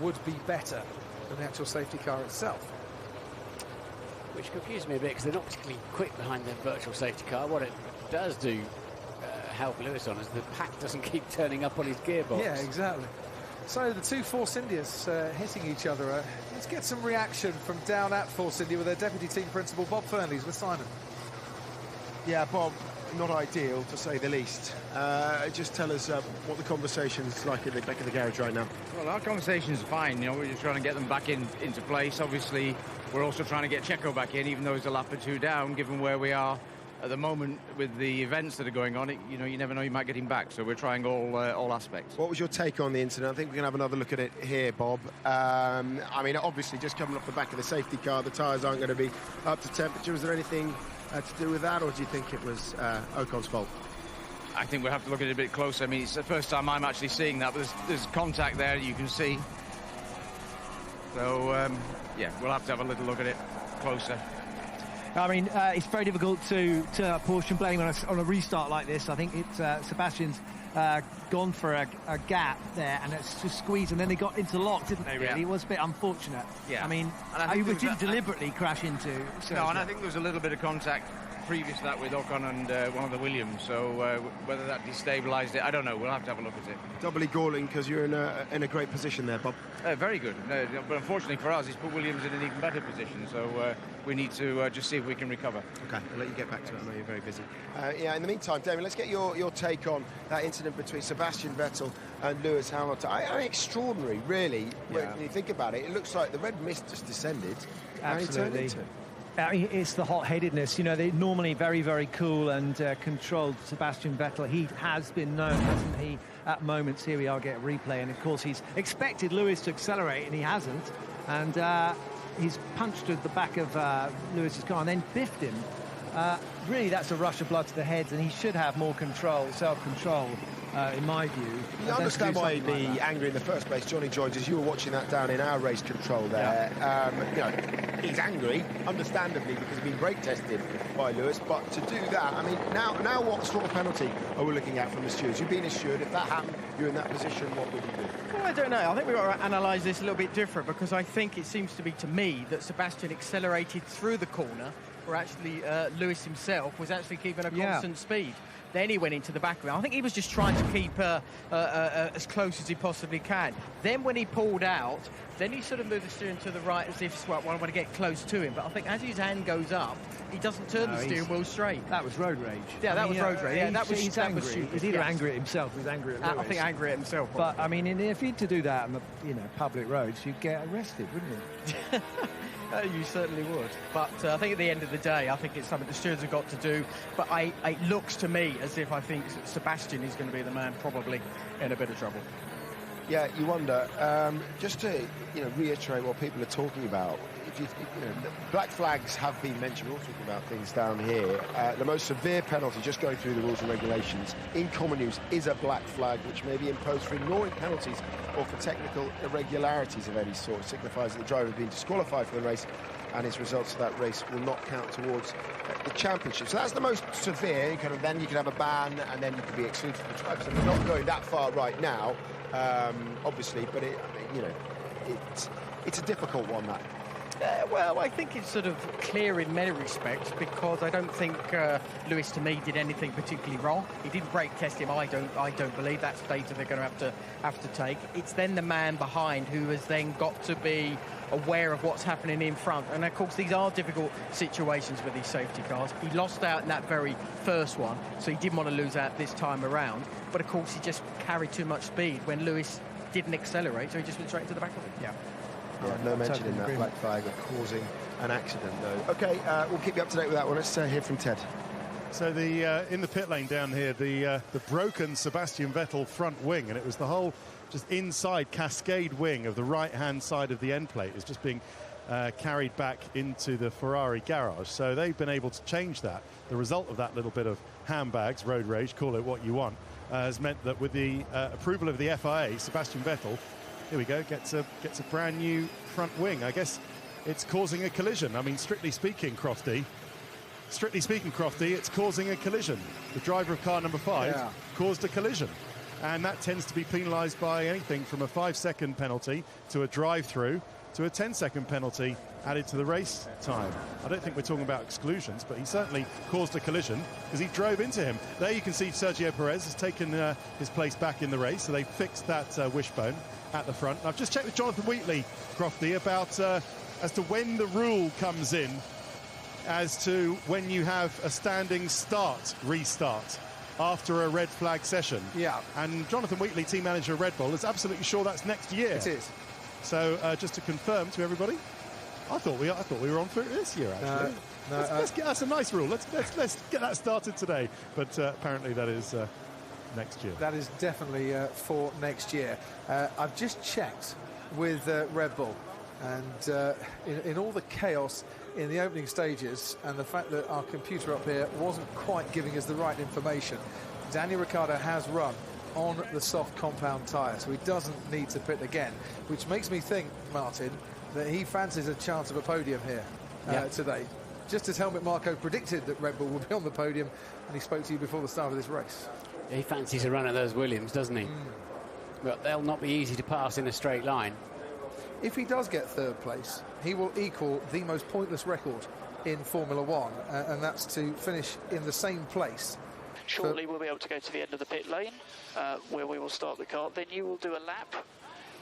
would be better than the actual safety car itself. Which confused me a bit because they're not particularly quick behind the virtual safety car. What it does do help Lewis on is the pack doesn't keep turning up on his gearbox. Yeah, exactly. So the two Force Indias hitting each other. Let's get some reaction from down at Force India with their deputy team principal, Bob Fernley's with Simon. Yeah, Bob, not ideal to say the least. Just tell us what the conversation's like in the back of the garage right now. Well, our conversation's fine. You know, we're just trying to get them back into place. Obviously, we're also trying to get Checo back in, even though he's a lap or two down, given where we are at the moment with the events that are going on. You know, you never know, you might get him back. So we're trying all aspects. What was your take on the incident? I think we're going to have another look at it here, Bob. I mean, obviously, just coming off the back of the safety car, the tyres aren't going to be up to temperature. Was there anything to do with that, or do you think it was Ocon's fault? I think we'll have to look at it a bit closer. I mean, it's the first time I'm actually seeing that, but there's contact there you can see. So, yeah, we'll have to have a little look at it closer. I mean, it's very difficult to apportion blame on a restart like this. I think it's Sebastian's gone for a gap there, and it's just squeezed, and then they got interlocked, didn't they, really? Yeah. It was a bit unfortunate. Yeah. I mean, he didn't deliberately crash into... No, and I think there was a little bit of contact previous to that with Ocon and one of the Williams, so whether that destabilised it, I don't know. We'll have to have a look at it. Doubly galling because you're in a great position there, Bob. Very good. But unfortunately for us, it's put Williams in an even better position, so we need to just see if we can recover. OK, I'll let you get back to it. I know you're very busy. Yeah, in the meantime, Damien, let's get your take on that incident between Sebastian Vettel and Lewis Hamilton. I mean, extraordinary, really, when you think about it. It looks like the red mist just descended. Absolutely. I mean, it's the hot-headedness. You know, they're normally very, very cool and controlled. Sebastian Vettel, he has been known, hasn't he, at moments. Here we are, get a replay, and of course he's expected Lewis to accelerate, and he hasn't. And he's punched at the back of Lewis's car and then biffed him. Really, that's a rush of blood to the head, and he should have more control, self-control, in my view. You understand why he'd be angry in the first place. Johnny joins us. You were watching that down in our race control there. You know, he's angry, understandably, because he's been brake tested by Lewis. But to do that, I mean, now what sort of penalty are we looking at from the stewards? You've been a steward. If that happened, you're in that position, what would you do? Well, I don't know. I think we've got to analyse this a little bit different, because I think it seems to be, to me, that Sebastian accelerated through the corner, where actually Lewis himself was actually keeping a constant speed. Then he went into the back of it. I think he was just trying to keep as close as he possibly can. Then when he pulled out, then he sort of moved the steering to the right as if, well, I want to get close to him. But I think as his hand goes up, he doesn't turn the steering wheel straight. That was road rage. Yeah, that was road rage. Yeah, he's angry. He's either angry at himself or he's angry at Lewis. I think angry at himself. But, I mean, if you had to do that on the public roads, you'd get arrested, wouldn't you? You certainly would. But I think at the end of the day, I think it's something the stewards have got to do. But it looks to me as if I think Sebastian is going to be the man probably in a bit of trouble. Yeah, you wonder. Just to reiterate what people are talking about. Black flags have been mentioned. We're all talking about things down here. The most severe penalty, just going through the rules and regulations, in common use is a black flag, which may be imposed for ignoring penalties or for technical irregularities of any sort. It signifies that the driver has been disqualified for the race, and its results of that race will not count towards the championship. So that's the most severe. Then you can have a ban, and then you can be excluded from the tribe. So we're not going that far right now, obviously, but it's a difficult one, that. Well, I think it's sort of clear in many respects, because I don't think Lewis, to me, did anything particularly wrong. He didn't brake test him. I don't believe that's data they're going to have to take. It's then the man behind who has then got to be aware of what's happening in front. And of course, these are difficult situations with these safety cars. He lost out in that very first one, so he didn't want to lose out this time around. But of course, he just carried too much speed when Lewis didn't accelerate, so he just went straight to the back of it. Yeah, no mention in that black flag of causing an accident, though. Okay, we'll keep you up to date with that one. Let's hear from Ted. So in the pit lane down here, the broken Sebastian Vettel front wing, and it was the whole just inside cascade wing of the right-hand side of the end plate is just being carried back into the Ferrari garage. So they've been able to change that. The result of that little bit of handbags, road rage, call it what you want, has meant that with the approval of the FIA, Sebastian Vettel, here we go, gets a brand new front wing. I guess it's causing a collision. I mean, strictly speaking, Crofty, it's causing a collision. The driver of car number 5 caused a collision. And that tends to be penalised by anything from a 5-second penalty to a drive-through to a 10-second penalty added to the race time. I don't think we're talking about exclusions, but he certainly caused a collision because he drove into him. There you can see Sergio Perez has taken his place back in the race, so they fixed that wishbone at the front. And I've just checked with Jonathan Wheatley, Crofty, about as to when the rule comes in as to when you have a standing restart after a red flag session. Yeah. And Jonathan Wheatley, team manager of Red Bull, is absolutely sure that's next year. It is. So just to confirm to everybody, I thought we were on for it this year, actually. That's a nice rule. Let's get that started today. But apparently that is next year. That is definitely for next year. I've just checked with Red Bull, and in all the chaos in the opening stages and the fact that our computer up here wasn't quite giving us the right information, Daniel Ricciardo has run on the soft compound tyre, so he doesn't need to pit again, which makes me think, Martin, that he fancies a chance of a podium here today. Just as Helmut Marko predicted that Red Bull would be on the podium, and he spoke to you before the start of this race. He fancies a run at those Williams, doesn't he? But they'll not be easy to pass in a straight line. If he does get third place, he will equal the most pointless record in Formula One, and that's to finish in the same place. Shortly we'll be able to go to the end of the pit lane, where we will start the car. Then you will do a lap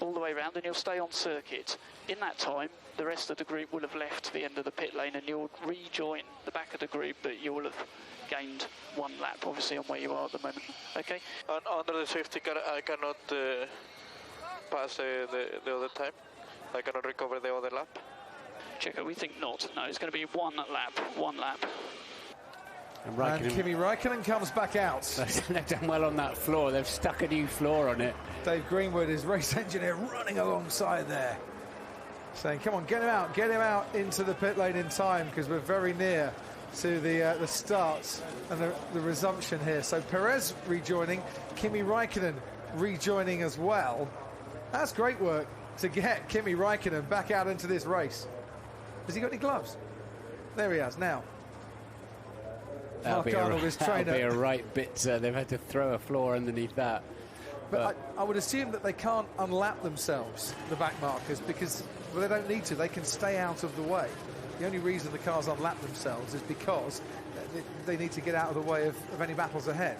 all the way around, and you'll stay on circuit. In that time, the rest of the group will have left the end of the pit lane, and you'll rejoin the back of the group, but you will have gained one lap, obviously, on where you are at the moment. Okay? Under the safety car, I cannot pass the other time. I cannot recover the other lap. Checo, we think not. No, it's going to be one lap. And Kimi Raikkonen comes back out. They've done well on that floor. They've stuck a new floor on it. Dave Greenwood, his race engineer, running alongside there, saying, come on, get him out into the pit lane in time, because we're very near to the start and the resumption here. So Perez rejoining, Kimi Raikkonen rejoining as well. That's great work to get Kimi Raikkonen back out into this race. Has he got any gloves? There he has now. That'll be a right bit. They've had to throw a floor underneath that. But I would assume that they can't unlap themselves, the back markers, because they don't need to. They can stay out of the way. The only reason the cars unlap themselves is because they need to get out of the way of any battles ahead.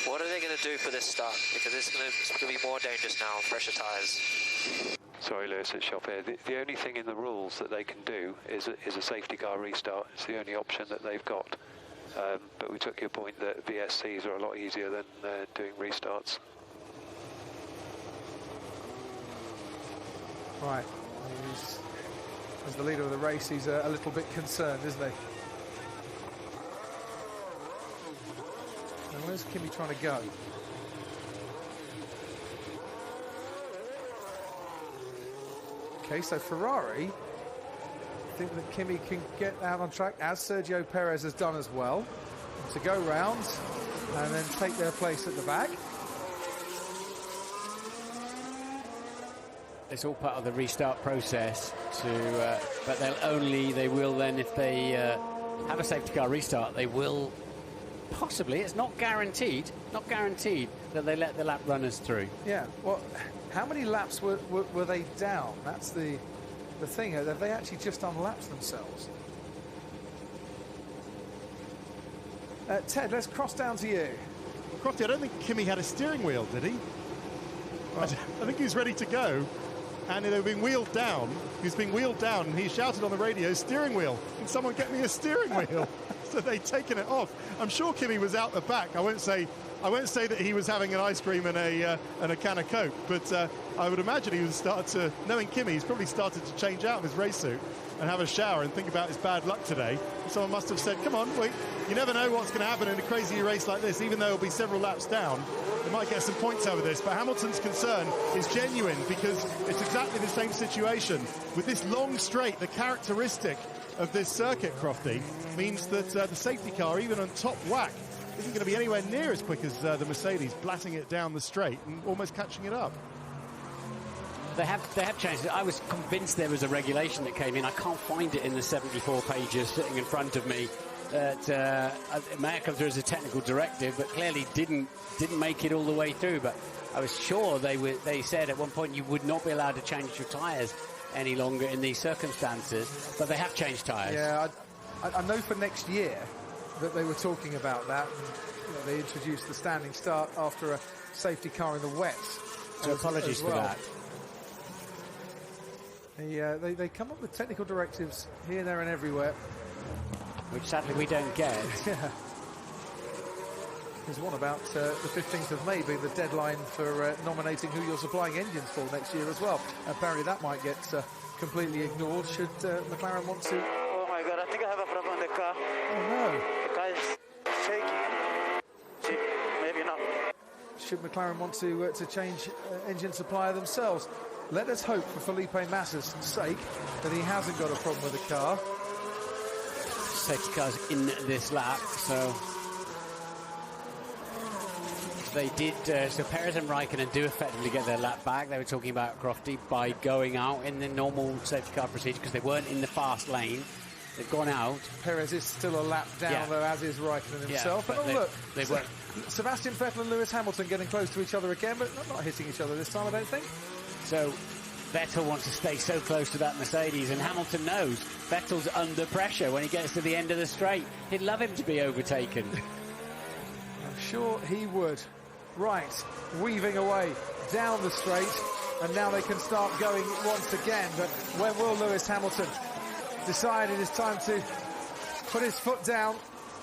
What are they going to do for this start? Because it's going to be more dangerous now, fresher tyres. Sorry, Lewis, it's Shop here. The only thing in the rules that they can do is a safety car restart. It's the only option that they've got. But we took your point that VSCs are a lot easier than doing restarts. Right. As the leader of the race, he's a little bit concerned, isn't he? And where's Kimi trying to go? Okay, so Ferrari think that Kimi can get out on track, as Sergio Perez has done as well, to go round and then take their place at the back. It's all part of the restart process, but they will then, if they have a safety car restart, they will possibly, it's not guaranteed that they let the lap runners through. Yeah, well, how many laps were they down? That's the thing. Have they actually just unlapped themselves? Ted, let's cross down to you. Crofty, I don't think Kimi had a steering wheel, did he? Well, I think he was ready to go, and they were being wheeled down. He was being wheeled down, and he shouted on the radio, "Steering wheel! Can someone get me a steering wheel?" So they'd taken it off. I'm sure Kimi was out the back. I won't say that he was having an ice cream and a can of Coke, but I would imagine he was started to, knowing Kimi, he's probably started to change out of his race suit and have a shower and think about his bad luck today. Someone must have said, "Come on, wait, you never know what's going to happen in a crazy race like this, even though it'll be several laps down. They might get some points over this." But Hamilton's concern is genuine, because it's exactly the same situation. With this long straight, the characteristic of this circuit, Crofty, means that the safety car, even on top whack, isn't going to be anywhere near as quick as the Mercedes, blasting it down the straight and almost catching it up. They have changed it. I was convinced there was a regulation that came in. I can't find it in the 74 pages sitting in front of me. That it may have come through as a technical directive, but clearly didn't make it all the way through. But I was sure they said at one point you would not be allowed to change your tyres any longer in these circumstances. But they have changed tyres. Yeah, I know for next year that they were talking about that. And, they introduced the standing start after a safety car in the wets. So apologies for that. They come up with technical directives here, there and everywhere, which sadly we don't get. Yeah. There's one about the 15th of May being the deadline for nominating who you're supplying engines for next year as well. Apparently that might get completely ignored should McLaren want to. Oh my God, I think I have a problem with the car. Oh no. The car is shaking. Maybe not. Should McLaren want to change engine supplier themselves? Let us hope for Felipe Massa's sake that he hasn't got a problem with the car. Safety cars in this lap, so they did. So Perez and Raikkonen do effectively get their lap back. They were talking about Crofty by going out in the normal safety car procedure because they weren't in the fast lane. They've gone out. Perez is still a lap down, though, as is Raikkonen himself. Yeah, but look, they were. Sebastian Vettel and Lewis Hamilton getting close to each other again, but not hitting each other this time, I don't think. So Vettel wants to stay so close to that Mercedes, and Hamilton knows Vettel's under pressure when he gets to the end of the straight. He'd love him to be overtaken. I'm sure he would. Right, weaving away down the straight, and now they can start going once again. But when will Lewis Hamilton decide it is time to put his foot down?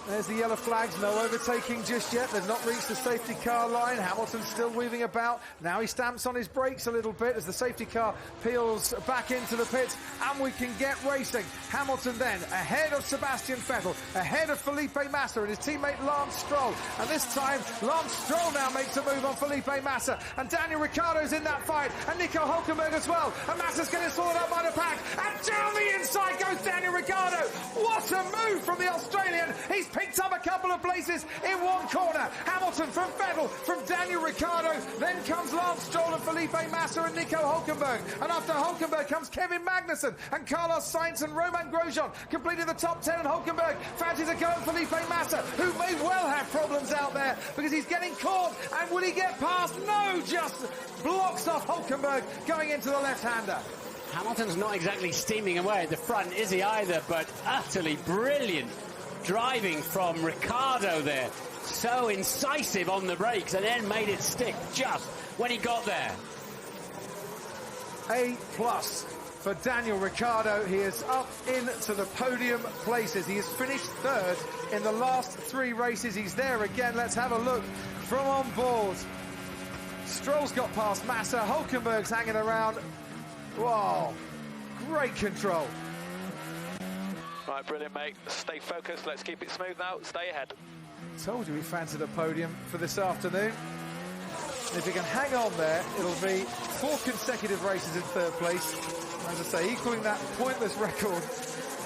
There's the yellow flags, no overtaking just yet. They've not reached the safety car line. Hamilton's still weaving about. Now he stamps on his brakes a little bit as the safety car peels back into the pits, and we can get racing. Hamilton then ahead of Sebastian Vettel, ahead of Felipe Massa and his teammate Lance Stroll. And this time, Lance Stroll now makes a move on Felipe Massa, and Daniel Ricciardo's in that fight, and Nico Hülkenberg as well. And Massa's getting sorted out by the pack, and down the inside goes Daniel Ricciardo. What a move from the Australian. He's picked up a couple of places in one corner. Hamilton from Vettel, from Daniel Ricciardo. Then comes Lance Stroll and Felipe Massa and Nico Hülkenberg. And after Hülkenberg comes Kevin Magnussen and Carlos Sainz and Romain Grosjean, completing the top 10. And Hülkenberg fancies a go at Felipe Massa, who may well have problems out there because he's getting caught. And will he get past? No, just blocks off Hülkenberg going into the left-hander. Hamilton's not exactly steaming away at the front, is he either? But utterly brilliant driving from Ricciardo there. So incisive on the brakes and then made it stick just when he got there. A+ for Daniel Ricciardo. He is up into the podium places. He has finished third in the last 3 races. He's there again. Let's have a look from on board. Stroll's got past Massa. Hulkenberg's hanging around. Wow, great control. Right, brilliant, mate. Stay focused. Let's keep it smooth now. Stay ahead. Told you we fancied a podium for this afternoon. If he can hang on there, it'll be 4 consecutive races in third place. As I say, equaling that pointless record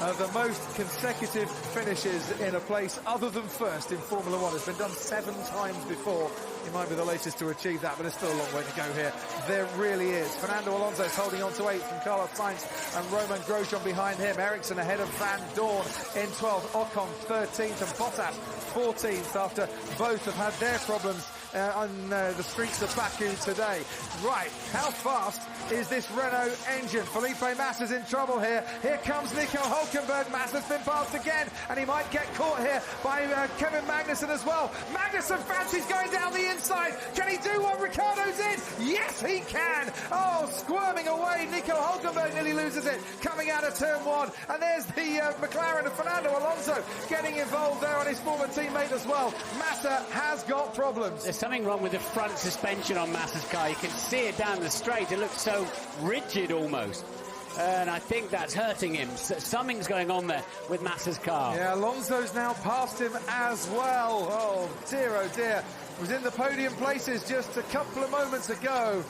of the most consecutive finishes in a place other than first in Formula One. It's been done 7 times before. He might be the latest to achieve that, but there's still a long way to go here. There really is. Fernando Alonso is holding on to 8th from Carlos Sainz and Romain Grosjean behind him. Ericsson ahead of Van Dorn in 12th. Ocon 13th and Bottas 14th after both have had their problems on the streets of Baku today. Right, how fast is this Renault engine? Felipe Massa's in trouble here. Here comes Nico Hulkenberg. Massa's been passed again, and he might get caught here by Kevin Magnussen as well. Magnussen fancies going down the inside. Can he do what Ricciardo's in? Yes, he can. Oh, squirming away. Nico Hulkenberg nearly loses it coming out of turn 1. And there's the McLaren of Fernando Alonso getting involved there on his former teammate as well. Massa has got problems. There's something wrong with the front suspension on Massa's car. You can see it down the straight. It looks so rigid almost. And I think that's hurting him. Something's going on there with Massa's car. Yeah, Alonso's now passed him as well. Oh dear. Was in the podium places just a couple of moments ago.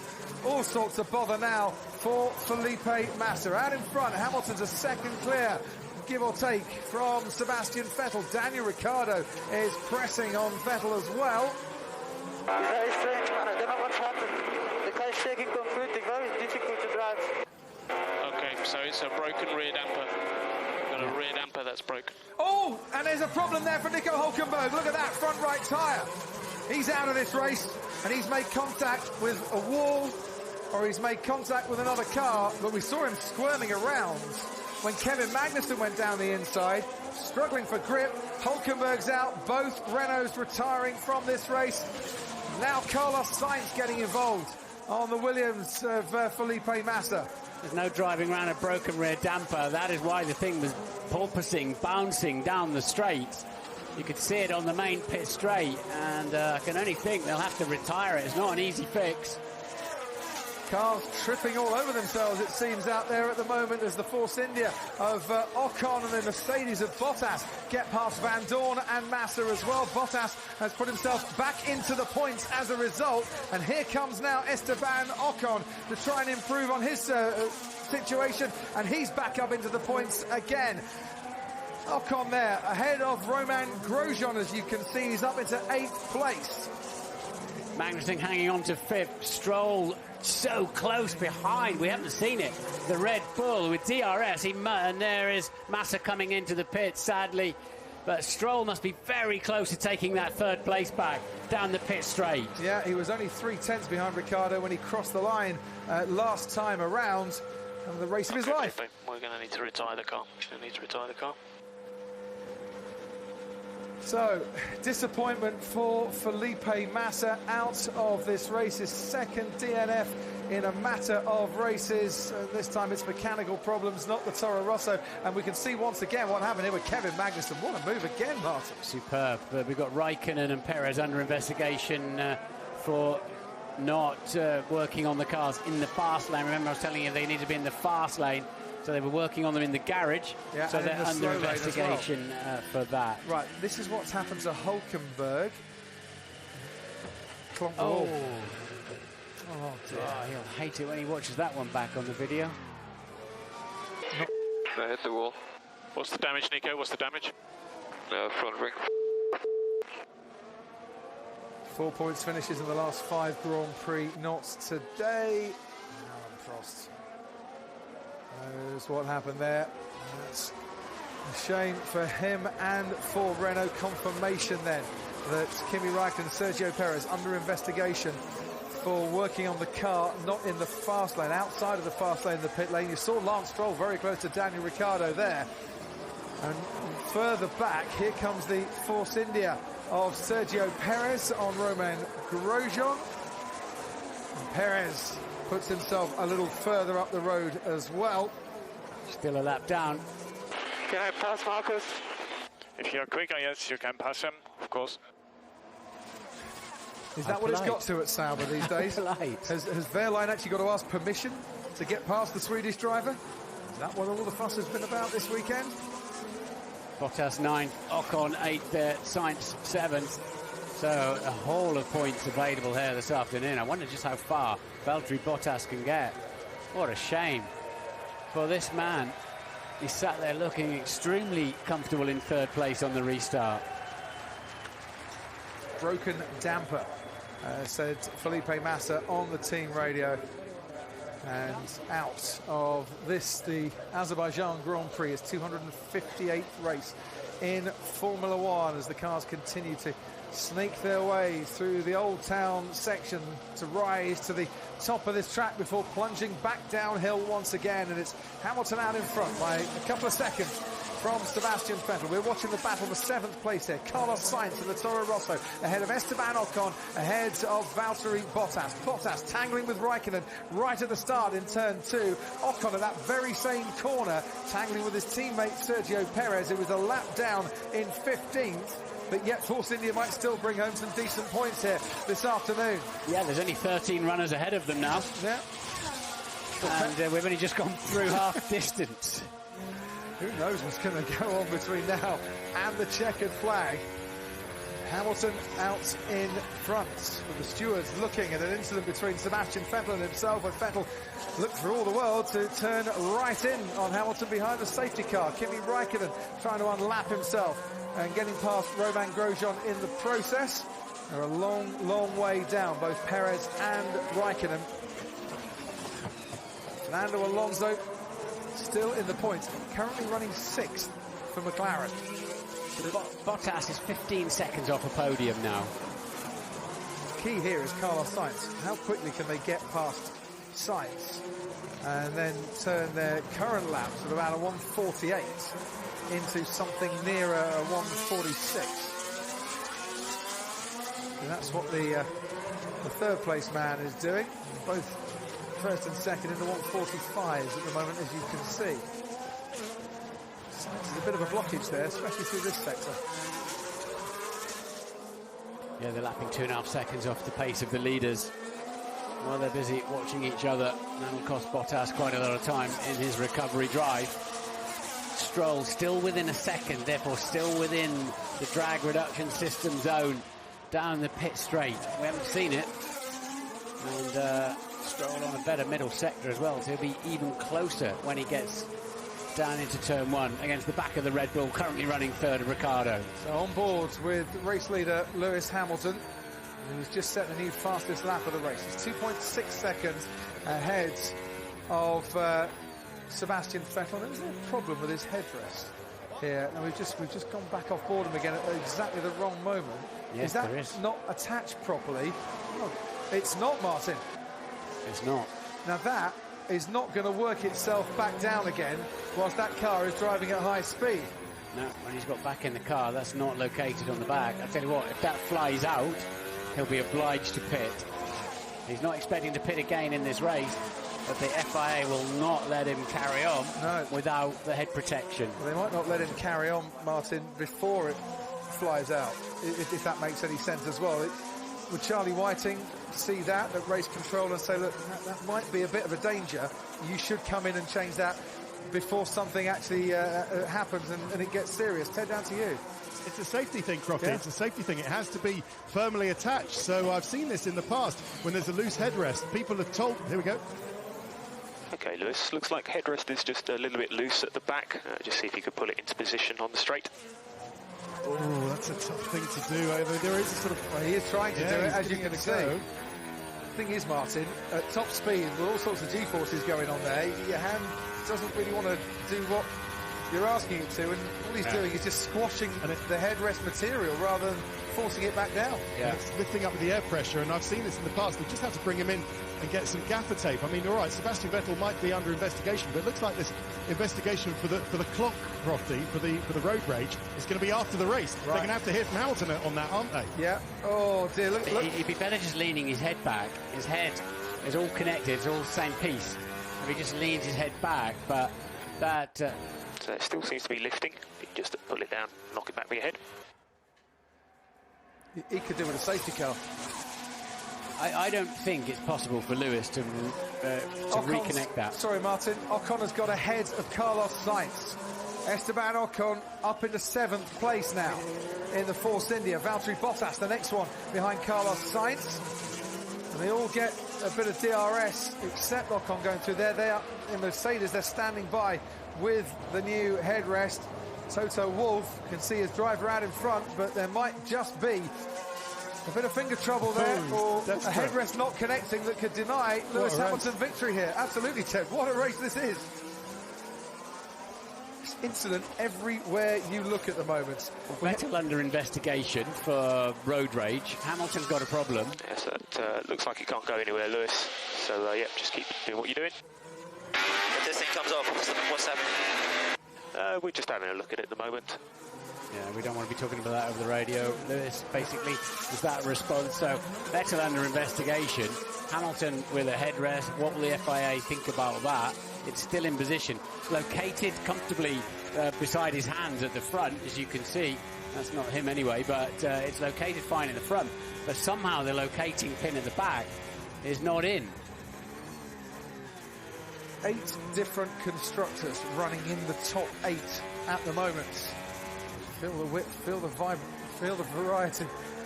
All sorts of bother now for Felipe Massa. Out in front, Hamilton's a second clear, give or take, from Sebastian Vettel. Daniel Ricciardo is pressing on Vettel as well. Very strange, man. I don't know what's happened. The car is shaking completely. Very difficult to drive. Okay, so it's a broken rear damper. Got a rear damper that's broken. Oh, and there's a problem there for Nico Hulkenberg. Look at that front right tyre. He's out of this race, and he's made contact with a wall, or he's made contact with another car, but we saw him squirming around when Kevin Magnussen went down the inside, struggling for grip. Hulkenberg's out, both Renaults retiring from this race. Now Carlos Sainz getting involved on the Williams of Felipe Massa. There's no driving around a broken rear damper. That is why the thing was porpoising, bouncing down the straight. You could see it on the main pit straight, and I can only think they'll have to retire it. It's not an easy fix. Cars tripping all over themselves, it seems, out there at the moment as the Force India of Ocon and the Mercedes of Bottas get past Van Dorn and Massa as well. Bottas has put himself back into the points as a result, and here comes now Esteban Ocon to try and improve on his situation, and he's back up into the points again. Ocon there ahead of Romain Grosjean, as you can see. He's up into 8th place. Magnussen hanging on to 5th. Stroll so close behind. We haven't seen it. The Red Bull with DRS. And there is Massa coming into the pit, sadly. But Stroll must be very close to taking that 3rd place back down the pit straight. Yeah, he was only 3/10 behind Ricciardo when he crossed the line last time around. And the race of his life. We're going to need to retire the car. So, disappointment for Felipe Massa, out of this race. His 2nd DNF in a matter of races. This time it's mechanical problems, not the Toro Rosso. And we can see once again what happened here with Kevin Magnussen. What a move again, Martin. Superb. We've got Raikkonen and Perez under investigation for not working on the cars in the fast lane. Remember, I was telling you they need to be in the fast lane. So they were working on them in the garage, yeah, so they're under investigation for that. Right, this is what's happened to Hulkenberg. Oh dear. Oh, he'll hate it when he watches that one back on the video. I hit the wall. What's the damage, Nico? What's the damage? Front ring. 4 points finishes in the last 5 Grand Prix, not today. Prost. Knows what happened there. That's a shame for him and for Renault. Confirmation then that Kimi Raikkonen and Sergio Perez under investigation for working on the car, not in the fast lane, outside of the fast lane, the pit lane. You saw Lance Stroll very close to Daniel Ricciardo there. And further back, here comes the Force India of Sergio Perez on Romain Grosjean. And Perez puts himself a little further up the road as well. Still a lap down. Can I pass Marcus? If you're quicker, yes, you can pass him, of course. Is that what it's got to at Sauber these days? Has Wehrlein actually got to ask permission to get past the Swedish driver? Is that what all the fuss has been about this weekend? Bottas 9th, Ocon 8th there, Sainz 7th. So a haul of points available here this afternoon. I wonder just how far Valtteri Bottas can get. What a shame for this man. He sat there looking extremely comfortable in third place on the restart. Broken damper, said Felipe Massa on the team radio. And out of this, the Azerbaijan Grand Prix is 258th race in Formula One as the cars continue to sneak their way through the Old Town section to rise to the top of this track before plunging back downhill once again. And it's Hamilton out in front by a couple of seconds from Sebastian Vettel. We're watching the battle for 7th place here. Carlos Sainz in the Toro Rosso ahead of Esteban Ocon, ahead of Valtteri Bottas. Bottas tangling with Raikkonen right at the start in turn 2. Ocon at that very same corner tangling with his teammate Sergio Perez, who was a lap down in 15th. But yet Force India might still bring home some decent points here this afternoon. Yeah, there's only 13 runners ahead of them now. Yeah. And we've only just gone through half distance. Who knows what's going to go on between now and the checkered flag. Hamilton out in front, with the stewards looking at an incident between Sebastian Vettel and himself, and Vettel looked for all the world to turn right in on Hamilton behind the safety car. Kimi Raikkonen trying to unlap himself and getting past Romain Grosjean in the process. They're a long, long way down, both Perez and Raikkonen. Fernando Alonso still in the points, currently running 6th for McLaren. Bottas is 15 seconds off a podium now. Key here is Carlos Sainz. How quickly can they get past Sainz and then turn their current laps at about a 1:48 into something nearer a 1:46? And that's what the third place man is doing. Both first and second in the 1:45s at the moment, as you can see. There's a bit of a blockage there, especially through this sector. Yeah, they're lapping 2.5 seconds off the pace of the leaders. While they're busy watching each other, that'll cost Bottas quite a lot of time in his recovery drive. Stroll still within a second, therefore still within the drag reduction system zone down the pit straight. We haven't seen it. And Stroll on a better middle sector as well, so he'll be even closer when he gets down into turn 1 against the back of the Red Bull, currently running third, Ricciardo. So on board with race leader Lewis Hamilton, who's just set the new fastest lap of the race. He's 2.6 seconds ahead of Sebastian Vettel. There's no problem with his headrest here, and we've just gone back off board him again at exactly the wrong moment. Yes, is that not attached properly? No, it's not, Martin. It's not. Now that is not going to work itself back down again whilst that car is driving at high speed. No, when he's got back in the car, that's not located on the back. I tell you what, if that flies out, he'll be obliged to pit. He's not expecting to pit again in this race, but the FIA will not let him carry on without the head protection. Well, they might not let him carry on, Martin, before it flies out, if that makes any sense as well. Would Charlie Whiting see that at race control and say, look, that might be a bit of a danger, you should come in and change that before something actually happens and it gets serious? Ted, down to you. It's a safety thing, Crofty. Yeah. It's a safety thing. It has to be firmly attached. So I've seen this in the past when there's a loose headrest. People have told... Here we go. OK, Lewis, looks like headrest is just a little bit loose at the back. Just see if you could pull it into position on the straight. Oh, that's a tough thing to do. There is a sort of... Well, he is trying to do it, as you can see. The thing is, Martin, at top speed, with all sorts of G-forces going on there, your hand doesn't really want to do what you're asking him to, and all he's doing is just squashing the headrest material rather than forcing it back down. Yeah. It's lifting up with the air pressure, and I've seen this in the past. They just have to bring him in and get some gaffer tape. I mean, all right, Sebastian Vettel might be under investigation, but it looks like this investigation for the clock, Crofty, for the road rage is going to be after the race. Right. They're going to have to hear from Hamilton on that, aren't they? Yeah. Oh dear, look. It'd be better just leaning his head back. His head is all connected, it's all the same piece. If he just leans his head back, but that... So it still seems to be lifting. Just pull it down, knock it back with your head. He could do with a safety car. I don't think it's possible for Lewis to reconnect that. Sorry, Martin. Ocon has got ahead of Carlos Sainz. Esteban Ocon up into 7th place now in the Force India. Valtteri Bottas, the next one behind Carlos Sainz. And they all get a bit of DRS, except Ocon going through there. They are in Mercedes. They're standing by with the new headrest. Toto Wolff can see his driver out in front, but there might just be a bit of finger trouble there, or a headrest not connecting that could deny Lewis Hamilton victory here. Absolutely, Ted. What a race this is. It's incident everywhere you look at the moment. Vettel under investigation for road rage. Hamilton's got a problem. Yes, that looks like it can't go anywhere, Lewis. So, yeah, just keep doing what you're doing. If this thing comes off, what's happening? We're just having a look at it at the moment. Yeah, we don't want to be talking about that over the radio. Lewis basically is that response. So Vettel under investigation. Hamilton with a headrest. What will the FIA think about that? It's still in position. It's located comfortably beside his hands at the front, as you can see. That's not him anyway, but it's located fine in the front. But somehow the locating pin at the back is not in. 8 different constructors running in the top 8 at the moment. Feel the width, feel the vibe, feel the variety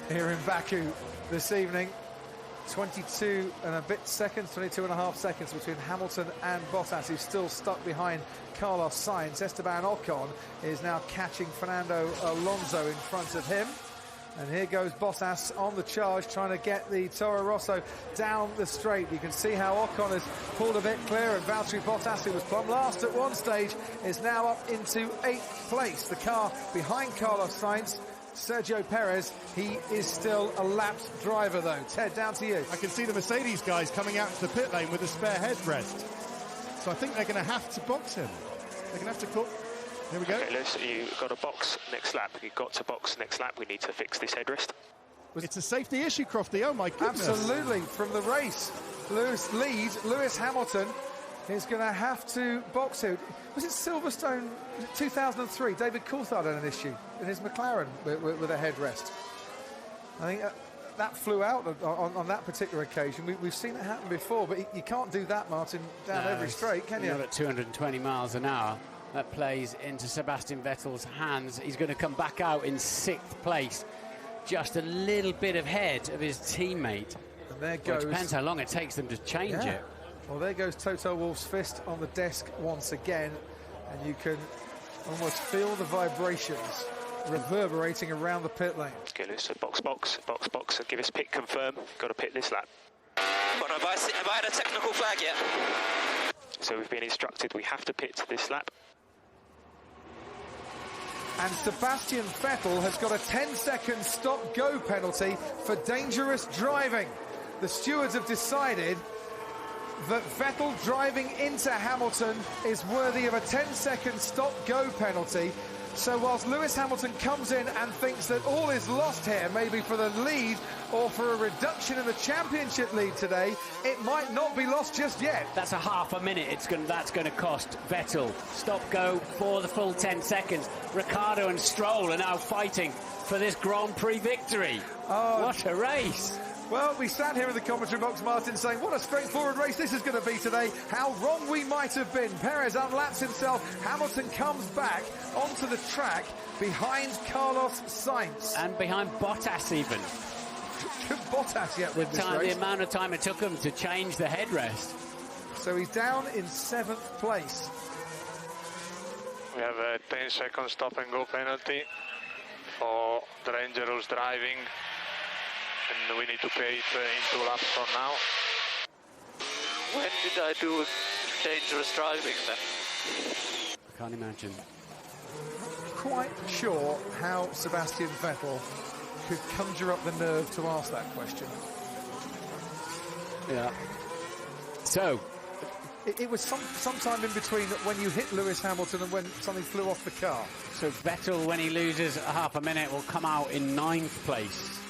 here in Baku this evening. 22 and a bit seconds, 22 and a half seconds between Hamilton and Bottas, who's still stuck behind Carlos Sainz. Esteban Ocon is now catching Fernando Alonso in front of him. And here goes Bottas on the charge, trying to get the Toro Rosso down the straight. You can see how Ocon has pulled a bit clear, and Valtteri Bottas, who was plumb last at one stage, is now up into 8th place. The car behind Carlos Sainz, Sergio Perez, he is still a lapped driver though. Ted, down to you. I can see the Mercedes guys coming out to the pit lane with a spare headrest. So I think they're going to have to box him. They're going to have to call... Here we go. Okay, Lewis, you've got to box next lap. You've got to box next lap. We need to fix this headrest. It's a safety issue, Crofty. Oh, my goodness. Absolutely. From the race, Lewis Hamilton is going to have to box him. Was it Silverstone 2003? David Coulthard had an issue in his McLaren with a headrest. I think that flew out on that particular occasion. We've seen it happen before, but you can't do that, Martin, down every straight, can you? Not at 220 miles an hour. That plays into Sebastian Vettel's hands. He's going to come back out in 6th place, just a little bit ahead of his teammate. And there goes... Well, it depends how long it takes them to change it. Well, there goes Toto Wolff's fist on the desk once again, and you can almost feel the vibrations reverberating around the pit lane. Okay, Lewis, so box, and give us pit confirm. Got to pit this lap. But have I had a technical flag yet? So we've been instructed we have to pit this lap. And Sebastian Vettel has got a 10-second stop-go penalty for dangerous driving. The stewards have decided that Vettel driving into Hamilton is worthy of a 10-second stop-go penalty. So whilst Lewis Hamilton comes in and thinks that all is lost here, maybe for the lead or for a reduction in the championship lead today, it might not be lost just yet. That's a half a minute that's going to cost Vettel. Stop-go for the full 10 seconds. Ricciardo and Stroll are now fighting for this Grand Prix victory. Oh, what a race. Well, we sat here in the commentary box, Martin, saying what a straightforward race this is going to be today. How wrong we might have been. Perez unlaps himself. Hamilton comes back onto the track behind Carlos Sainz. And behind Bottas even. Could Bottas yet win this race? The amount of time it took him to change the headrest. So he's down in 7th place. We have a 10-second stop-and-go penalty for dangerous driving. And we need to pay it in 2 laps from now. When did I do dangerous driving then? I can't imagine. quite sure how Sebastian Vettel could conjure up the nerve to ask that question. Yeah. So it was sometime in between when you hit Lewis Hamilton and when something flew off the car. So Vettel, when he loses a half a minute, will come out in 9th place.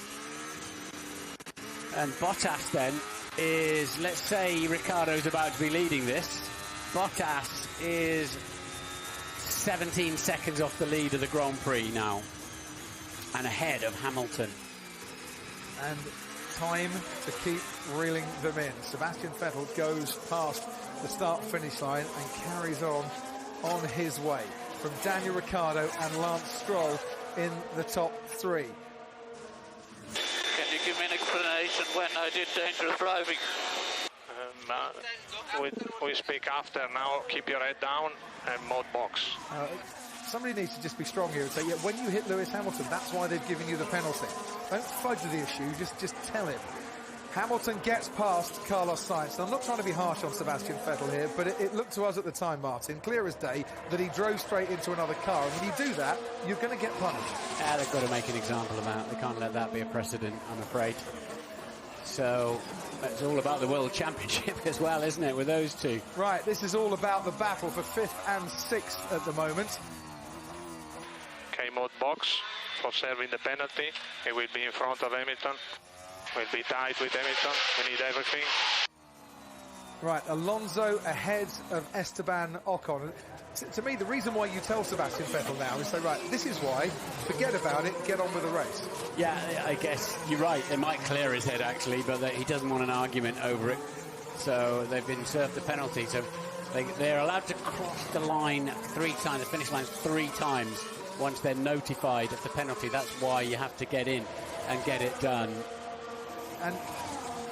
And Bottas then is, let's say Ricciardo's about to be leading this. Bottas is 17 seconds off the lead of the Grand Prix now, and ahead of Hamilton. And time to keep reeling them in. Sebastian Vettel goes past the start-finish line and carries on his way from Daniel Ricciardo and Lance Stroll in the top 3. Can you give me an explanation when I did dangerous driving? We speak after now. Keep your head down and mode box. Somebody needs to just be strong here and say, yeah, when you hit Lewis Hamilton, that's why they've given you the penalty. Don't fudge the issue, just tell him. Hamilton gets past Carlos Sainz. I'm not trying to be harsh on Sebastian Vettel here, but it looked to us at the time, Martin, clear as day, that he drove straight into another car. And when you do that, you're going to get punished. Yeah, they've got to make an example of that. They can't let that be a precedent, I'm afraid. So it's all about the World Championship as well, isn't it, with those two? Right, this is all about the battle for 5th and 6th at the moment. Okay, mode box for serving the penalty. It will be in front of Hamilton. We'll be tied with Hamilton. We need everything. Right, Alonso ahead of Esteban Ocon. To me, the reason why you tell Sebastian Vettel now is say, right, this is why, forget about it, get on with the race. Yeah, I guess you're right. It might clear his head, actually, but he doesn't want an argument over it. So they've been served the penalty. So they're allowed to cross the line 3 times, the finish line 3 times once they're notified of the penalty. That's why you have to get in and get it done. And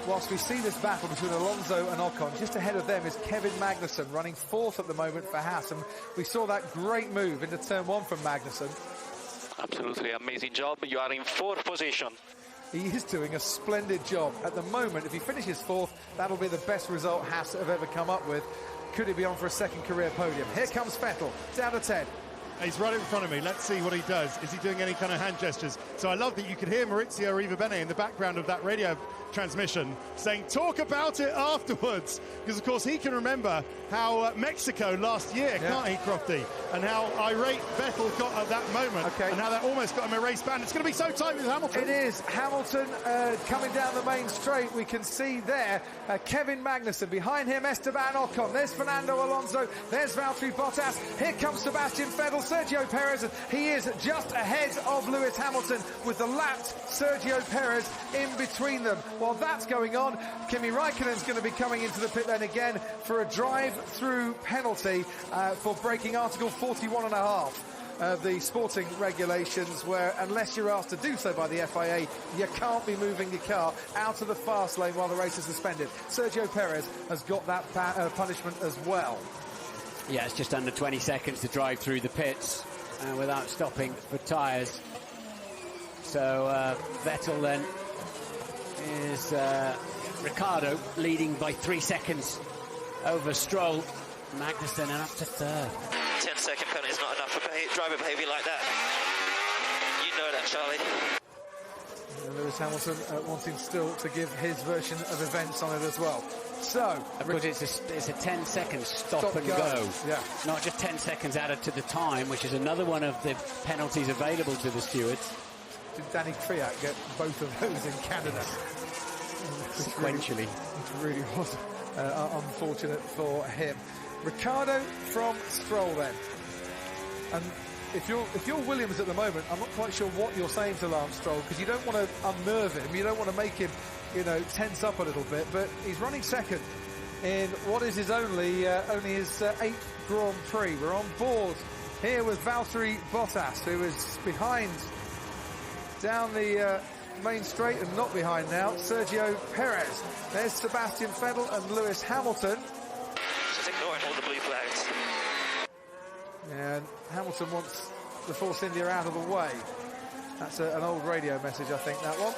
whilst we see this battle between Alonso and Ocon, just ahead of them is Kevin Magnussen, running 4th at the moment for Haas. And we saw that great move into turn 1 from Magnussen. Absolutely amazing job. You are in 4th position. He is doing a splendid job. At the moment, if he finishes 4th, that'll be the best result Haas have ever come up with. Could he be on for a 2nd career podium? Here comes Vettel, down to 10. He's right in front of me. Let's see what he does. Is he doing any kind of hand gestures? So I love that you could hear Maurizio Arrivabene in the background of that radio transmission saying, talk about it afterwards. Because, of course, he can remember how Mexico last year, can't he, Crofty? And how irate Vettel got at that moment. And how that almost got him a race ban. It's going to be so tight with Hamilton. It is. Hamilton coming down the main straight. We can see there Kevin Magnussen. Behind him, Esteban Ocon. There's Fernando Alonso. There's Valtteri Bottas. Here comes Sebastian Vettel. Sergio Perez. He is just ahead of Lewis Hamilton with the lapped Sergio Perez in between them. While that's going on, Kimi Raikkonen's going to be coming into the pit lane again for a drive-through penalty for breaking Article 41.5 of the sporting regulations, where unless you're asked to do so by the FIA, you can't be moving your car out of the fast lane while the race is suspended. Sergio Perez has got that punishment as well. Yeah, it's just under 20 seconds to drive through the pits without stopping for tyres. So Vettel then is Ricciardo leading by 3 seconds over Stroll. Magnussen and up to 3rd. 10-second penalty is not enough for driver behaviour like that. You know that, Charlie. And Lewis Hamilton wanting still to give his version of events on it as well. So, because it's a 10-second stop and go. Yeah. Not just 10 seconds added to the time, which is another one of the penalties available to the stewards. Did Danny Kvyat get both of those in Canada? Sequentially. It really was unfortunate for him. Ricciardo from Stroll then. And if you're Williams at the moment, I'm not quite sure what you're saying to Lance Stroll, because you don't want to unnerve him, you don't want to make him, tense up a little bit, but he's running 2nd in what is his only his 8th Grand Prix. We're on board here with Valtteri Bottas, who is behind down the main straight and not behind now, Sergio Perez. There's Sebastian Vettel and Lewis Hamilton. Just ignoring all the blue flags. And Hamilton wants the Force India out of the way. That's an old radio message, I think, that one.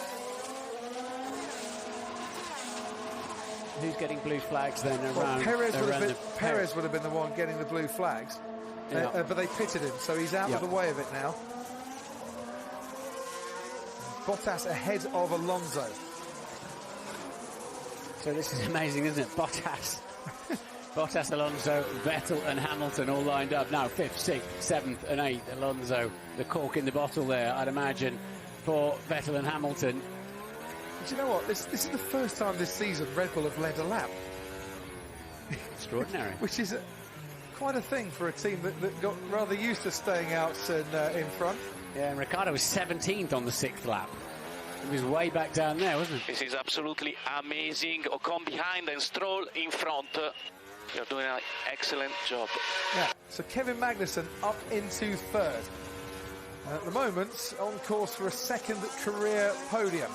Who's getting blue flags then around? Well, Perez would have been the one getting the blue flags. but they pitted him, so he's out of the way of it now. Bottas ahead of Alonso. So this is amazing, isn't it? Bottas, Alonso, Vettel and Hamilton all lined up now. 5th, 6th, 7th and 8th. Alonso, the cork in the bottle there, I'd imagine, for Vettel and Hamilton. Do you know what? This is the first time this season Red Bull have led a lap. Extraordinary. Which is quite a thing for a team that got rather used to staying out in front. Yeah, and Ricciardo was 17th on the 6th lap. He was way back down there, wasn't he? This is absolutely amazing. Ocon behind and Stroll in front. You're doing an excellent job. Yeah, so Kevin Magnussen up into 3rd. And at the moment, on course for a 2nd career podium.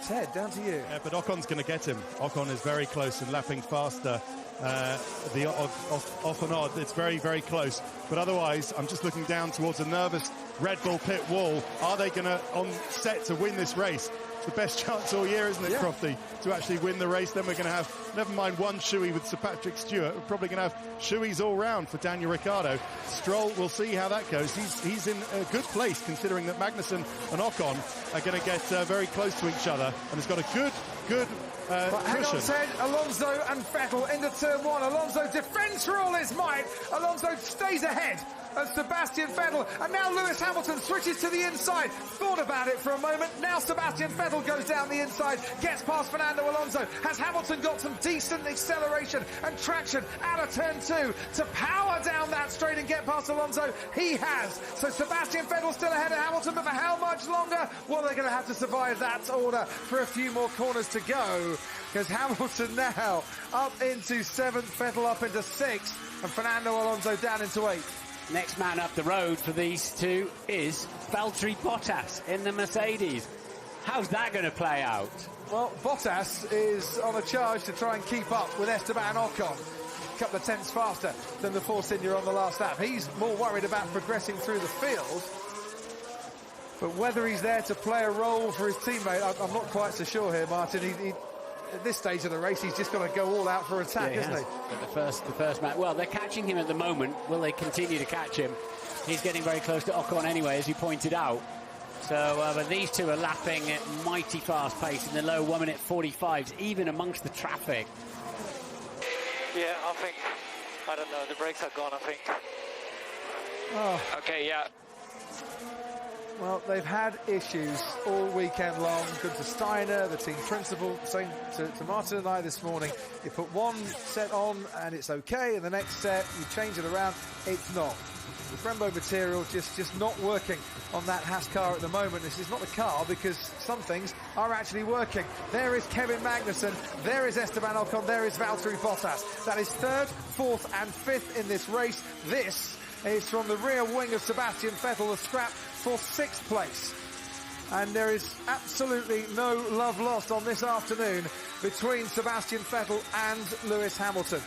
Ted, down to you. Yeah, but Ocon's going to get him. Ocon is very close and lapping faster. The off and on, it's very, very close. But otherwise, I'm just looking down towards a nervous Red Bull pit wall. Are they going to on set to win this race? It's the best chance all year, isn't it, Crofty, to actually win the race? Then we're going to have, never mind one shoey with Sir Patrick Stewart, we're probably going to have shoeys all round for Daniel Ricciardo. Stroll, we'll see how that goes. He's in a good place, considering that Magnussen and Ocon are going to get very close to each other, and has got a good but hang on, Ted. Alonso and Vettel into turn 1. Alonso defends for all his might. Alonso stays ahead of Sebastian Vettel, and now Lewis Hamilton switches to the inside. Thought about it for a moment. Now Sebastian Vettel goes down the inside, gets past Fernando Alonso. Has Hamilton got some decent acceleration and traction out of turn 2 to power down that straight and get past Alonso? He has. So Sebastian Vettel still ahead of Hamilton, but for how much longer? Well, they're going to have to survive that order for a few more corners to go, because Hamilton now up into 7th, Vettel up into 6th, and Fernando Alonso down into 8th. Next man up the road for these two is Valtteri Bottas in the Mercedes. How's that going to play out? Well, Bottas is on a charge to try and keep up with Esteban Ocon. A couple of tenths faster than the Force India on the last lap. He's more worried about progressing through the field. But whether he's there to play a role for his teammate, I'm not quite so sure here, Martin. At this stage of the race, he's just going to go all out for attack, isn't he? But the first man. Well, they're catching him at the moment. Will they continue to catch him? He's getting very close to Ocon anyway, as you pointed out. So, but these two are lapping at mighty fast pace in the low 1 minute 45s, even amongst the traffic. Yeah, I don't know, the brakes are gone, I think. Oh. Okay, yeah. Well, they've had issues all weekend long. Good to Steiner, the team principal, saying to Martin and I this morning, you put one set on and it's okay, and the next set, you change it around, it's not. The Brembo material just not working on that Haas car at the moment. This is not the car, because some things are actually working. There is Kevin Magnussen, there is Esteban Ocon, there is Valtteri Bottas. That is 3rd, 4th and 5th in this race. This is from the rear wing of Sebastian Vettel, the scrap for 6th place. And there is absolutely no love lost on this afternoon between Sebastian Vettel and Lewis Hamilton.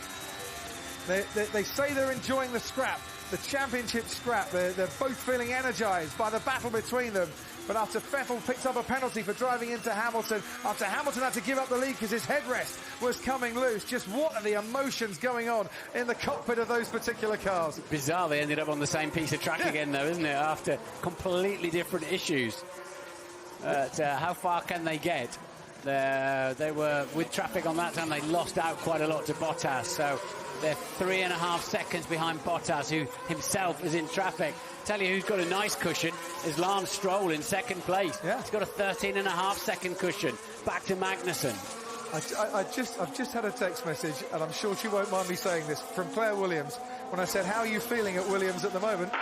They say they're enjoying the scrap, the championship scrap. They're both feeling energised by the battle between them. But after Vettel picked up a penalty for driving into Hamilton, after Hamilton had to give up the lead because his headrest was coming loose, just what are the emotions going on in the cockpit of those particular cars? Bizarre, they ended up on the same piece of track again, though, isn't it? After completely different issues. How far can they get? They were with traffic on that time. They lost out quite a lot to Bottas, so they're 3.5 seconds behind Bottas, who himself is in traffic. Tell you who's got a nice cushion is Lance Stroll in 2nd place. Yeah. He's got a 13.5 second cushion. Back to Magnussen. I've just had a text message, and I'm sure she won't mind me saying this, from Claire Williams, when I said, how are you feeling at Williams at the moment?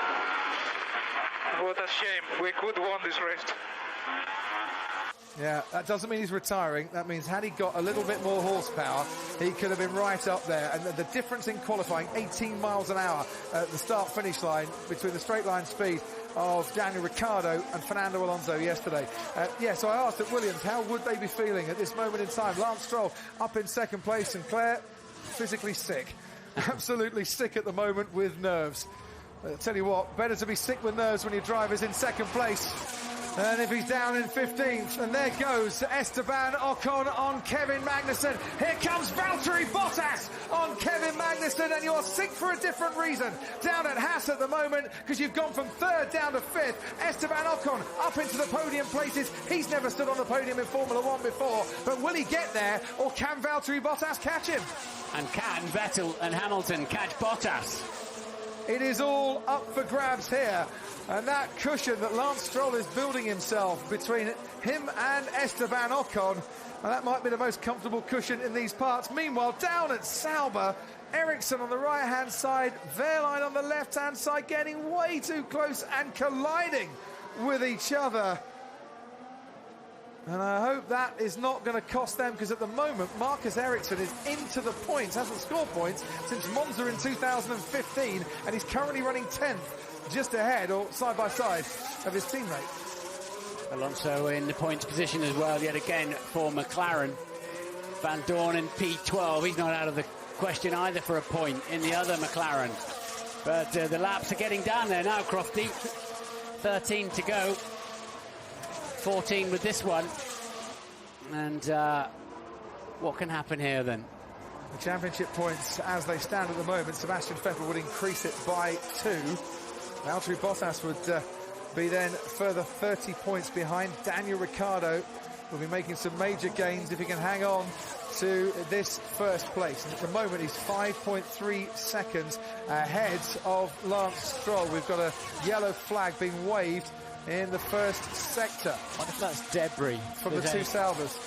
What a shame. We could won this race. Yeah, that doesn't mean he's retiring. That means had he got a little bit more horsepower, he could have been right up there. And the difference in qualifying, 18 miles an hour at the start-finish line between the straight line speed of Daniel Ricciardo and Fernando Alonso yesterday. So I asked at Williams, how would they be feeling at this moment in time? Lance Stroll up in 2nd place, and Claire physically sick. Absolutely sick at the moment with nerves. I'll tell you what, better to be sick with nerves when your driver's in 2nd place And if he's down in 15th, and there goes Esteban Ocon on Kevin Magnussen. Here comes Valtteri Bottas on Kevin Magnussen, and you're sick for a different reason. Down at Haas at the moment, because you've gone from 3rd down to 5th. Esteban Ocon up into the podium places. He's never stood on the podium in Formula 1 before, but will he get there, or can Valtteri Bottas catch him? And can Vettel and Hamilton catch Bottas? It is all up for grabs here. And that cushion that Lance Stroll is building himself between him and Esteban Ocon, and that might be the most comfortable cushion in these parts. Meanwhile, down at Sauber, Ericsson on the right-hand side, Wehrlein on the left-hand side, getting way too close and colliding with each other. And I hope that is not going to cost them, because at the moment, Marcus Ericsson is into the points, hasn't scored points since Monza in 2015, and he's currently running 10th, just ahead, or side by side, of his teammate. Alonso in the points position as well, yet again, for McLaren. Van Dorn in P12, he's not out of the question either for a point in the other McLaren. But the laps are getting down there now, Crofty. 13 to go. 14 with this one. And what can happen here then? The championship points as they stand at the moment, Sebastian Vettel would increase it by 2. Valtteri Bottas would be then further 30 points behind. Daniel Ricciardo will be making some major gains if he can hang on to this first place. And at the moment, he's 5.3 seconds ahead of Lance Stroll. We've got a yellow flag being waved in the first sector. What if that's debris from the two Saubers?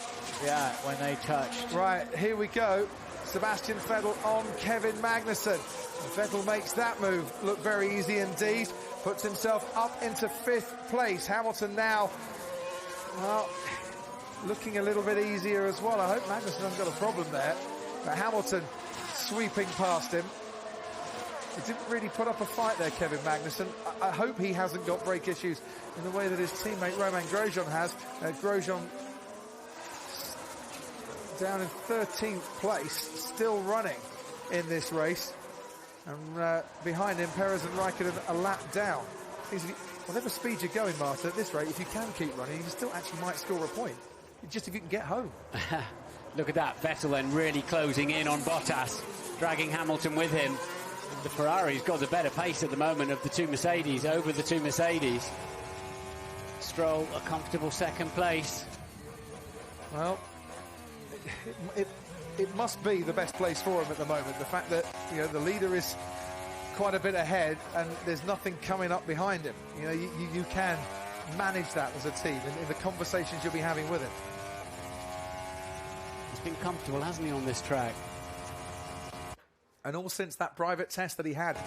Yeah, when they touched. Right, here we go. Sebastian Vettel on Kevin Magnussen. Vettel makes that move look very easy indeed. Puts himself up into 5th place. Hamilton now, well, looking a little bit easier as well. I hope Magnussen hasn't got a problem there. But Hamilton sweeping past him. He didn't really put up a fight there, Kevin Magnussen. I hope he hasn't got brake issues in the way that his teammate Romain Grosjean has. Grosjean down in 13th place, still running in this race. And behind him, Perez and Raikkonen a lap down. Whatever speed you're going, Martha, at this rate, if you can keep running, you still actually might score a point. Just if you can get home. Look at that, Vettel then really closing in on Bottas, dragging Hamilton with him. The Ferrari's got the better pace at the moment of the two Mercedes, over the two Mercedes. Stroll, a comfortable 2nd place. Well, it must be the best place for him at the moment. The fact that, you know, the leader is quite a bit ahead and there's nothing coming up behind him. You know, you can manage that as a team in the conversations you'll be having with him. He's been comfortable, hasn't he, on this track? And all since that private test that he had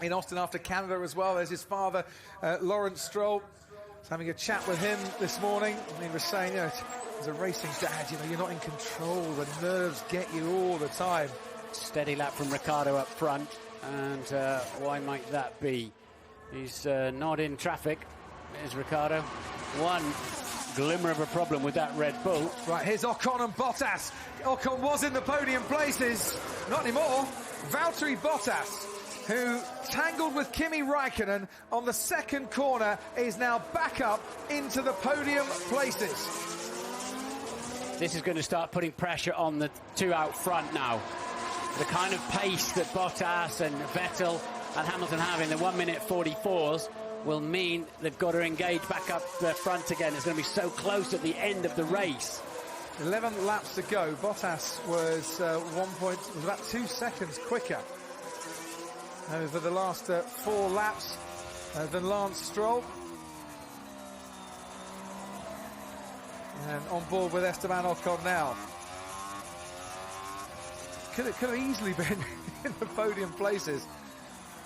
in Austin after Canada as well. There's his father, Lawrence Stroll. Was having a chat with him this morning. And he was saying, you know, as a racing dad, you know, you're not in control. The nerves get you all the time. Steady lap from Ricciardo up front. And why might that be? He's not in traffic. There's Ricciardo. One glimmer of a problem with that Red Bull. Right, here's Ocon and Bottas. Ocon was in the podium places. Not anymore. Valtteri Bottas, who tangled with Kimi Raikkonen on the 2nd corner, is now back up into the podium places. This is going to start putting pressure on the two out front now. The kind of pace that Bottas and Vettel and Hamilton have in the 1:40 44s will mean they've got to engage back up the front again. It's going to be so close at the end of the race. 11 laps to go. Bottas was about 2 seconds quicker over the last 4 laps than Lance Stroll. And on board with Esteban Ocon now. Could have easily been in the podium places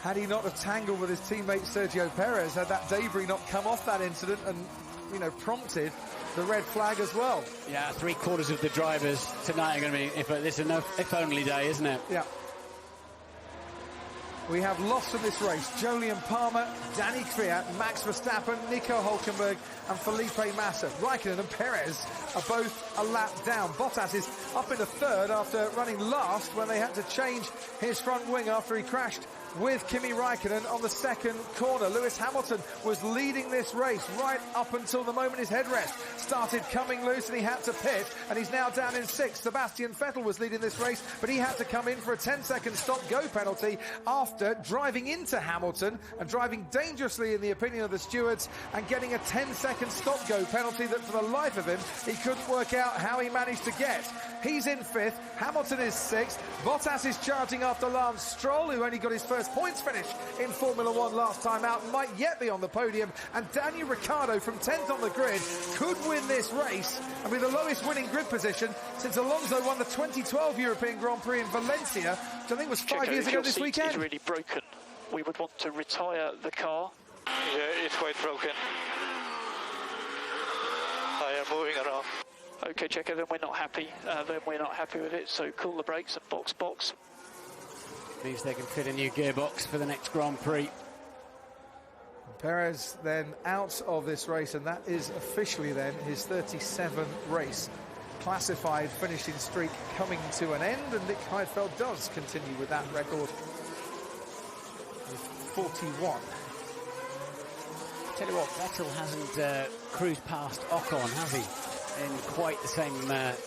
had he not have tangled with his teammate Sergio Perez, had that debris not come off that incident and, you know, prompted the red flag as well. Yeah, 3/4 of the drivers tonight are going to be, this is an if-only day, isn't it? Yeah. We have lost from this race Jolyon Palmer, Danny Kvyat, Max Verstappen, Nico Hülkenberg and Felipe Massa. Raikkonen and Perez are both a lap down. Bottas is up in a 3rd after running last when they had to change his front wing after he crashed with Kimi Raikkonen on the second corner. Lewis Hamilton was leading this race right up until the moment his headrest started coming loose and he had to pit, and he's now down in 6th. Sebastian Vettel was leading this race, but he had to come in for a 10-second stop-go penalty after driving into Hamilton and driving dangerously in the opinion of the stewards and getting a 10-second stop-go penalty that for the life of him he couldn't work out how he managed to get. He's in 5th, Hamilton is 6th, Bottas is charging after Lance Stroll, who only got his first points finish in Formula 1 last time out, might yet be on the podium, and Daniel Ricciardo from 10th on the grid could win this race and be the lowest winning grid position since Alonso won the 2012 European Grand Prix in Valencia, which I think was 5 years ago this weekend. It's really broken. We would want to retire the car. Yeah, it's quite broken. I am moving around. Okay, Checo, then we're not happy. With it, so cool the brakes and box. Means they can fit a new gearbox for the next Grand Prix. Perez then out of this race, and that is officially then his 37th race. Classified finishing streak coming to an end, and Nick Heidfeld does continue with that record with 41. Tell you what, Vettel hasn't cruised past Ocon, has he? In quite the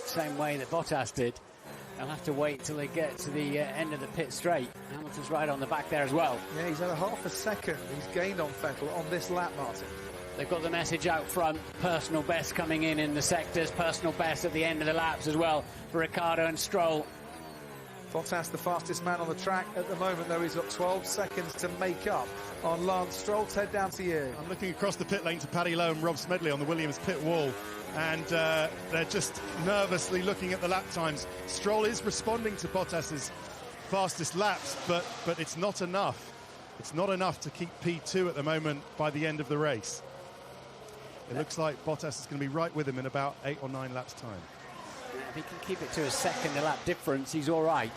same way that Bottas did. They'll have to wait till they get to the end of the pit straight. Hamilton's right on the back there as well. Yeah, he's had a half a second. He's gained on Vettel on this lap, Martin. They've got the message out front. Personal best coming in the sectors. Personal best at the end of the laps as well for Ricciardo and Stroll. Bottas, the fastest man on the track at the moment, though. He's got 12 seconds to make up on Lance Stroll. Ted, down to you. I'm looking across the pit lane to Paddy Lowe and Rob Smedley on the Williams pit wall, and they're just nervously looking at the lap times. Stroll is responding to Bottas's fastest laps, but it's not enough. It's not enough to keep P2 at the moment by the end of the race. It looks like Bottas is going to be right with him in about 8 or 9 laps' time. If he can keep it to a second a lap difference, he's all right.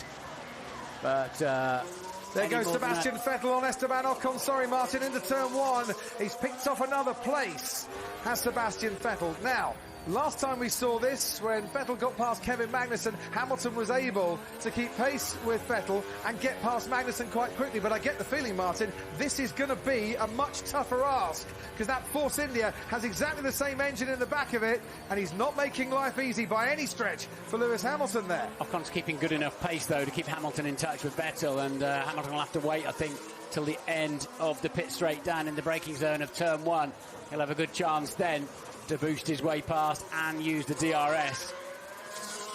But there goes Sebastian Vettel on Esteban Ocon. Sorry, Martin, into turn 1. He's picked off another place, has Sebastian Vettel. Now, last time we saw this, when Vettel got past Kevin Magnussen, Hamilton was able to keep pace with Vettel and get past Magnussen quite quickly. But I get the feeling, Martin, this is going to be a much tougher ask, because that Force India has exactly the same engine in the back of it, and he's not making life easy by any stretch for Lewis Hamilton there. Ocon's keeping good enough pace, though, to keep Hamilton in touch with Vettel, and Hamilton will have to wait, I think, till the end of the pit straight down in the braking zone of turn 1. He'll have a good chance then to boost his way past and use the DRS.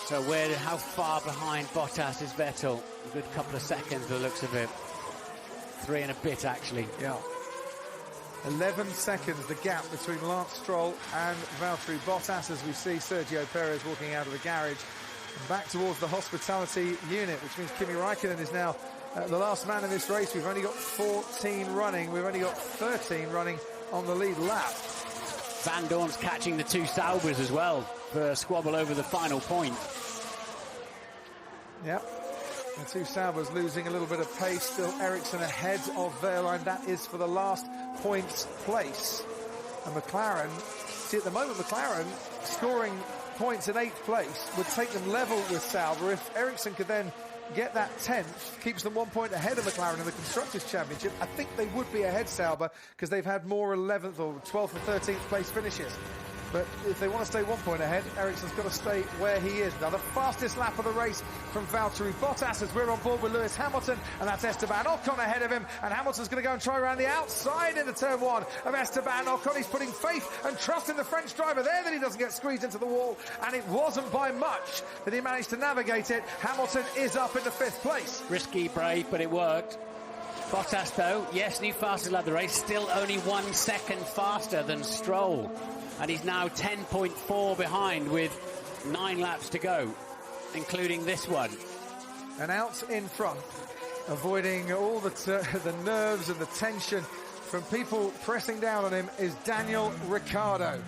So how far behind Bottas is Vettel? A good couple of seconds, by the looks of it. 3 and a bit, actually. Yeah. 11 seconds, the gap between Lance Stroll and Valtteri Bottas, as we see Sergio Perez walking out of the garage and back towards the hospitality unit, which means Kimi Raikkonen is now the last man in this race. We've only got 14 running. We've only got 13 running on the lead lap. Van Dorn's catching the 2 Saubers as well for a squabble over the final point. Yep. The 2 Saubers losing a little bit of pace. Still Ericsson ahead of Wehrlein. That is for the last points place. And McLaren, see at the moment McLaren scoring points in 8th place would take them level with Sauber. If Ericsson could then get that 10th, keeps them 1 point ahead of McLaren in the Constructors' Championship, I think they would be ahead Sauber, because they've had more 11th or 12th or 13th place finishes. But if they want to stay 1 point ahead, Ericsson's got to stay where he is. Now, the fastest lap of the race from Valtteri Bottas as we're on board with Lewis Hamilton, and that's Esteban Ocon ahead of him, and Hamilton's going to go and try around the outside into turn 1 of Esteban Ocon. He's putting faith and trust in the French driver there that he doesn't get squeezed into the wall, and it wasn't by much that he managed to navigate it. Hamilton is up into 5th place. Risky, brave, but it worked. Bottas, though, yes, new fastest lap of the race, still only 1 second faster than Stroll. And he's now 10.4 behind with 9 laps to go, including this one. And out in front, avoiding all the nerves and the tension from people pressing down on him, is Daniel Ricciardo.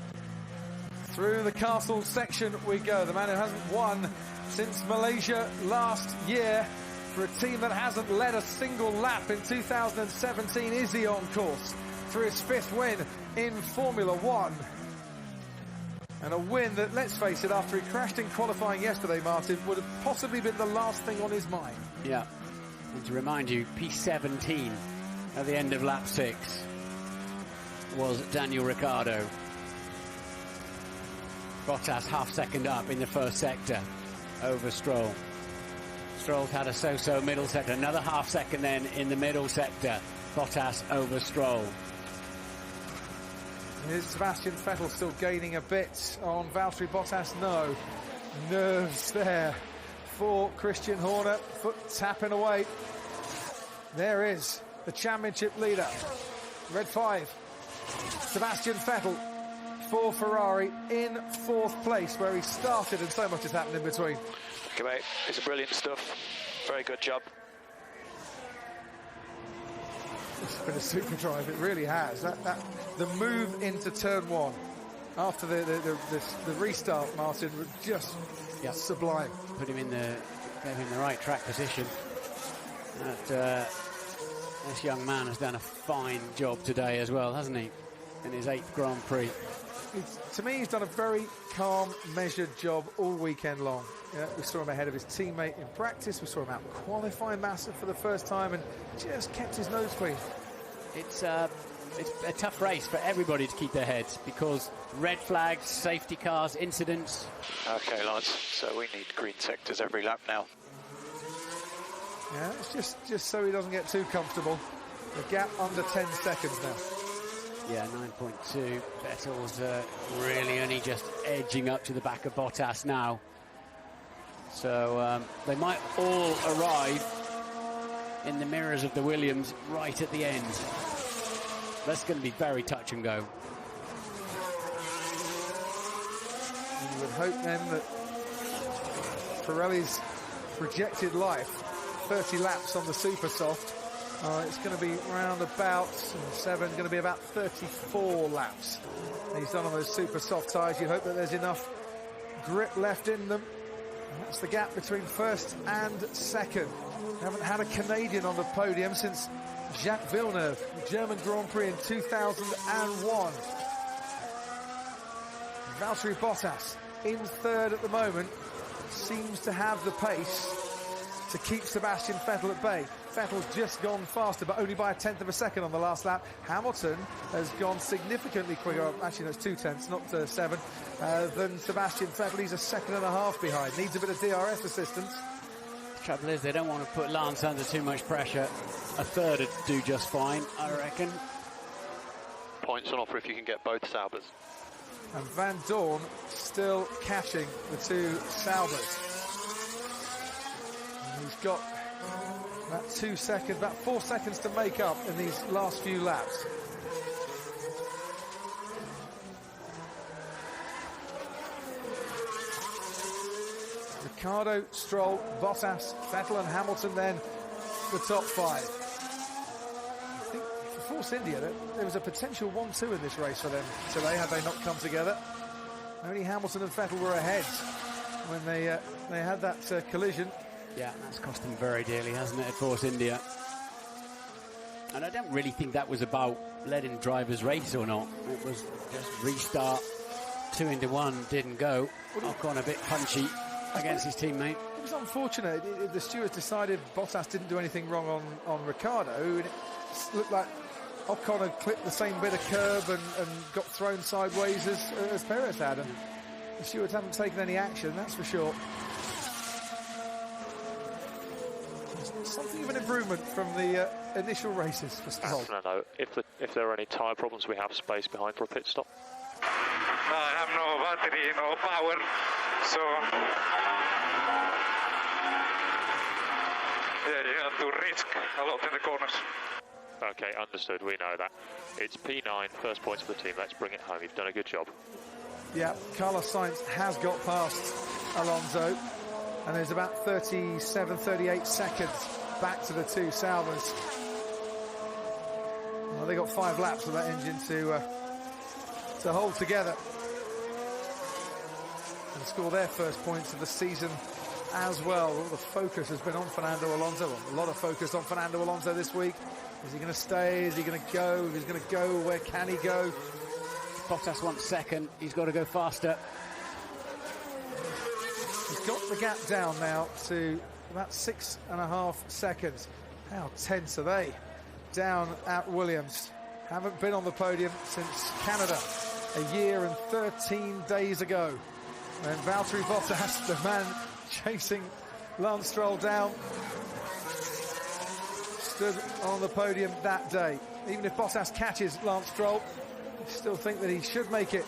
Through the castle section we go. The man who hasn't won since Malaysia last year, for a team that hasn't led a single lap in 2017, is he on course for his 5th win in Formula 1. And a win that, let's face it, after he crashed in qualifying yesterday, Martin, would have possibly been the last thing on his mind. Yeah. And to remind you, P17 at the end of lap 6 was Daniel Ricciardo. Bottas half-second up in the first sector over Stroll. Stroll's had a so-so middle sector, another half-second then in the middle sector. Bottas over Stroll. Is Sebastian Vettel still gaining a bit on Valtteri Bottas? No. Nerves there for Christian Horner. Foot tapping away. There is the championship leader. Red 5. Sebastian Vettel for Ferrari in 4th place, where he started, and so much has happened in between. Okay, mate. It's brilliant stuff. Very good job. It's been a super drive, it really has. The move into turn 1 after the restart, Martin, was just sublime. Gave him the right track position. This young man has done a fine job today as well, hasn't he? In his 8th Grand Prix. To me, he's done a very calm, measured job all weekend long. We saw him ahead of his teammate in practice. We saw him out qualifying Massa for the first time and just kept his nose clean. It's a tough race for everybody to keep their heads because red flags, safety cars, incidents. Okay, lads, so we need green sectors every lap now. Yeah, it's just so he doesn't get too comfortable. The gap under 10 seconds now. Yeah, 9.2. Vettel's really only just edging up to the back of Bottas now. So they might all arrive in the mirrors of the Williams right at the end. That's going to be very touch and go. And you would hope then that Pirelli's projected life, 30 laps on the super soft, it's going to be round about 7, going to be about 34 laps he's done on those super soft tyres. You hope that there's enough grip left in them. And that's the gap between first and second. We haven't had a Canadian on the podium since Jacques Villeneuve, the German Grand Prix in 2001. Valtteri Bottas in 3rd at the moment, seems to have the pace to keep Sebastian Vettel at bay. Vettel's just gone faster, but only by 1/10 of a second on the last lap. Hamilton has gone significantly quicker, actually that's 2/10, not 7, than Sebastian Vettel. He's a 1.5 seconds behind, needs a bit of DRS assistance. The trouble is they don't want to put Lance under too much pressure. A 3rd would do just fine, I reckon. Points on offer if you can get both Saubers. And Van Dorn still catching the 2 Saubers. He's got about 2 seconds, about 4 seconds to make up in these last few laps. Ricciardo, Stroll, Bottas, Vettel and Hamilton then the top 5. I think for Force India there was a potential 1-2 in this race for them today had they not come together. Only Hamilton and Vettel were ahead when they had that collision. Yeah, that's cost them very dearly, hasn't it, at Force India? And I don't really think that was about letting drivers race or not. It was just restart, 2 into 1, didn't go. Ocon a bit punchy against his teammate. It was unfortunate. The stewards decided Bottas didn't do anything wrong on Ricciardo, and it looked like Ocon had clipped the same bit of curb and got thrown sideways as Perez had. And the stewards haven't taken any action, that's for sure. Something of an improvement from the initial races for Stroll. No. If there are any tyre problems, we have space behind for a pit stop. I have no battery, no power, so yeah, you have to risk a lot in the corners. Okay, understood. We know that. It's P9, first points for the team. Let's bring it home. You've done a good job. Yeah, Carlos Sainz has got past Alonso, and there's about 37, 38 seconds back to the 2 Saubers. Well, they got 5 laps for that engine to hold together and score their first points of the season as well. All the focus has been on Fernando Alonso. A lot of focus on Fernando Alonso this week. Is he going to stay? Is he going to go? If he's going to go, where can he go? Bottas wants second. He's got to go faster. He's got the gap down now to about 6.5 seconds. How tense are they down at Williams? Haven't been on the podium since Canada a year and 13 days ago. And Valtteri Bottas, the man chasing Lance Stroll down, stood on the podium that day. Even if Bottas catches Lance Stroll, I still think that he should make it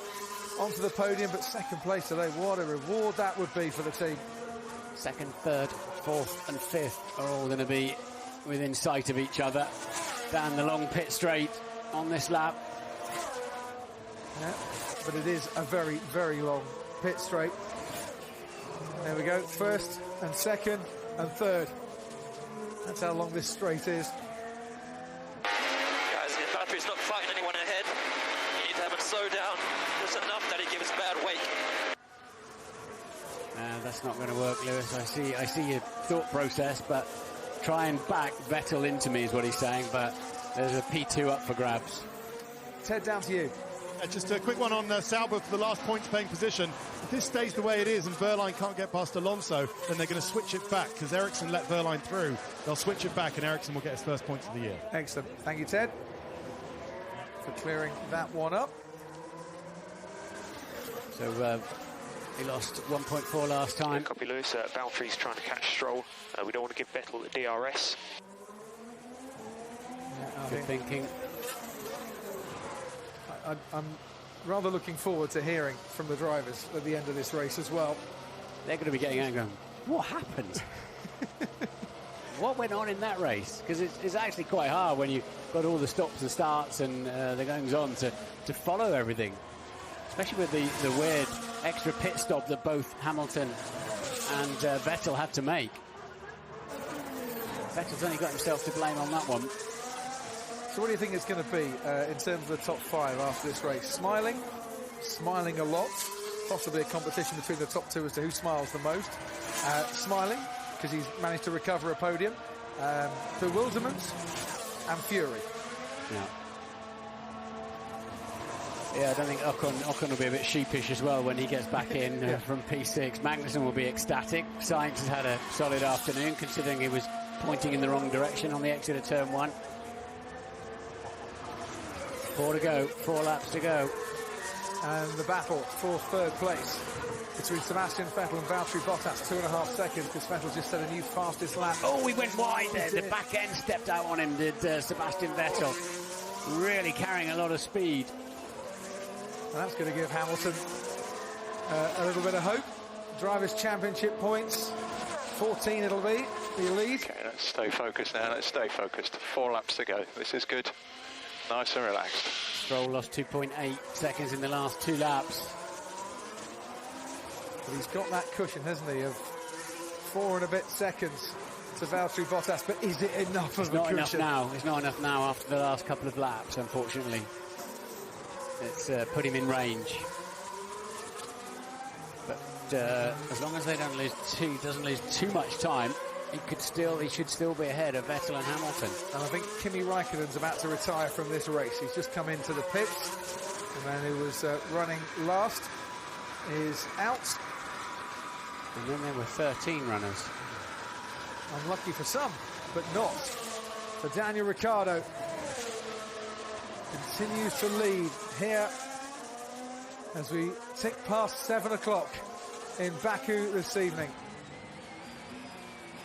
onto the podium, but second place today, what a reward that would be for the team. Second, third, fourth and fifth are all going to be within sight of each other down the long pit straight on this lap. Yeah, but it is a very, very long pit straight. There we go, first and second and third. That's how long this straight is. Guys, if Valtteri's not fighting anyone ahead, you need to have him slow down just enough that he gives bad weight. That's not going to work, Lewis. I see your thought process, but try and back Vettel into me is what he's saying, but there's a P2 up for grabs. Ted, down to you. Just a quick one on Sauber for the last points-paying position. If this stays the way it is and Wehrlein can't get past Alonso, then they're going to switch it back because Ericsson let Wehrlein through. They'll switch it back and Ericsson will get his first points of the year. Excellent. Thank you, Ted, for clearing that one up. So he lost 1.4 last time. Copy, Lewis. Valtteri's trying to catch Stroll. We don't want to give Vettel the DRS. Good thinking. I'm rather looking forward to hearing from the drivers at the end of this race as well. They're going to be getting angry. What happened? What went on in that race? Because it's actually quite hard when you've got all the stops and starts and the goings on to follow everything. Especially with the weird extra pit stop that both Hamilton and Vettel had to make. Vettel's only got himself to blame on that one. So what do you think it's going to be in terms of the top five after this race? Smiling a lot, possibly a competition between the top two as to who smiles the most. Smiling, because he's managed to recover a podium. Bewilderment and fury. Yeah, I don't think Ocon will be a bit sheepish as well when he gets back in from P6. Magnussen will be ecstatic. Sainz has had a solid afternoon, considering he was pointing in the wrong direction on the exit of turn 1. 4 to go, 4 laps to go. And the battle for third place between Sebastian Vettel and Valtteri Bottas, 2.5 seconds, because Vettel just set a new fastest lap. Oh, he went wide there. The back end stepped out on him, did Sebastian Vettel. Really carrying a lot of speed. And that's going to give Hamilton a little bit of hope. Drivers' Championship points, 14 it'll be, the lead. Okay, let's stay focused now, let's stay focused. 4 laps to go, this is good. Nice and relaxed. Stroll lost 2.8 seconds in the last 2 laps. But he's got that cushion, hasn't he, of 4 and a bit seconds to Valtteri Bottas. But is it enough of a cushion? It's not enough now. It's not enough now after the last couple of laps, unfortunately. It's put him in range. But as long as they doesn't lose too much time, he should still be ahead of Vettel and Hamilton. And I think Kimi Raikkonen's about to retire from this race. He's just come into the pits. The man who was running last is out. And then there were 13 runners. Unlucky for some, but not for Daniel Ricciardo. Continues to lead here as we tick past 7 o'clock in Baku this evening.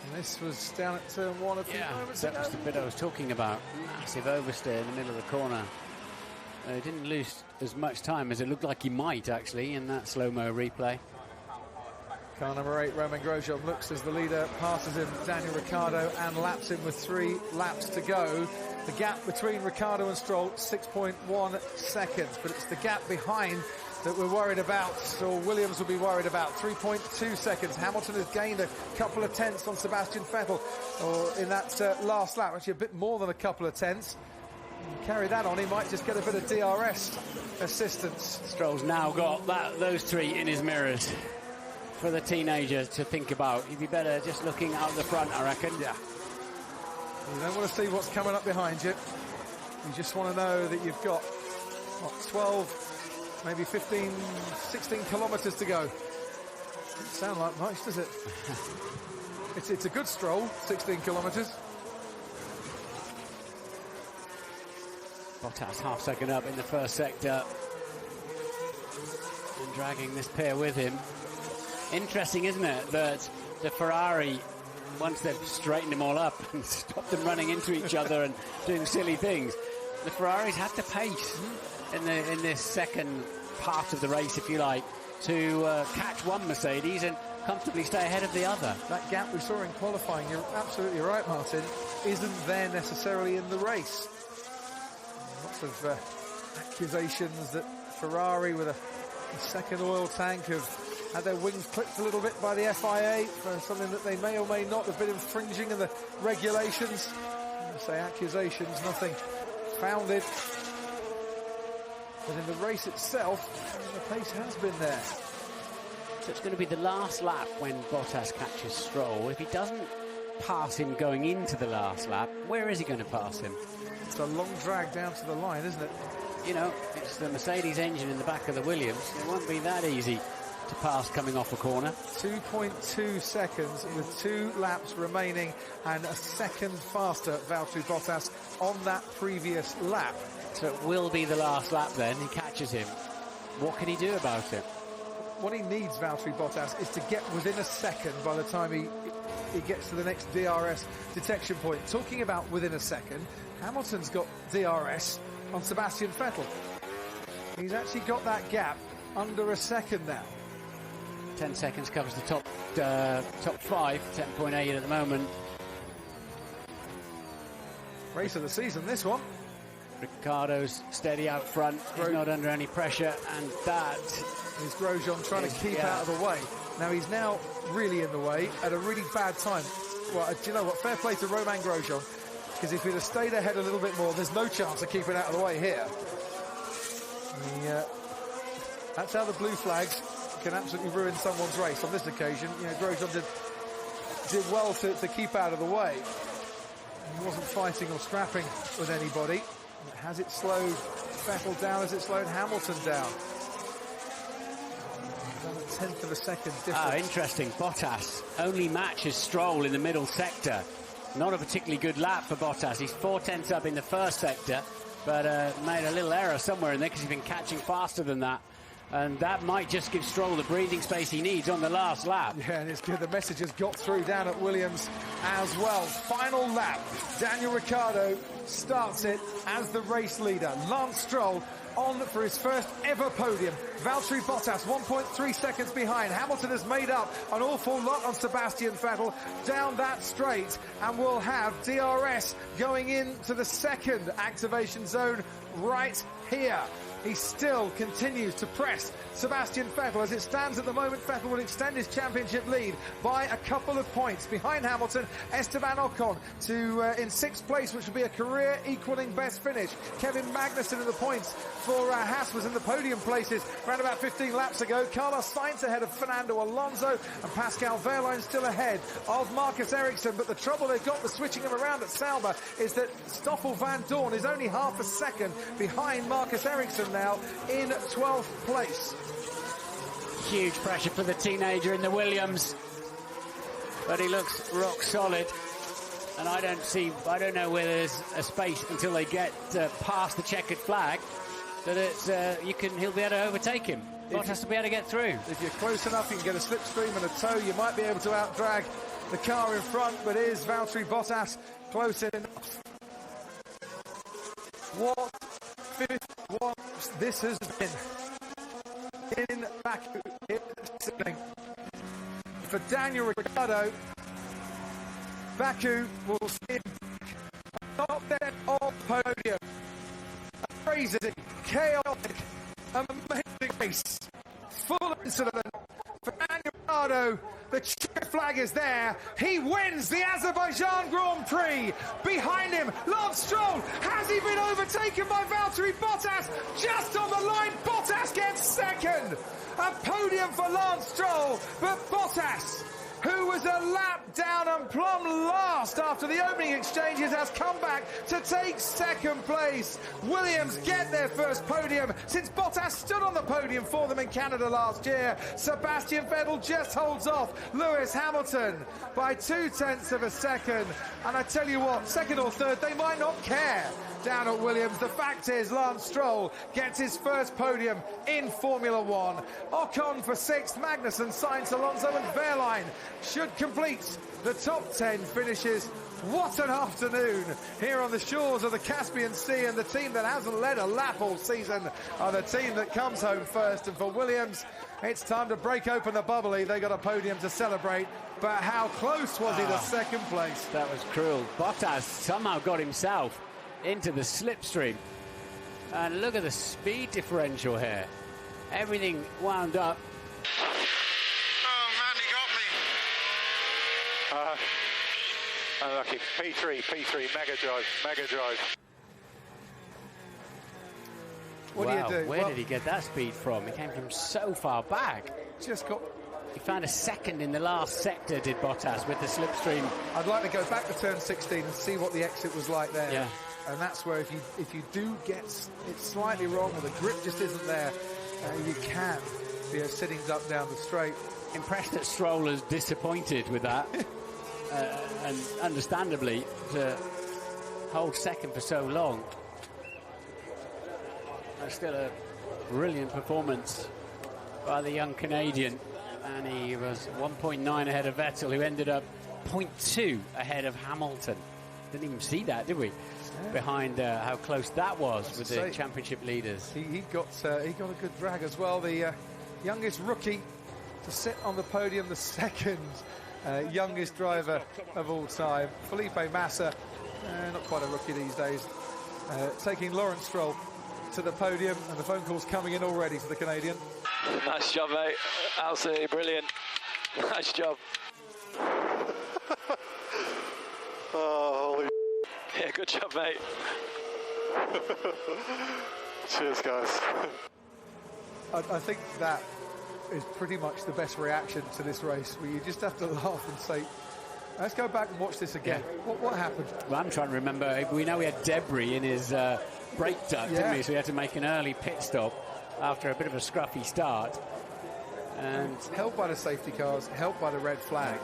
And this was down at turn 1 a few moments ago. That was the bit I was talking about. Massive oversteer in the middle of the corner. He didn't lose as much time as it looked like he might, actually, in that slow-mo replay. Car number 8, Romain Grosjean, looks as the leader passes him, Daniel Ricciardo, and laps him with 3 laps to go. The gap between Ricciardo and Stroll, 6.1 seconds, but it's the gap behind that we're worried about, or Williams will be worried about. 3.2 seconds. Hamilton has gained a couple of tenths on Sebastian Vettel, or in that last lap, actually a bit more than a couple of tenths. Carry that on, he might just get a bit of DRS assistance. Stroll's now got those 3 in his mirrors for the teenager to think about. He'd be better just looking out the front, I reckon. Yeah. You don't want to see what's coming up behind you. You just want to know that you've got, 12, maybe 15, 16 kilometres to go. Doesn't sound like much, does it? It's a good stroll, 16 kilometres. Bottas half second up in the first sector and dragging this pair with him. Interesting, isn't it, that the Ferrari, once they've straightened them all up and stopped them running into each other and doing silly things, the Ferraris had the pace in this second part of the race, if you like, to catch one Mercedes and comfortably stay ahead of the other. That gap we saw in qualifying, you're absolutely right, Martin, isn't there necessarily in the race. Lots of accusations that Ferrari with a second oil tank have had their wings clipped a little bit by the FIA for something that they may or may not have been infringing in the regulations. I say accusations, nothing founded. But in the race itself, the pace has been there. So it's going to be the last lap when Bottas catches Stroll. If he doesn't pass him going into the last lap, where is he going to pass him? It's a long drag down to the line, isn't it? You know, it's the Mercedes engine in the back of the Williams. It won't be that easy to pass coming off a corner. 2.2 seconds with 2 laps remaining and a second faster Valtteri Bottas on that previous lap. So it will be the last lap then. He catches him. What can he do about it? What he needs, Valtteri Bottas, is to get within a second by the time he gets to the next DRS detection point. Talking about within a second, Hamilton's got DRS on Sebastian Vettel. He's actually got that gap under a second now. 10 seconds covers the top 5, 10.8 at the moment. Race of the season, this one. Ricciardo's steady out front. He's not under any pressure, and that is Grosjean trying to keep out of the way. Now he's now really in the way at a really bad time. Well, do you know what? Fair play to Romain Grosjean, because if he'd have stayed ahead a little bit more, there's no chance of keeping out of the way here. That's how the blue flags can absolutely ruin someone's race. On this occasion, you know, Grosjean did well to keep out of the way. He wasn't fighting or scrapping with anybody. Has it slowed Vettel down? Has it slowed Hamilton down? About a tenth of a second difference. Ah, interesting. Bottas only matches Stroll in the middle sector. Not a particularly good lap for Bottas. He's 4 tenths up in the first sector, but made a little error somewhere in there because he's been catching faster than that. And that might just give Stroll the breathing space he needs on the last lap. Yeah, and it's good. The message has got through down at Williams as well. Final lap. Daniel Ricciardo starts it as the race leader. Lance Stroll on for his first ever podium. Valtteri Bottas 1.3 seconds behind. Hamilton has made up an awful lot on Sebastian Vettel down that straight, and will have DRS going into the second activation zone right here. He still continues to press Sebastian Vettel. As it stands at the moment, Vettel will extend his championship lead by a couple of points. Behind Hamilton, Esteban Ocon in 6th place, which will be a career equaling best finish. Kevin Magnussen in the points for Haas was in the podium places around about 15 laps ago. Carlos Sainz ahead of Fernando Alonso, and Pascal Wehrlein still ahead of Marcus Ericsson. But the trouble they've got with switching him around at Sauber is that Stoffel Van Dorn is only half a second behind Marcus Ericsson now in 12th place. Huge pressure for the teenager in the Williams, but he looks rock solid, and I don't know whether there's a space until they get past the checkered flag that he'll be able to overtake him. Bottas will be able to get through. If you're close enough, you can get a slipstream and a tow. You might be able to outdrag the car in front, but is Valtteri Bottas close enough? What 51 this has been in Baku for Daniel Ricciardo. Baku will see him top 10 on podium. A crazy, chaotic, amazing race, full of incident for Daniel Ricciardo. The checker flag is there. He wins the Azerbaijan Grand Prix. Behind him, Lance Stroll. Has he been overtaken by Valtteri Bottas? Just on the line, Bottas gets second. A podium for Lance Stroll, but Bottas, who was a lap down and plumb last after the opening exchanges, has come back to take second place. Williams get their first podium since Bottas stood on the podium for them in Canada last year. Sebastian Vettel just holds off Lewis Hamilton by 0.2 of a second. And I tell you what, second or third, they might not care. down at Williams. The fact is, Lance Stroll gets his first podium in Formula One. Ocon for 6th, Magnussen, Sainz, Alonso and Wehrlein should complete the top 10 finishes. What an afternoon here on the shores of the Caspian Sea, and the team that hasn't led a lap all season are the team that comes home first. And for Williams, it's time to break open the bubbly. They got a podium to celebrate, but how close was he to second place? That was cruel. Bottas somehow got himself into the slipstream. And look at the speed differential here. Everything wound up. Oh man, he got me. Unlucky. P3, mega drive. What do you do? Where did he get that speed from? He came from so far back. He found a second in the last sector, did Bottas, with the slipstream. I'd like to go back to turn 16 and see what the exit was like there. Yeah. And that's where if you do get it slightly wrong or the grip just isn't there, you can be sitting up down the straight. Impressed that Stroll is disappointed with that. And understandably, to hold second for so long. That's still a brilliant performance by the young Canadian. And he was 1.9 ahead of Vettel, who ended up 0.2 ahead of Hamilton. Didn't even see that, did we? Yeah. Behind how close that was with the championship leaders. He got a good drag as well. The youngest rookie to sit on the podium, the second youngest driver of all time. Felipe Massa, not quite a rookie these days, taking Lawrence Stroll to the podium, and the phone call's coming in already to the Canadian. Nice job, mate. Absolutely brilliant. Nice job. Oh, holy yeah, good job, mate. Cheers, guys. I think that is pretty much the best reaction to this race, where you just have to laugh and say, let's go back and watch this again. Yeah. What happened? Well, I'm trying to remember. We know he had debris in his brake duct, didn't we? So he had to make an early pit stop after a bit of a scruffy start. And helped by the safety cars, helped by the red flag.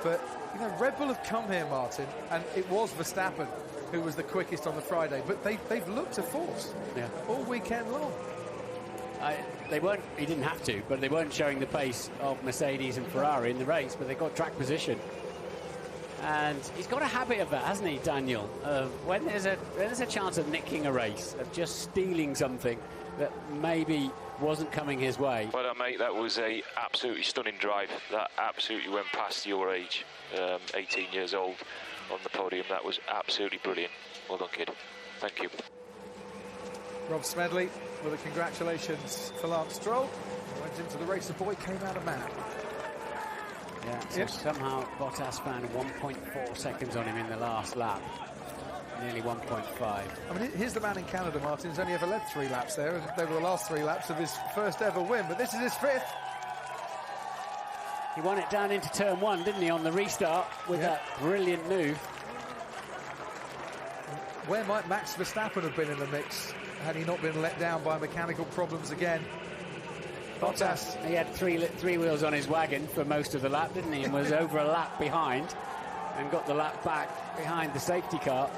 But, you know, Red Bull have come here, Martin, and it was Verstappen who was the quickest on the Friday, but they've looked a force all weekend long. They weren't, he didn't have to, but they weren't showing the pace of Mercedes and Ferrari in the race, but they got track position. And he's got a habit of that, hasn't he, Daniel? When there's a chance of nicking a race, of just stealing something that maybe wasn't coming his way. Well, mate, that was a absolutely stunning drive. That absolutely went past your age, 18 years old on the podium. That was absolutely brilliant. Well done, kid. Thank you. Rob Smedley with a congratulations for Lance Stroll. Went into the race, the boy came out of man. Yeah, so somehow Bottas found 1.4 seconds on him in the last lap. Nearly 1.5. I mean, here's the man in Canada, Martin, who's only ever led 3 laps there, and they were the last 3 laps of his first ever win, but this is his 5th. He won it down into turn 1, didn't he, on the restart with that brilliant move. Where might Max Verstappen have been in the mix had he not been let down by mechanical problems again? Bottas, he had three wheels on his wagon for most of the lap, didn't he, and was over a lap behind and got the lap back behind the safety car.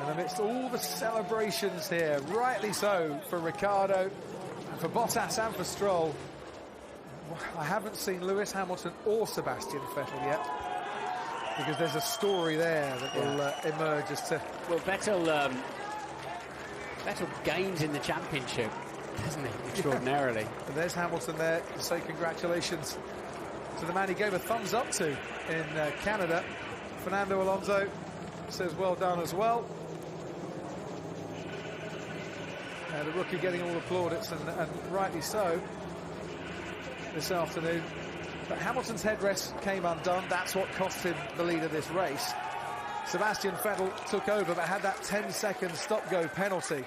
And amidst all the celebrations here, rightly so for Ricciardo, and for Bottas and for Stroll, I haven't seen Lewis Hamilton or Sebastian Vettel yet, because there's a story there that will emerge as to... Well, Vettel gains in the championship, doesn't he, extraordinarily. And there's Hamilton there to say congratulations to the man he gave a thumbs up to in Canada. Fernando Alonso says well done as well. The rookie getting all the plaudits, and rightly so this afternoon. But Hamilton's headrest came undone. That's what cost him the lead of this race. Sebastian Vettel took over, but had that 10-second stop-go penalty.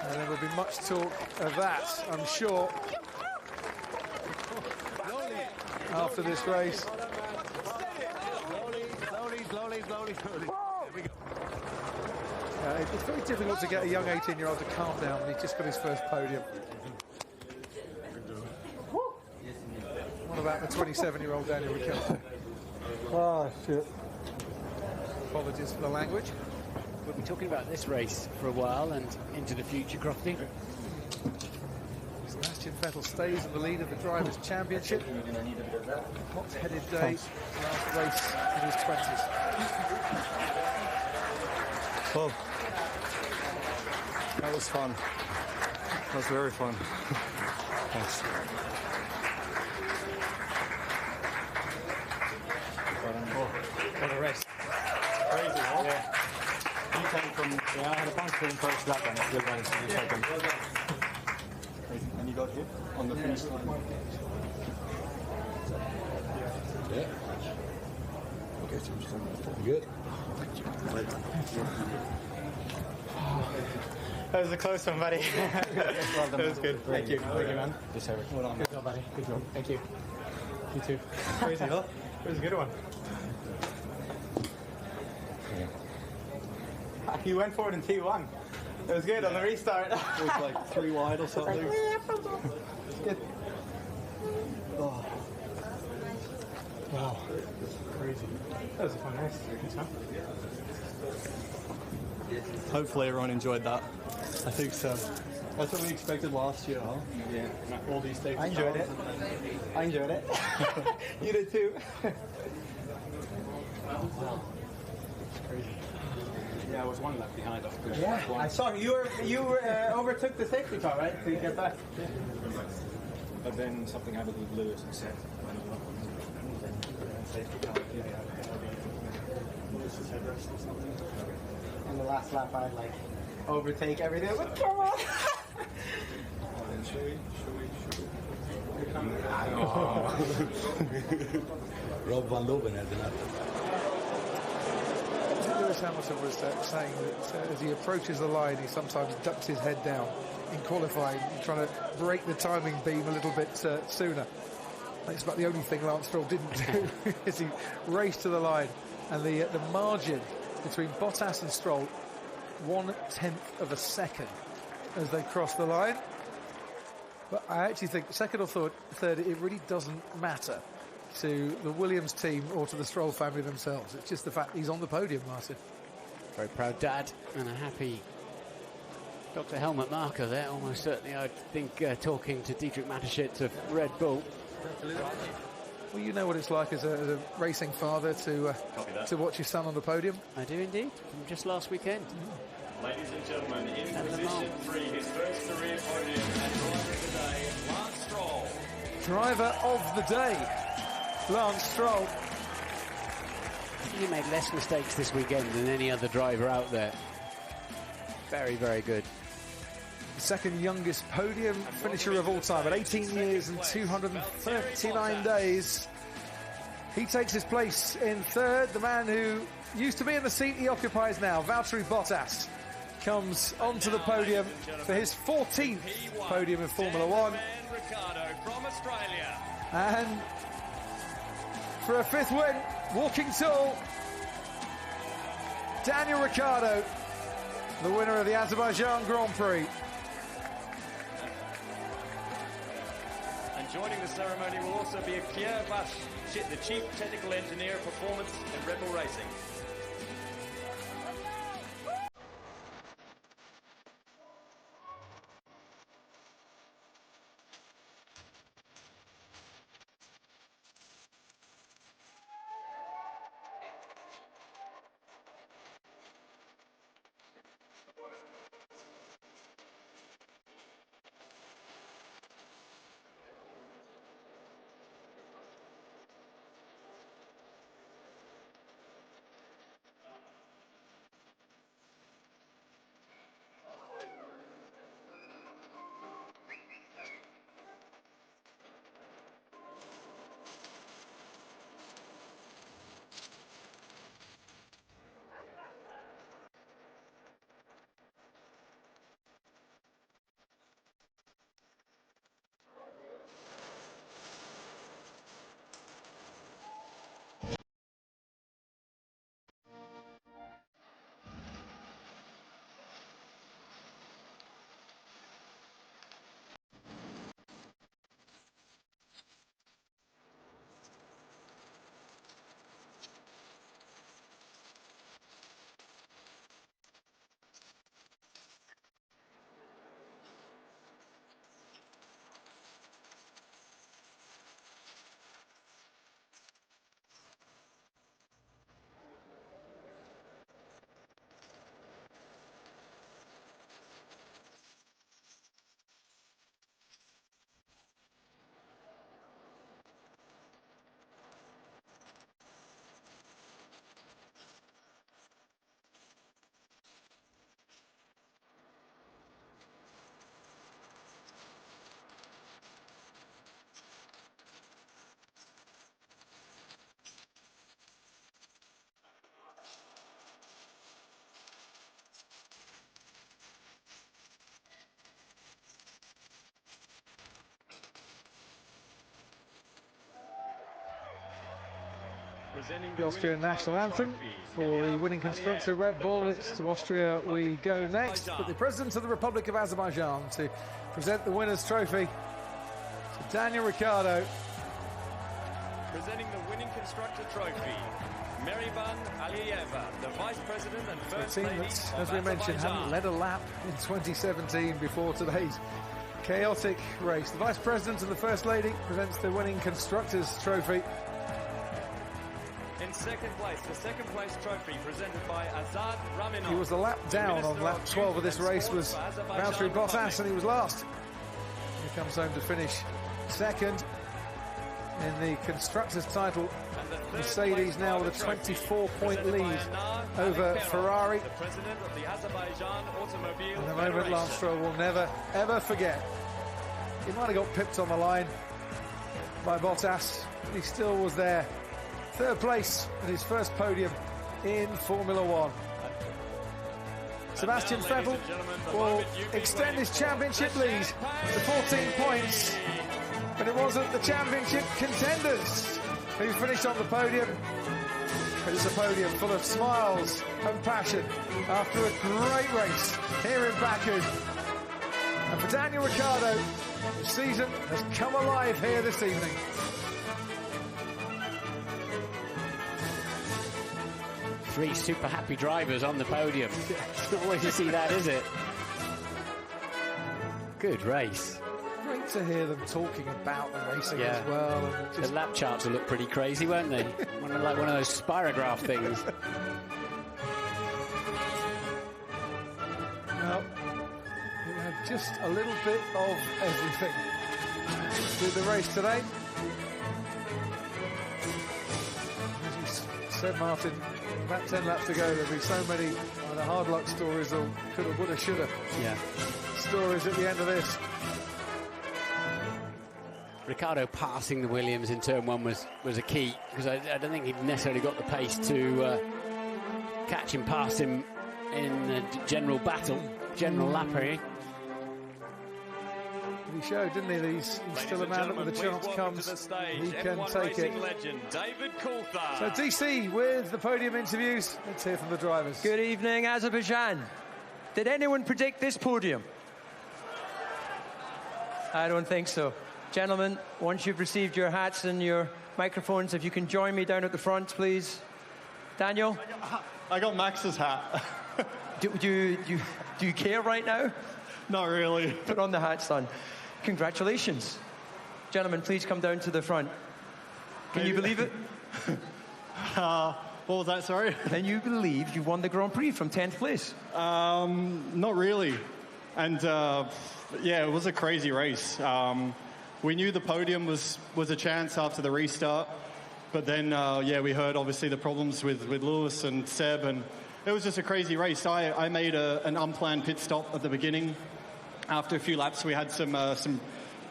And there will be much talk of that, I'm sure, after this race. Slowly. It's very difficult to get a young 18-year-old to calm down when he's just got his first podium. What about the 27-year-old Daniel Ricciardo? Oh, shit. Apologies for the language. We'll be talking about this race for a while and into the future, Crofty. Sebastian Vettel stays in the lead of the Drivers' Championship. Hot-headed day, last race in his 20s. Well, that was fun. That was very fun. Thanks. What a race. Crazy, huh? Yeah. You came from, I had a bunch of first lap and still managed to do second. Crazy. And you got here on the finish line? Yeah. Okay, so good. That was a close one, buddy. That was good. Thank you. Thank you, man. Just have it. Well done. Good job, buddy. Good job. Thank you. You too. Crazy, huh? It was a good one. He went for it in T1. It was good on the restart. It was like 3 wide or something. It's good. Oh. Wow. Crazy. That was a fun race. Hopefully everyone enjoyed that. I think so. That's what we expected last year, huh? Yeah. All these things. I enjoyed it. I enjoyed it. You did too. Wow. It's crazy. Yeah, I was 1 lap behind us. Yeah, I saw you overtook the safety car, right, to get back. Yeah. But then something happened with Lewis and said, safety car. Lewis's headrest or something. On the last lap, I'd like overtake everything. I was like, come on! Should we? Rob Van Loven had that. Lewis Hamilton was saying that as he approaches the line, he sometimes ducks his head down in qualifying, trying to break the timing beam a little bit sooner. That's about the only thing Lance Stroll didn't do as he raced to the line. And the margin between Bottas and Stroll, 1/10 of a second as they cross the line. But I actually think second or third, it really doesn't matter to the Williams team or to the Stroll family themselves. It's just the fact he's on the podium, Martin. Very proud dad and a happy Dr. Helmut Marko there. Almost certainly, I think, talking to Dietrich Mateschitz of Red Bull. Well, you know what it's like as a racing father to watch your son on the podium. I do indeed, from just last weekend. Ladies and gentlemen, in position 3, his first career podium and driver of the day, Lance Stroll. Driver of the day, Lance Stroll. He made less mistakes this weekend than any other driver out there. Very, very good. The second youngest podium finisher of all time at 18 years and 239 days. He takes his place in third. The man who used to be in the seat he occupies now, Valtteri Bottas, comes onto the podium for his 14th podium in Formula One. And for a 5th win, walking tall, Daniel Ricciardo, the winner of the Azerbaijan Grand Prix. And joining the ceremony will also be Pierre Vache, the Chief Technical Engineer of Performance in Red Bull Racing. The Austrian national anthem for the winning constructor Red Bull. It's to Austria we go next, but the President of the Republic of Azerbaijan to present the winner's trophy to Daniel Ricciardo. Presenting the winning constructor trophy, Merivan Aliyeva, the Vice President and First Lady That, of as we mentioned, Azerbaijan. hadn't led a lap in 2017 before today's chaotic race. The Vice President and the First Lady presents the winning constructors trophy. In second place, the second place trophy presented by Azad Raminov. He was a lap down on lap 12 of this race, was Valtteri Bottas, and he was last. He comes home to finish second in the constructors title. Mercedes now with a 24-point lead over Ferrari. The president of the Azerbaijan Automobile And a moment Lance Stroll will never, ever forget. He might have got pipped on the line by Bottas, but he still was there. Third place in his first podium in Formula One. Sebastian Vettel will extend his championship lead to 14 points, but it wasn't the championship contenders who finished on the podium. It was a podium full of smiles and passion after a great race here in Baku. And for Daniel Ricciardo, the season has come alive here this evening. Three super happy drivers on the podium. It's not always to see that, is it? Good race. Great to hear them talking about the racing as well. And The lap charts will look pretty crazy, won't they? Like one of those spirograph things. Well, we had just a little bit of everything with the race today. As you said, Martin, about 10 laps to go, there'll be so many either hard luck stories or coulda, woulda, shoulda stories at the end of this. Ricciardo passing the Williams in turn one was a key, because I don't think he'd necessarily got the pace to catch him past him in the general battle, general lap here. He showed, didn't he, that he's still a man that when the chance comes, he can take it. Legend, David Coulthard. So DC with the podium interviews. Let's hear from the drivers. Good evening, Azerbaijan. Did anyone predict this podium? I don't think so. Gentlemen, once you've received your hats and your microphones, if you can join me down at the front, please. Daniel? I got Max's hat. Do you care right now? Not really. Put on the hat, son. Congratulations. Gentlemen, please come down to the front. Can you believe it? What was that, sorry? Can you believe you won the Grand Prix from 10th place? Not really. And yeah, it was a crazy race. We knew the podium was a chance after the restart. But then, yeah, we heard obviously the problems with Lewis and Seb, and it was just a crazy race. I made an unplanned pit stop at the beginning. After a few laps, we had some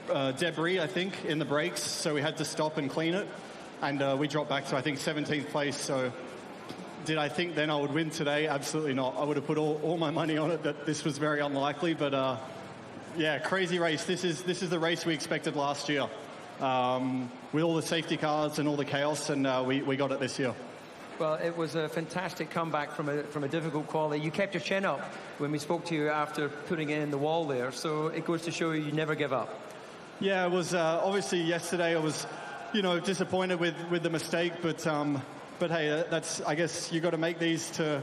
debris, I think, in the brakes, so we had to stop and clean it. And we dropped back to, I think, 17th place. So did I think then I would win today? Absolutely not. I would have put all my money on it that this was very unlikely. But yeah, crazy race. This is the race we expected last year. With all the safety cars and all the chaos, and we got it this year. Well, it was a fantastic comeback from a difficult quality. You kept your chin up when we spoke to you after putting it in the wall there, so it goes to show you never give up. Yeah, it was obviously yesterday I was, disappointed with the mistake, but hey, that's, I guess you got to make these to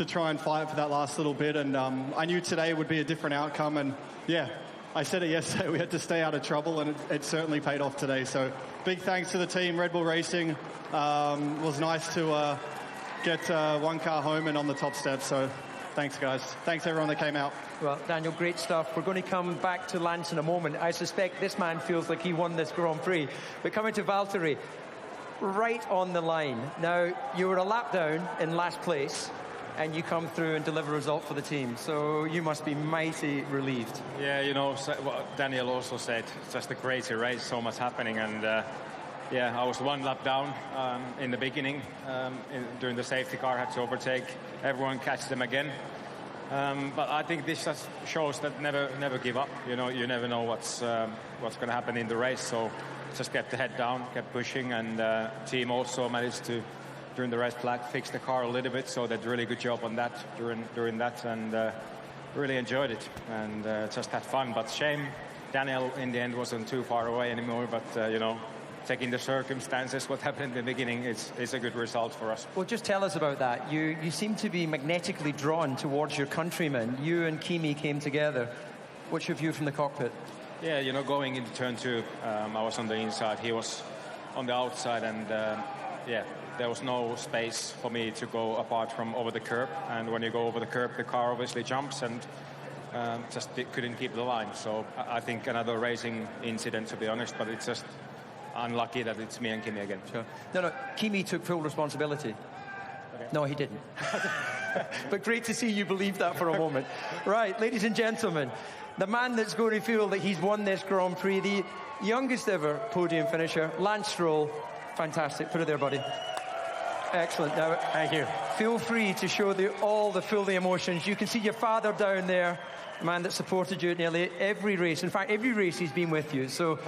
try and fight for that last little bit, and I knew today would be a different outcome, and yeah, I said it yesterday, we had to stay out of trouble, and it certainly paid off today. So big thanks to the team, Red Bull Racing. Was nice to get one car home and on the top step. So thanks, guys. Thanks, everyone that came out. Well, Daniel, great stuff. We're going to come back to Lance in a moment. I suspect this man feels like he won this Grand Prix. But coming to Valtteri, right on the line. Now, you were a lap down in last place, and you come through and deliver a result for the team. So you must be mighty relieved. Yeah, what Daniel also said, it's just a crazy race, so much happening. And yeah, I was one lap down in the beginning. During the safety car, had to overtake everyone, catch them again. But I think this just shows that never give up. You never know what's going to happen in the race. So just kept the head down, kept pushing, and team also managed to, during the red flag, fix the car a little bit. So they did a really good job on that during that, and really enjoyed it, and just had fun. But shame Daniel in the end wasn't too far away anymore. But you know, taking the circumstances, what happened in the beginning, it's a good result for us. Well, just tell us about that. You seem to be magnetically drawn towards your countrymen. You and Kimi came together. What's your view from the cockpit? Yeah, you know, going into turn 2, I was on the inside, he was on the outside, and yeah, there was no space for me to go apart from over the curb. And when you go over the curb, the car obviously jumps, and just couldn't keep the line. So I think another racing incident, to be honest, but it's just unlucky that it's me and Kimi again. Sure. No, Kimi took full responsibility. Okay. No, he didn't. But great to see you believe that for a moment. Right, ladies and gentlemen, the man that's going to feel that he's won this Grand Prix, the youngest ever podium finisher, Lance Stroll. Fantastic. Put it there, buddy. Excellent. Now, thank you. Feel free to show all the emotions. You can see your father down there, the man that supported you at nearly every race. In fact, every race he's been with you. So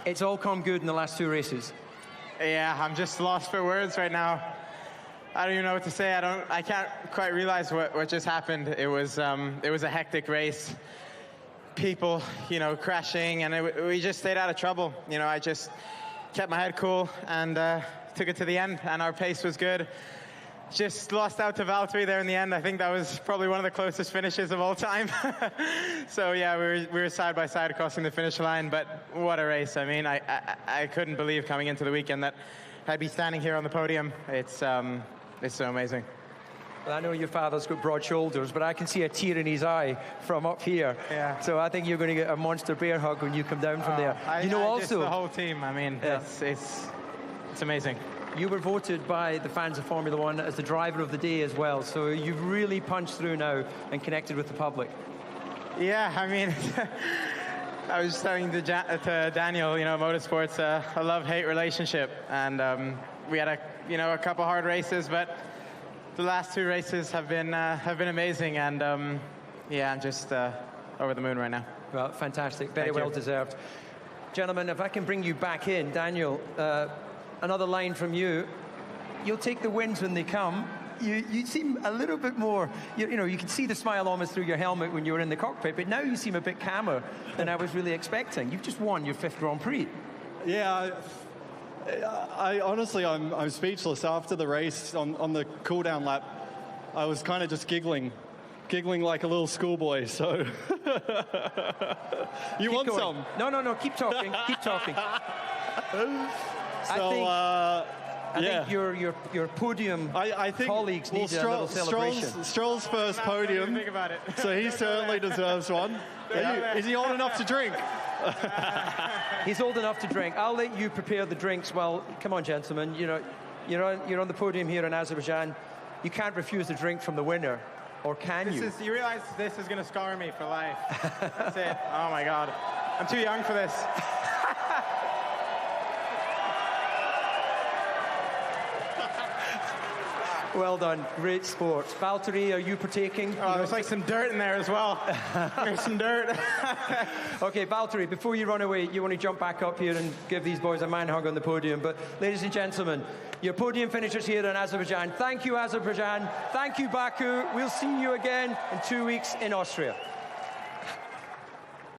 it's all come good in the last 2 races. Yeah, I'm just lost for words right now. I don't even know what to say. I can't quite realize what just happened. It was a hectic race. People, you know, crashing, and we just stayed out of trouble. You know, I just kept my head cool and took it to the end, and our pace was good. Just lost out to Valtteri there in the end. I think that was probably one of the closest finishes of all time. So yeah, we were side by side crossing the finish line, but what a race. I mean, I couldn't believe coming into the weekend that I'd be standing here on the podium. It's so amazing. Well, I know your father's got broad shoulders, but I can see a tear in his eye from up here. Yeah. So I think you're going to get a monster bear hug when you come down from there. Just the whole team. I mean, yeah. It's amazing. You were voted by the fans of Formula One as the driver of the day as well. So you've really punched through now and connected with the public. Yeah, I mean, I was just telling to Daniel, you know, motorsport's a love-hate relationship, and we had a couple hard races, but the last 2 races have been amazing, and yeah, I'm just over the moon right now. Well, fantastic, very well deserved. Gentlemen, if I can bring you back in, Daniel, another line from you. You'll take the wins when they come. You seem a little bit more, you know, you can see the smile almost through your helmet when you were in the cockpit, but now you seem a bit calmer than I was really expecting. You've just won your 5th Grand Prix. Yeah, I honestly, I'm speechless. After the race, on the cool-down lap, I was kind of just giggling like a little schoolboy, so... You want some? No, keep talking, keep talking. I think your podium colleagues need a little celebration. Stroll's first podium, think about it. So he certainly deserves one. Is he old enough to drink? He's old enough to drink. I'll let you prepare the drinks. Well, come on, gentlemen. You know, you're on the podium here in Azerbaijan. You can't refuse a drink from the winner, or can you? You realize this is going to scar me for life. That's it. Oh my God, I'm too young for this. Well done. Great sport. Valtteri, are you partaking? Oh, there's like some dirt in there as well. There's some dirt. Okay, Valtteri, before you run away, you want to jump back up here and give these boys a man hug on the podium. But ladies and gentlemen, your podium finishers here in Azerbaijan. Thank you, Azerbaijan. Thank you, Baku. We'll see you again in 2 weeks in Austria.